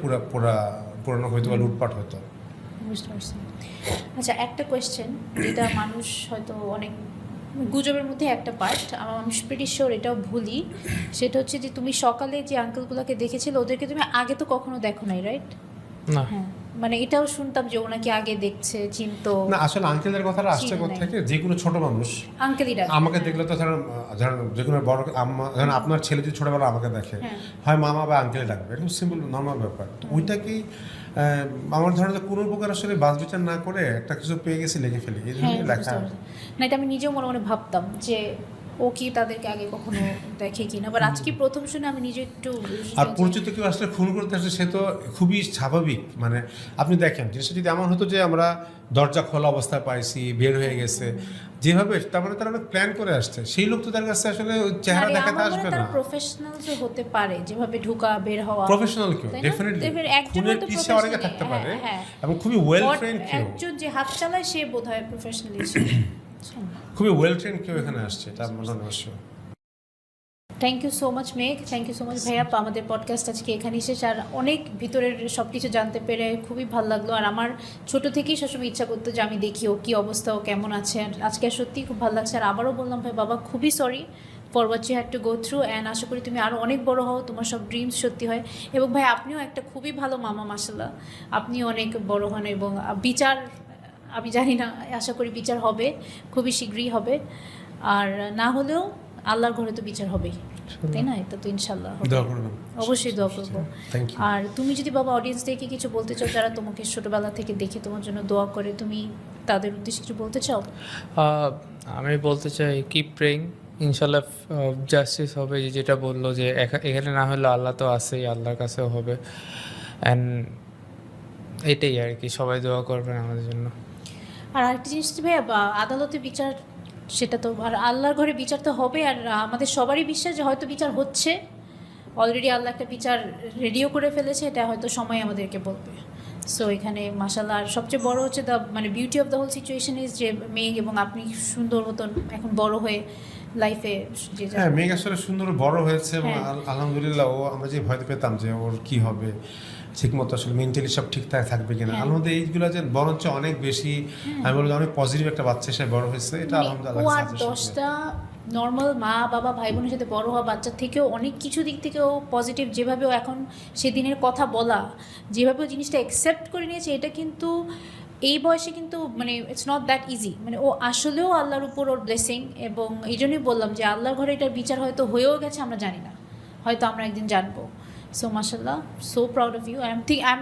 Speaker 2: পুরানো হয়তো বা লুটপাট হতো।
Speaker 1: বুঝতে পারছি। আচ্ছা, একটা কোয়েশ্চেন যেটা মানুষ হয়তো অনেক গুজবের মধ্যে একটা পার্ট, আমি প্রিটি শিওর এটাও ভুলি, সেটা হচ্ছে যে তুমি সকালে যে আঙ্কেলগুলোকে দেখেছিলে ওদেরকে তুমি আগে তো কখনো দেখো নাই, রাইট?
Speaker 3: না,
Speaker 1: হ্যাঁ, মানে এটাও শুনতাম যে ওনাকে আগে দেখছে, চিনতো।
Speaker 2: না আসলে আঙ্কেলের কথাটা আসছে কোথা থেকে, যে কোনো ছোট মানুষ
Speaker 1: আঙ্কেলই ডাকে।
Speaker 2: আমাকে দেখলে তো ধরেন যে কোনো বড় আম্মা, ধরেন আপনার ছেলে যদি ছোটবেলা আমাকে দেখে
Speaker 1: হ্যাঁ।
Speaker 2: হয় মামা বা আঙ্কেল ডাকবে, এটা খুব সিম্পল নর্মাল ব্যাপার। তো ওইটাকেই আমার ধরেন কোনো প্রকার আসলে বাস বিচার না করে একটা কিছু পেয়ে গেছি লিখে ফেলি, এই
Speaker 1: হ্যাঁ,
Speaker 2: ধরনের
Speaker 1: বুঝতে
Speaker 2: লেখা।
Speaker 1: পারছি। না, এটা আমি নিজেও মনে মনে ভাবতাম যে ও কি তাদেরকে আগে কখনো দেখে কিনা, বাট আজকে প্রথম শুনে আমি নিজে একটু
Speaker 2: আর পরিচিত কেউ আসলে খুন করতে আসলে সে তো খুবই স্বাভাবিক, মানে আপনি দেখেন জিনিসটা যদি এমন হতো যে আমরা দরজা খোলা অবস্থায় পাইছি, বের হয়ে গেছে যেভাবে, তার মানে তারা অনেক প্ল্যান করে আসছে, সেই লোক তো তার কাছে আসলে ওই চেহারা দেখাতে আসবে না।
Speaker 1: প্রফেশনাল যে হতে পারে, যেভাবে ঢোকা বের হওয়া
Speaker 2: প্রফেশনাল কেউ
Speaker 1: তাই না?
Speaker 2: ডেফিনেটলি
Speaker 1: দেখবেন একজন
Speaker 2: খুনের
Speaker 1: হয়তো
Speaker 2: পিছিয়ে অনেকে
Speaker 1: professionally,
Speaker 2: থাকতে পারে,
Speaker 1: হ্যাঁ,
Speaker 2: এবং খুবই ওয়েল
Speaker 1: But
Speaker 2: ট্রেন্ড কেউ,
Speaker 1: একজন যে হাত চালায় সে বোধহয় প্রফেশনালি ছিল।
Speaker 2: খুবই ওয়েল ট্রেন্ড কেউ এখানে আসছে, এটা মনে অবশ্য।
Speaker 1: থ্যাংক ইউ সো মাচ মেঘ, থ্যাংক ইউ সো মাচ ভাইয়া। আমাদের পডকাস্ট আজকে এখানেই শেষ। আর অনেক ভিতরের সব কিছু জানতে পেরে খুবই ভালো লাগলো। আর আমার ছোট থেকেই সবসময় ইচ্ছা করতো যে আমি দেখি ও কী অবস্থা, ও কেমন আছে। আর আজকে সত্যিই খুব ভালো লাগছে। আর আবারও বললাম ভাই বাবা, খুবই sorry for what you had to go through, and আশা করি তুমি আরও অনেক বড় হও, তোমার সব ড্রিমস সত্যি হয়। এবং ভাই আপনিও একটা খুবই ভালো মামা, মাশাল্লাহ, আপনিও অনেক বড় হন। এবং বিচার আমি জানি না, আশা করি বিচার হবে, খুবই শীঘ্রই হবে। আর না হলেও আল্লাহর ঘরে তো বিচার হবেই, তাই না? এটা তো ইনশাল্লাহ হবে।
Speaker 2: দোয়া করবেন,
Speaker 1: অবশ্যই দোয়া করবো।
Speaker 2: Thank you.
Speaker 1: আর তুমি যদি বাবা অডিয়েন্সদেরকে কিছু বলতে চাও, যারা তোমাকে ছোটবেলা থেকে দেখে তোমার জন্য দোয়া করে, তুমি তাদের উদ্দেশ্যে কিছু বলতে চাও?
Speaker 3: আমি বলতে চাই কিপ প্রেইং, ইনশাল্লাহ জাস্টিস হবে। যেটা বললো যে এখানে না হলে আল্লাহ তো আছেই, আল্লাহর কাছেও হবে। অ্যান্ড এটাই আর কি, সবাই দোয়া করবেন আমাদের জন্য।
Speaker 1: আর আরেকটা জিনিস হচ্ছে ভাইয়া, আদালতে বিচার, সেটা তো আর আল্লাহর ঘরে বিচার তো হবে। আর আমাদের সবারই বিশ্বাস যে হয়তো বিচার হচ্ছে অলরেডি, আল্লাহ একটা বিচার রেডিও করে ফেলেছে, এটা হয়তো সময় আমাদেরকে বলবে। সো এখানে মাশাআল্লাহ। আর সবচেয়ে বড় হচ্ছে মানে beauty of the whole situation is যে মেঘ এবং আপনি সুন্দর মতন এখন বড় হয়ে লাইফে যে
Speaker 2: হ্যাঁ, মেঘ আসলে সুন্দর বড় হয়েছে, এবং
Speaker 1: হ্যাঁ।
Speaker 2: আলহামদুলিল্লাহ ও, আমরা যে ভয় পেতাম যে ওর কি হবে, ঠিক মতো আসলে মেন্টালি সব ঠিকঠাক থাকবে কিনা,
Speaker 1: হ্যাঁ।
Speaker 2: আলহামদুলিল্লাহ এইগুলো যে বরঞ্চ অনেক বেশি, আমি বলবো অনেক পজিটিভ একটা বাচ্চা সে বড় হয়েছে, এটা
Speaker 1: মানে ও
Speaker 2: আলহামদুলিল্লাহ।
Speaker 1: আর 10টা নর্মাল মা বাবা ভাই বোনের সাথে বড় হওয়া বাচ্চার থেকেও অনেক কিছু দিক থেকেও পজিটিভ, যেভাবে ও এখন সেদিনের কথা বলা, যেভাবে ও জিনিসটা অ্যাকসেপ্ট করে নিয়েছে, এটা কিন্তু এই বয়সে কিন্তু মানে ইটস নট দ্যাট ইজি। মানে ও আসলেও আল্লাহর উপর ওর ব্লেসিং, এবং এই জন্যই বললাম যে আল্লাহর ঘরে এটার বিচার হয়তো হয়েও গেছে, আমরা জানি না, হয়তো আমরা একদিন জানবো। সো মাশাআল্লাহ, so proud of you. I M